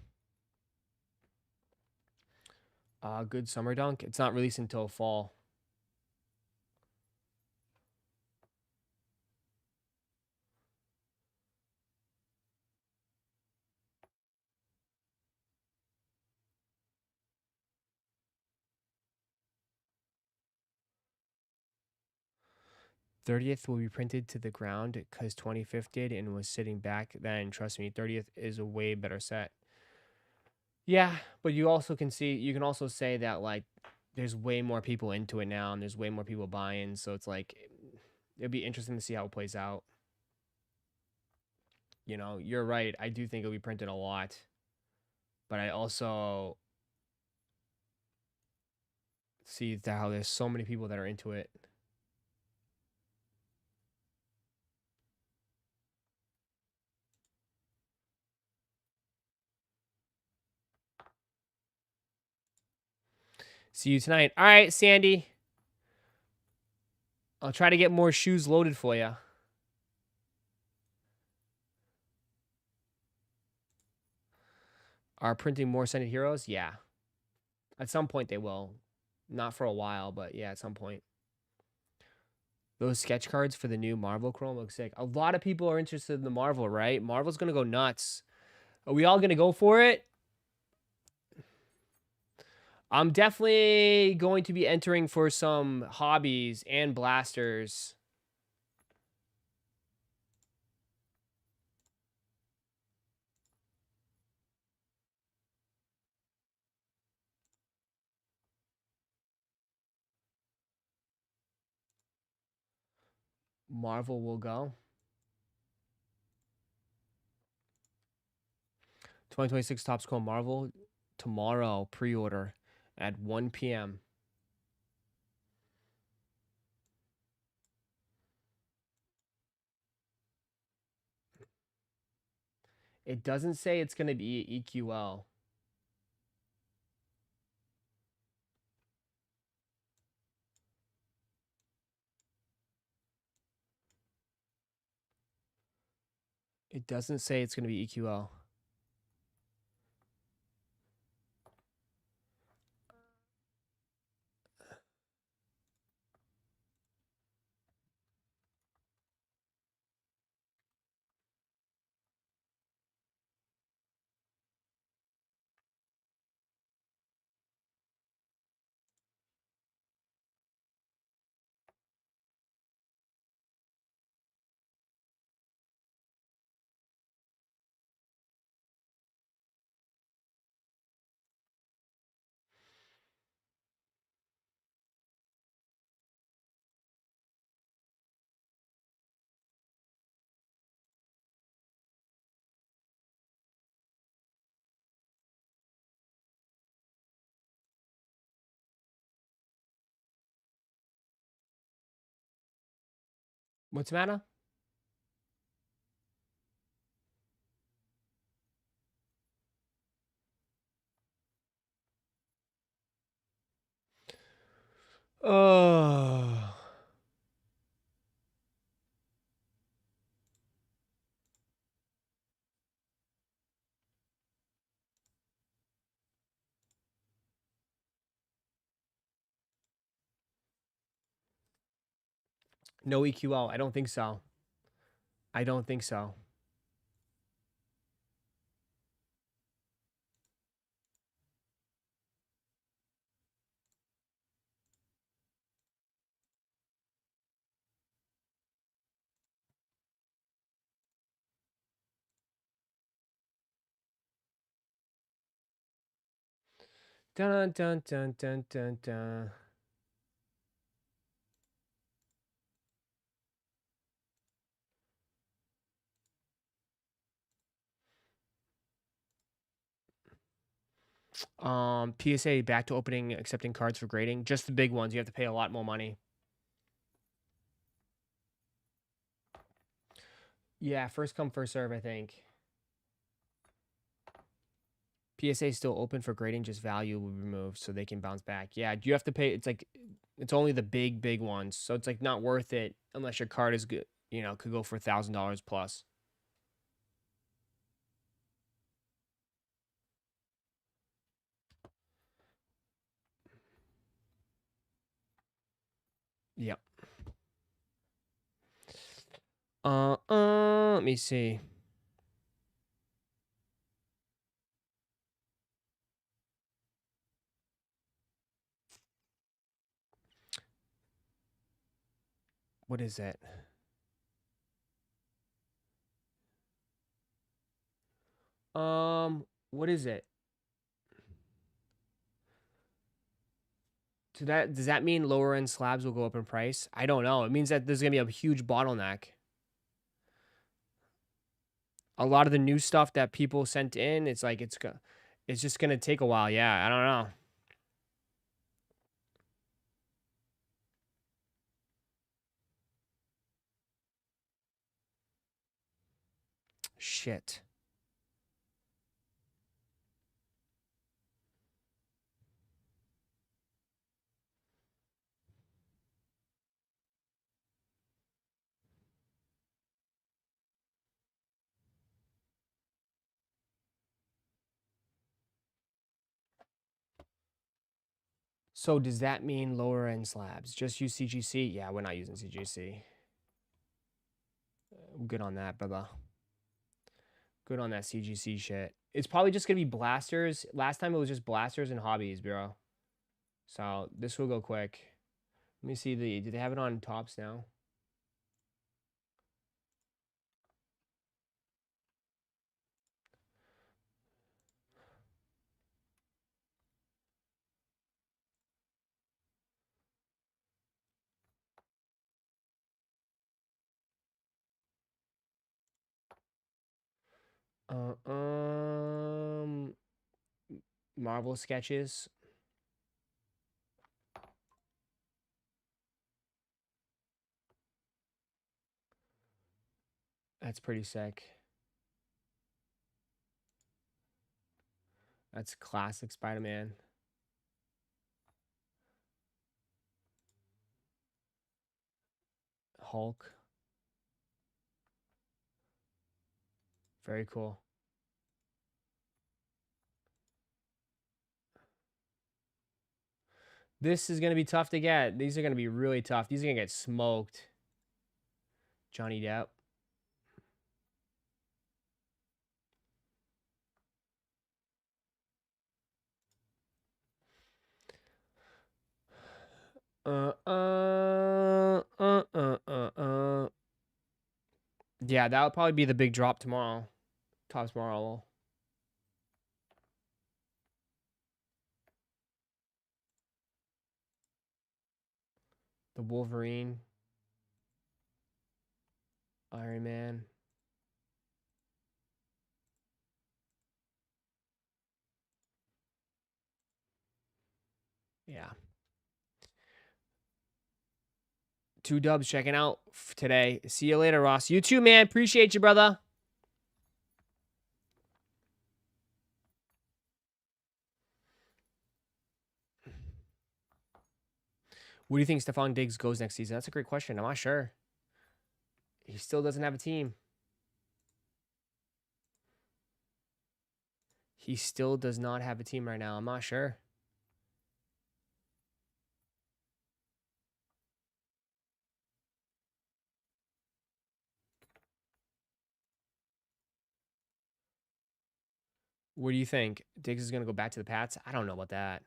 Good summer dunk. It's not released until fall. '30th will be printed to the ground because 25th did and was sitting back then. Trust me, 30th is a way better set. Yeah, but you can also say that like there's way more people into it now and there's way more people buying, so it's like it'd be interesting to see how it plays out. You know, you're right. I do think it'll be printed a lot. But I also see how there's so many people that are into it. See you tonight. All right, Sandy. I'll try to get more shoes loaded for you. Are printing more Scented Heroes? Yeah. At some point they will. Not for a while, but yeah, at some point. Those sketch cards for the new Marvel Chrome look sick. A lot of people are interested in the Marvel, right? Marvel's going to go nuts. Are we all going to go for it? I'm definitely going to be entering for some hobbies and blasters. Marvel will go. 2026 Topps Chrome Marvel tomorrow, pre-order at 1 p.m. It doesn't say it's going to be EQL. It doesn't say it's going to be EQL. What's the matter? Oh. No EQL. I don't think so. I don't think so. Dun dun dun dun dun dun. PSA back to opening accepting cards for grading. Just the big ones. You have to pay a lot more money. Yeah, first come, first serve, I think. PSA is still open for grading, just value will be removed so they can bounce back. Yeah, you have to pay. It's like, it's only the big ones. So it's like not worth it unless your card is good. You know, could go for $1,000 plus. Yep. Let me see. What is it? What is it? Does that mean lower end slabs will go up in price? I don't know. It means that there's gonna be a huge bottleneck. A lot of the new stuff that people sent in, it's like it's just gonna take a while. Yeah, I don't know. Shit. So does that mean lower end slabs? Just use CGC? Yeah, we're not using CGC. Good on that, brother. Good on that CGC shit. It's probably just going to be blasters. Last time it was just blasters and hobbies, bro. So this will go quick. Let me see do they have it on tops now? Marvel sketches. That's pretty sick. That's classic Spider-Man. Hulk. Very cool. This is going to be tough to get. These are going to be really tough. These are going to get smoked. Johnny Depp. Yeah, that would probably be the big drop tomorrow. Tops tomorrow. The Wolverine. Iron Man. Yeah. 2 dubs checking out today. See you later, Ross. You too, man. Appreciate you, brother. What do you think Stephon Diggs goes next season? That's a great question. I'm not sure. He still doesn't have a team. He still does not have a team right now. I'm not sure. What do you think? Diggs is going to go back to the Pats? I don't know about that.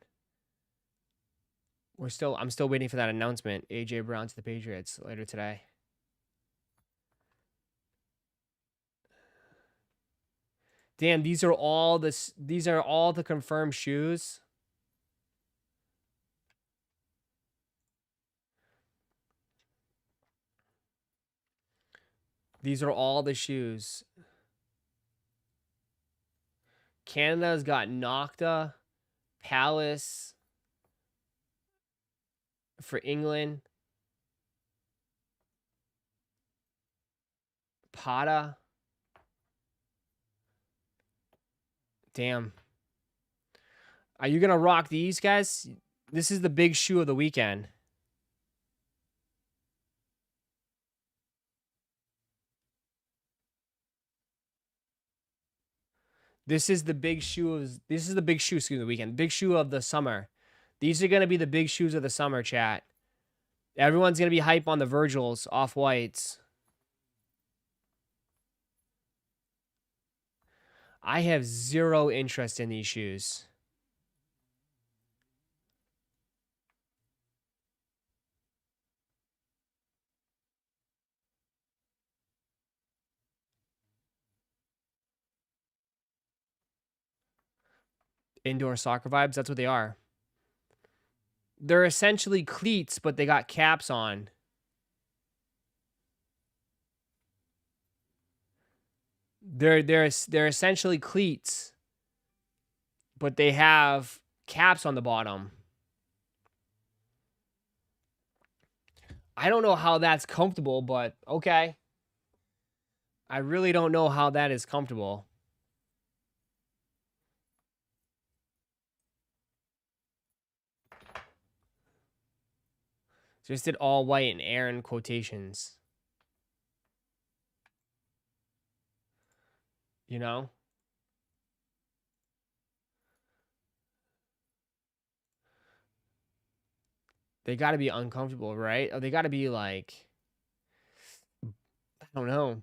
I'm still waiting for that announcement. AJ Brown to the Patriots later today. Damn, these are all the confirmed shoes. These are all the shoes. Canada's got Nocta, Palace for England. Pata. Damn. Are you going to rock these, guys? This is the big shoe of the weekend. This is the big shoe of the weekend. Big shoe of the summer. These are going to be the big shoes of the summer, chat. Everyone's going to be hype on the Virgils, off-whites. I have zero interest in these shoes. Indoor soccer vibes, that's what they are. They're essentially cleats, but they got caps on. They're essentially cleats, but they have caps on the bottom. I don't know how that's comfortable, but okay. I really don't know how that is comfortable. Just did all white and air in quotations. You know? They got to be uncomfortable, right? Or they got to be like, I don't know.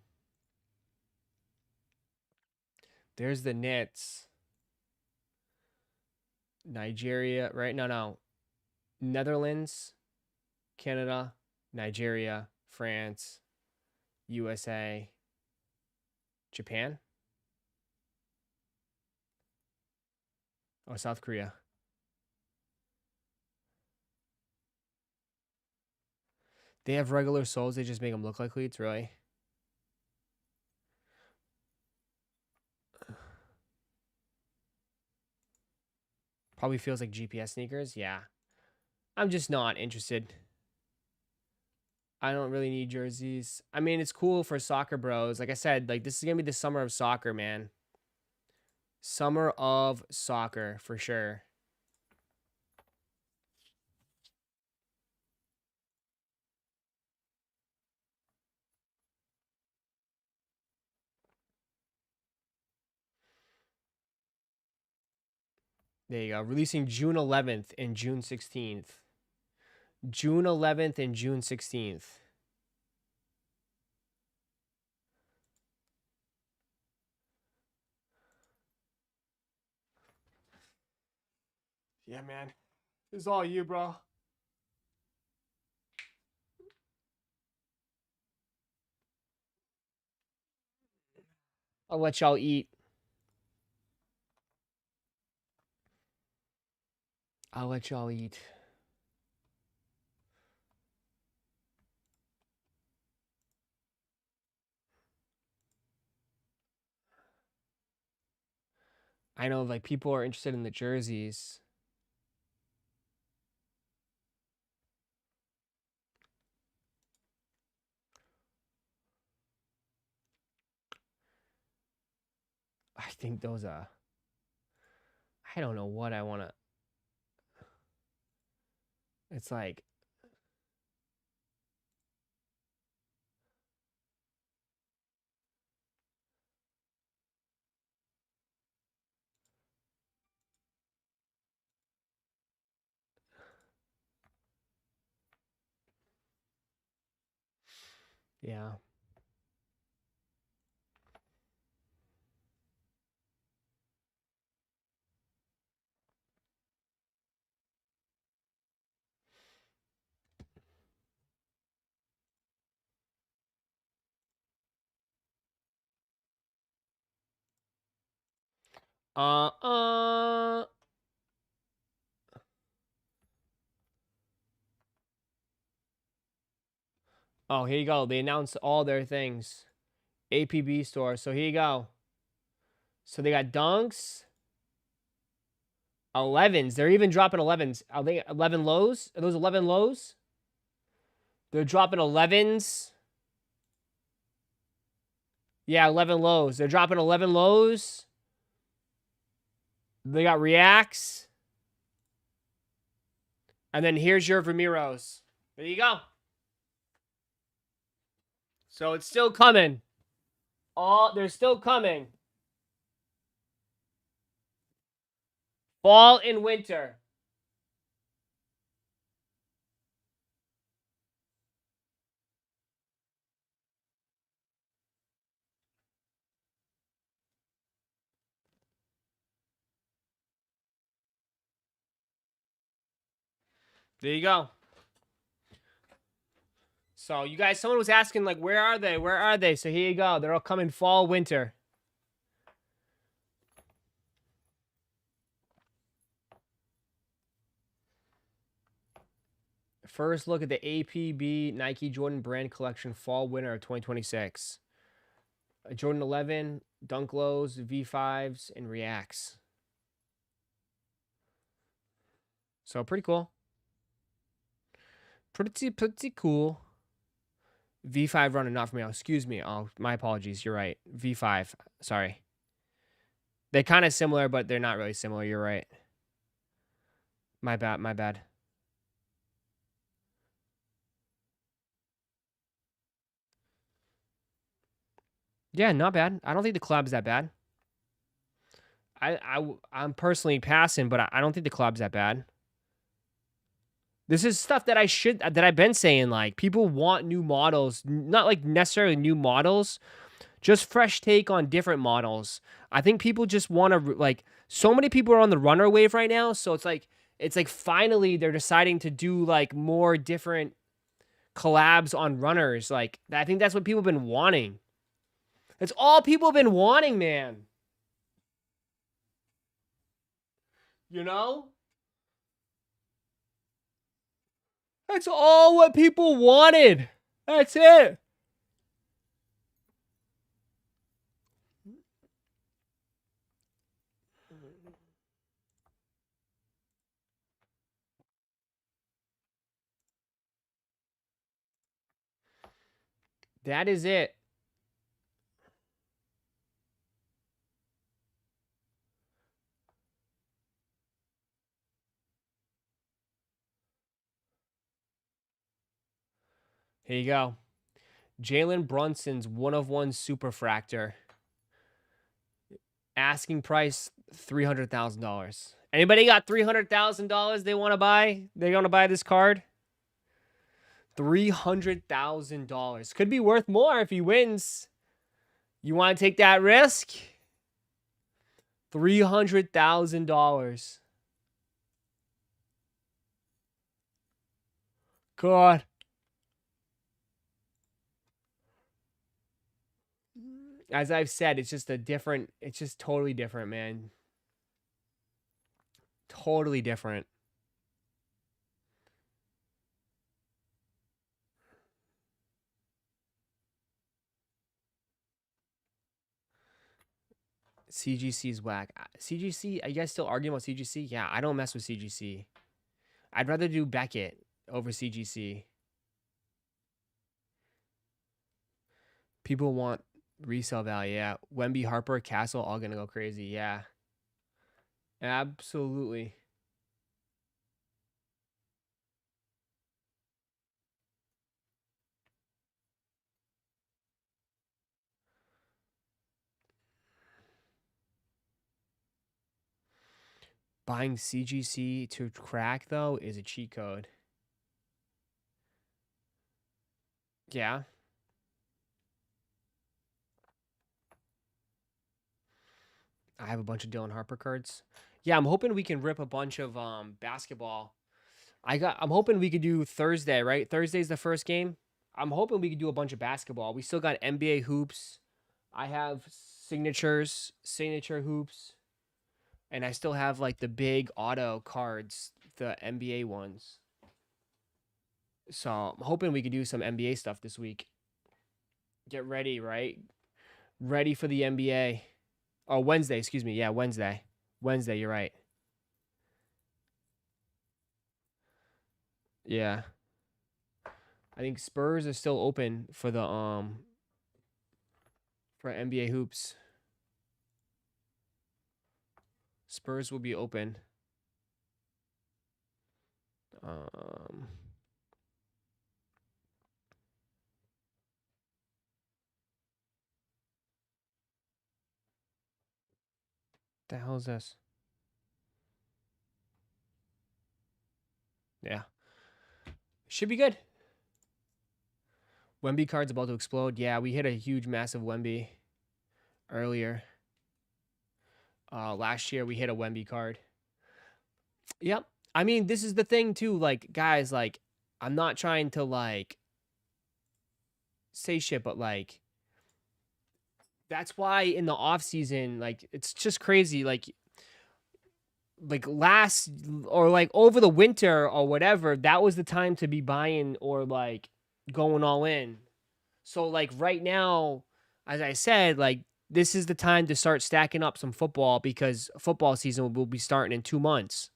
There's the Nets. Nigeria, right? No. Netherlands, Canada, Nigeria, France, USA, Japan. Oh, South Korea. They have regular souls. They just make them look like cleats, really. Probably feels like GPS sneakers. Yeah. I'm just not interested. I don't really need jerseys. I mean, it's cool for soccer bros. Like I said, like this is going to be the summer of soccer, man. Summer of soccer for sure. There you go. Releasing June 11th and June 16th. June 11th and June 16th. Yeah, man. This is all you, bro. I'll let y'all eat. I'll let y'all eat. I know, like, people are interested in the jerseys. I think those, I don't know what I want to. It's like, yeah. Uh. Oh, here you go. They announced all their things. APB store. So here you go. So they got dunks. 11s. They're even dropping 11s. Are they 11 lows? Are those 11 lows? They're dropping 11s. Yeah, 11 lows. They're dropping 11 lows. They got reacts. And then here's your Vermeeros. There you go. So it's still coming. They're still coming. Fall and winter. There you go. So you guys, someone was asking, like, where are they? Where are they? So here you go. They're all coming fall, winter. First look at the APB Nike Jordan Brand Collection Fall Winter of 2026. Jordan 11, Dunk Lows, V5s, and Reacts. So pretty cool. Pretty cool. V5 running, not for me. Oh, excuse me. Oh, my apologies. You're right. V5. Sorry. They're kind of similar, but they're not really similar. You're right. My bad. Yeah, not bad. I don't think the collab's that bad. I'm personally passing, but I don't think the collab's that bad. This is stuff that I've been saying. Like, people want new models, not like necessarily new models, just fresh take on different models. I think people just want to like. So many people are on the runner wave right now, so it's like finally they're deciding to do like more different collabs on runners. Like, I think that's what people have been wanting. That's all people have been wanting, man. You know? That's all what people wanted. That's it. That is it. Here you go. Jalen Brunson's 1/1 Superfractor. Asking price $300,000. Anybody got $300,000 they want to buy? They want to buy this card? $300,000. Could be worth more if he wins. You want to take that risk? $300,000. God. As I've said, it's just it's just totally different, man. Totally different. CGC's whack. CGC, are you guys still arguing about CGC? Yeah, I don't mess with CGC. I'd rather do Beckett over CGC. People want resale value. Yeah. Wemby, Harper, Castle, all going to go crazy. Yeah. Absolutely. Buying CGC to crack, though, is a cheat code. Yeah. I have a bunch of Dylan Harper cards. Yeah, I'm hoping we can rip a bunch of basketball. I'm hoping we could do Thursday, right? Thursday's the first game. I'm hoping we could do a bunch of basketball. We still got NBA hoops. I have signature hoops. And I still have like the big auto cards, the NBA ones. So I'm hoping we could do some NBA stuff this week. Get ready, right? Ready for the NBA. Oh, Wednesday, excuse me. Yeah, Wednesday. Wednesday, you're right. Yeah. I think Spurs are still open for the for NBA hoops. Spurs will be open. The hell is this? Yeah. Should be good. Wemby card's about to explode. Yeah, we hit a huge, massive Wemby earlier. Last year we hit a Wemby card. Yep. I mean, this is the thing too. Like, guys, like, I'm not trying to like say shit, but like, that's why in the off season, like, it's just crazy. Like last or like over the winter or whatever, that was the time to be buying or like going all in. So like right now, as I said, like this is the time to start stacking up some football because football season will be starting in 2 months.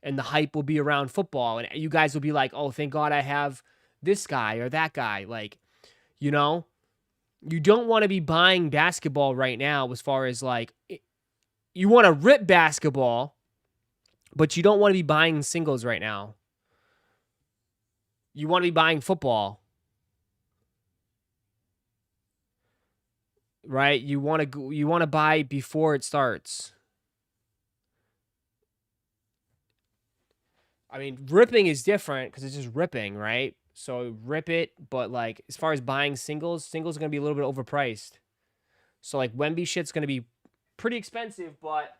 And the hype will be around football. And you guys will be like, oh, thank God I have this guy or that guy. Like, you know, you don't want to be buying basketball right now as far as like, you want to rip basketball, but you don't want to be buying singles right now. You want to be buying football. Right? You want to buy before it starts. I mean, ripping is different because it's just ripping, right? So rip it, but like as far as buying singles are gonna be a little bit overpriced. So like Wemby shit's gonna be pretty expensive, but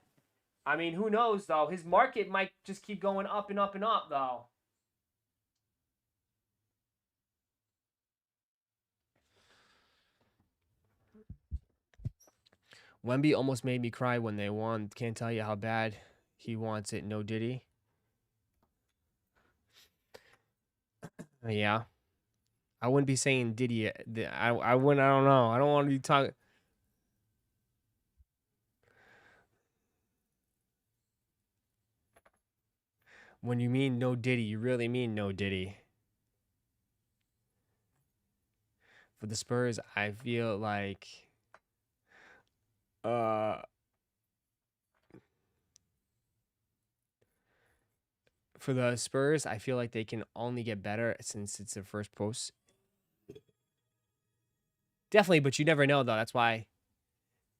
I mean, who knows though? His market might just keep going up and up and up though. Wemby almost made me cry when they won. Can't tell you how bad he wants it. No Diddy. Yeah. I wouldn't be saying Diddy. I wouldn't. I don't know. I don't want to be talking. When you mean no Diddy, you really mean no Diddy. For the Spurs, I feel like uh for the Spurs, I feel like they can only get better since it's their first post. Definitely, but you never know though. That's why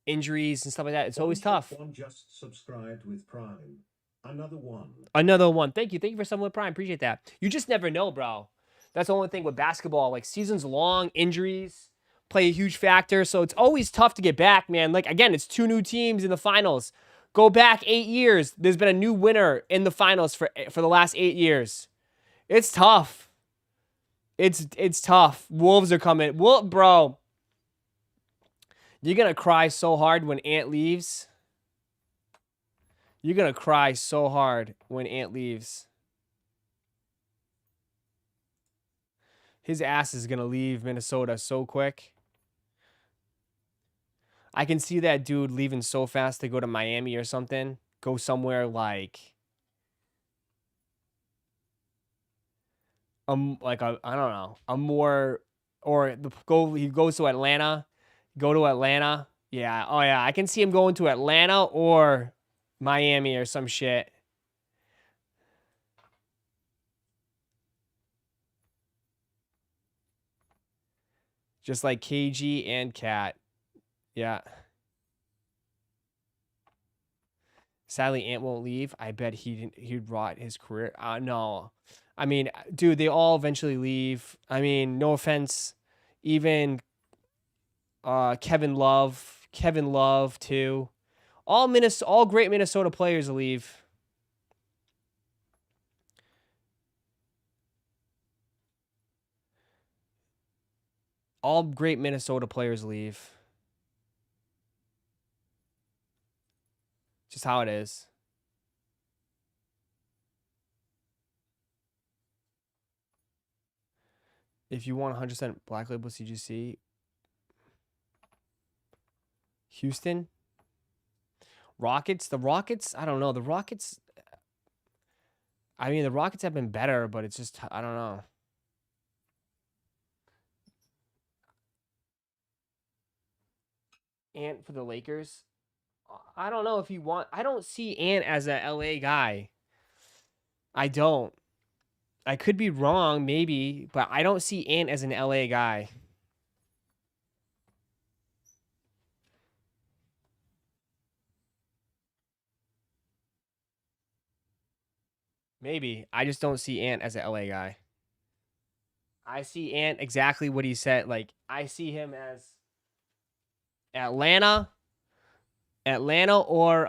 injuries and stuff like that. It's always tough. One just subscribed with Prime. Another one. Another one. Thank you. Thank you for someone with Prime. Appreciate that. You just never know, bro. That's the only thing with basketball. Like seasons long, injuries play a huge factor. So it's always tough to get back, man. Like again, it's 2 new teams in the finals. Go back 8 years. There's been a new winner in the finals for the last 8 years. It's tough. It's tough. Wolves are coming. Well, bro, you're gonna cry so hard when Ant leaves. You're gonna cry so hard when Ant leaves. His ass is gonna leave Minnesota so quick. I can see that dude leaving so fast to go to Miami or something. Go somewhere like I don't know, a more or the go he goes to Atlanta. Go to Atlanta. Yeah. Oh yeah. I can see him going to Atlanta or Miami or some shit. Just like KG and Cat. Yeah. Sadly, Ant won't leave. I bet he'd rot his career. No. I mean, dude, they all eventually leave. I mean, no offense. Even Kevin Love too. All great Minnesota players leave. All great Minnesota players leave. Just how it is. If you want 100% Black Label CGC, Houston, Rockets. The Rockets, I don't know. The Rockets, I mean, the Rockets have been better, but it's just, I don't know. Ant for the Lakers. I don't know if you want. I don't see Ant as a LA guy. I don't. I could be wrong, maybe, but I don't see Ant as an LA guy. Maybe. I just don't see Ant as an LA guy. I see Ant exactly what he said. Like, I see him as Atlanta or Atlanta or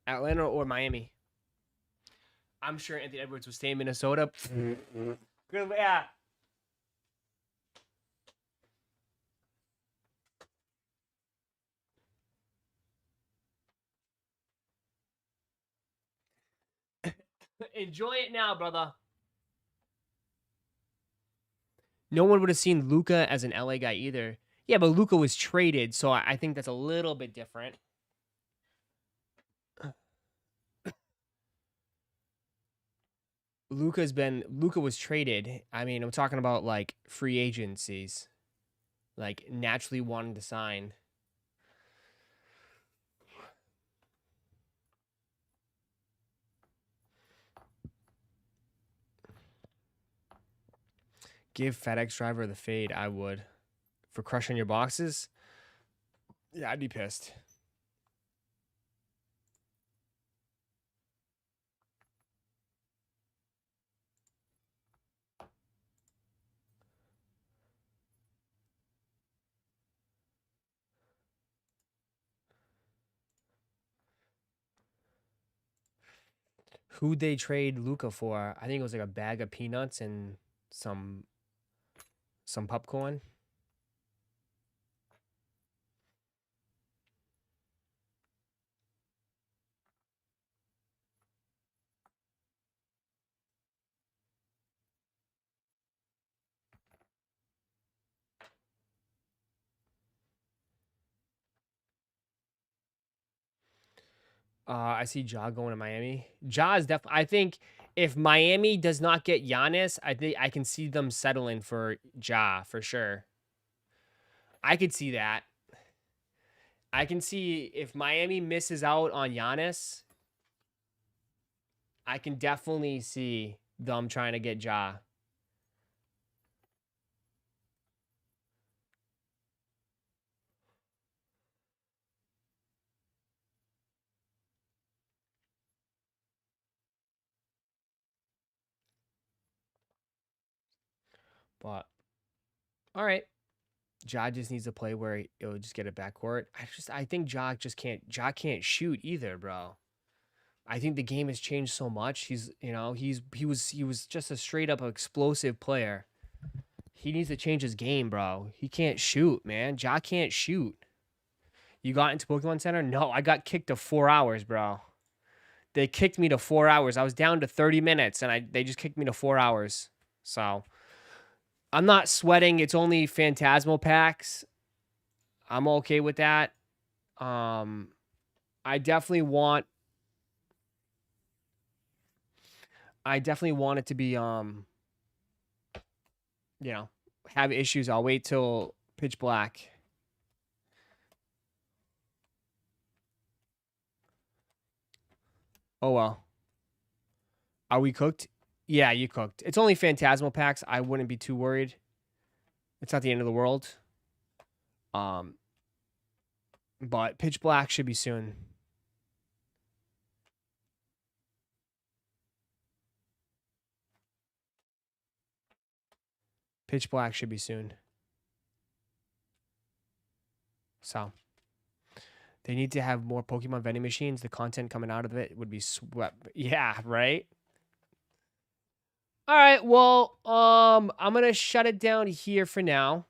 Atlanta or Miami. I'm sure Anthony Edwards will stay in Minnesota. Good, yeah. Enjoy it now, brother. No one would have seen Luka as an LA guy either. Yeah, but Luka was traded, so I think that's a little bit different. Luka was traded. I mean, I'm talking about like free agencies, like naturally wanting to sign. Give FedEx driver the fade. I would. For crushing your boxes? Yeah, I'd be pissed. Who'd they trade Luca for? I think it was like a bag of peanuts and some popcorn. I see Ja going to Miami. Ja is definitely. I think if Miami does not get Giannis, I think I can see them settling for Ja for sure. I could see that. I can see if Miami misses out on Giannis, I can definitely see them trying to get Ja. But all right. Ja just needs to play where he'll just get a backcourt. I think Ja can't shoot either, bro. I think the game has changed so much. He was just a straight up explosive player. He needs to change his game, bro. He can't shoot, man. Ja can't shoot. You got into Pokemon Center? No, I got kicked to 4 hours, bro. They kicked me to 4 hours. I was down to 30 minutes and they just kicked me to 4 hours. So I'm not sweating. It's only Phantasmal packs. I'm okay with that. I definitely want it to be have issues. I'll wait till pitch black. Oh well. Are we cooked? Yeah, you cooked. It's only Phantasmal packs. I wouldn't be too worried. It's not the end of the world. But pitch black should be soon. Pitch black should be soon. So they need to have more Pokemon vending machines. The content coming out of it would be swept. Yeah, right? All right, well, I'm gonna shut it down here for now.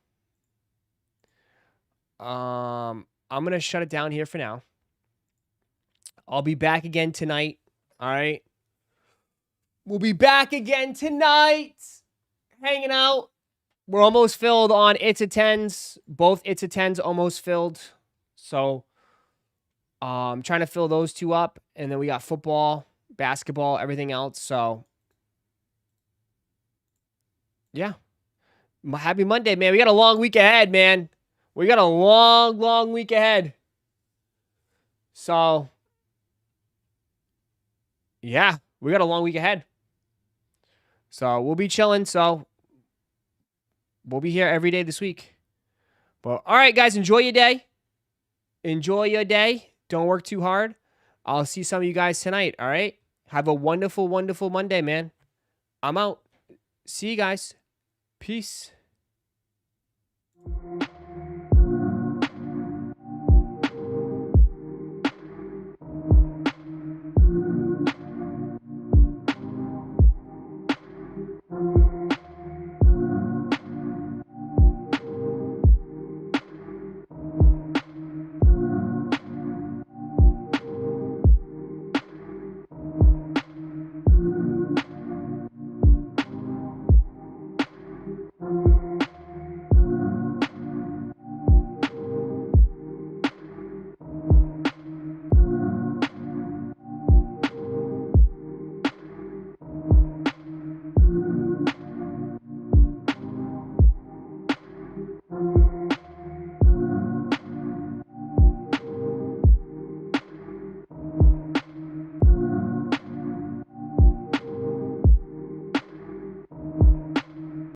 I'm gonna shut it down here for now. I'll be back again tonight. All right. We'll be back again tonight. Hanging out. We're almost filled on It's a Tens. Both It's a Tens almost filled. So trying to fill those two up. And then we got football, basketball, everything else. So yeah. Happy Monday, man. We got a long week ahead, man. We got a long, long week ahead. So yeah, we got a long week ahead. So we'll be chilling. So we'll be here every day this week. But all right, guys, enjoy your day. Enjoy your day. Don't work too hard. I'll see some of you guys tonight. All right. Have a wonderful, wonderful Monday, man. I'm out. See you guys. Peace.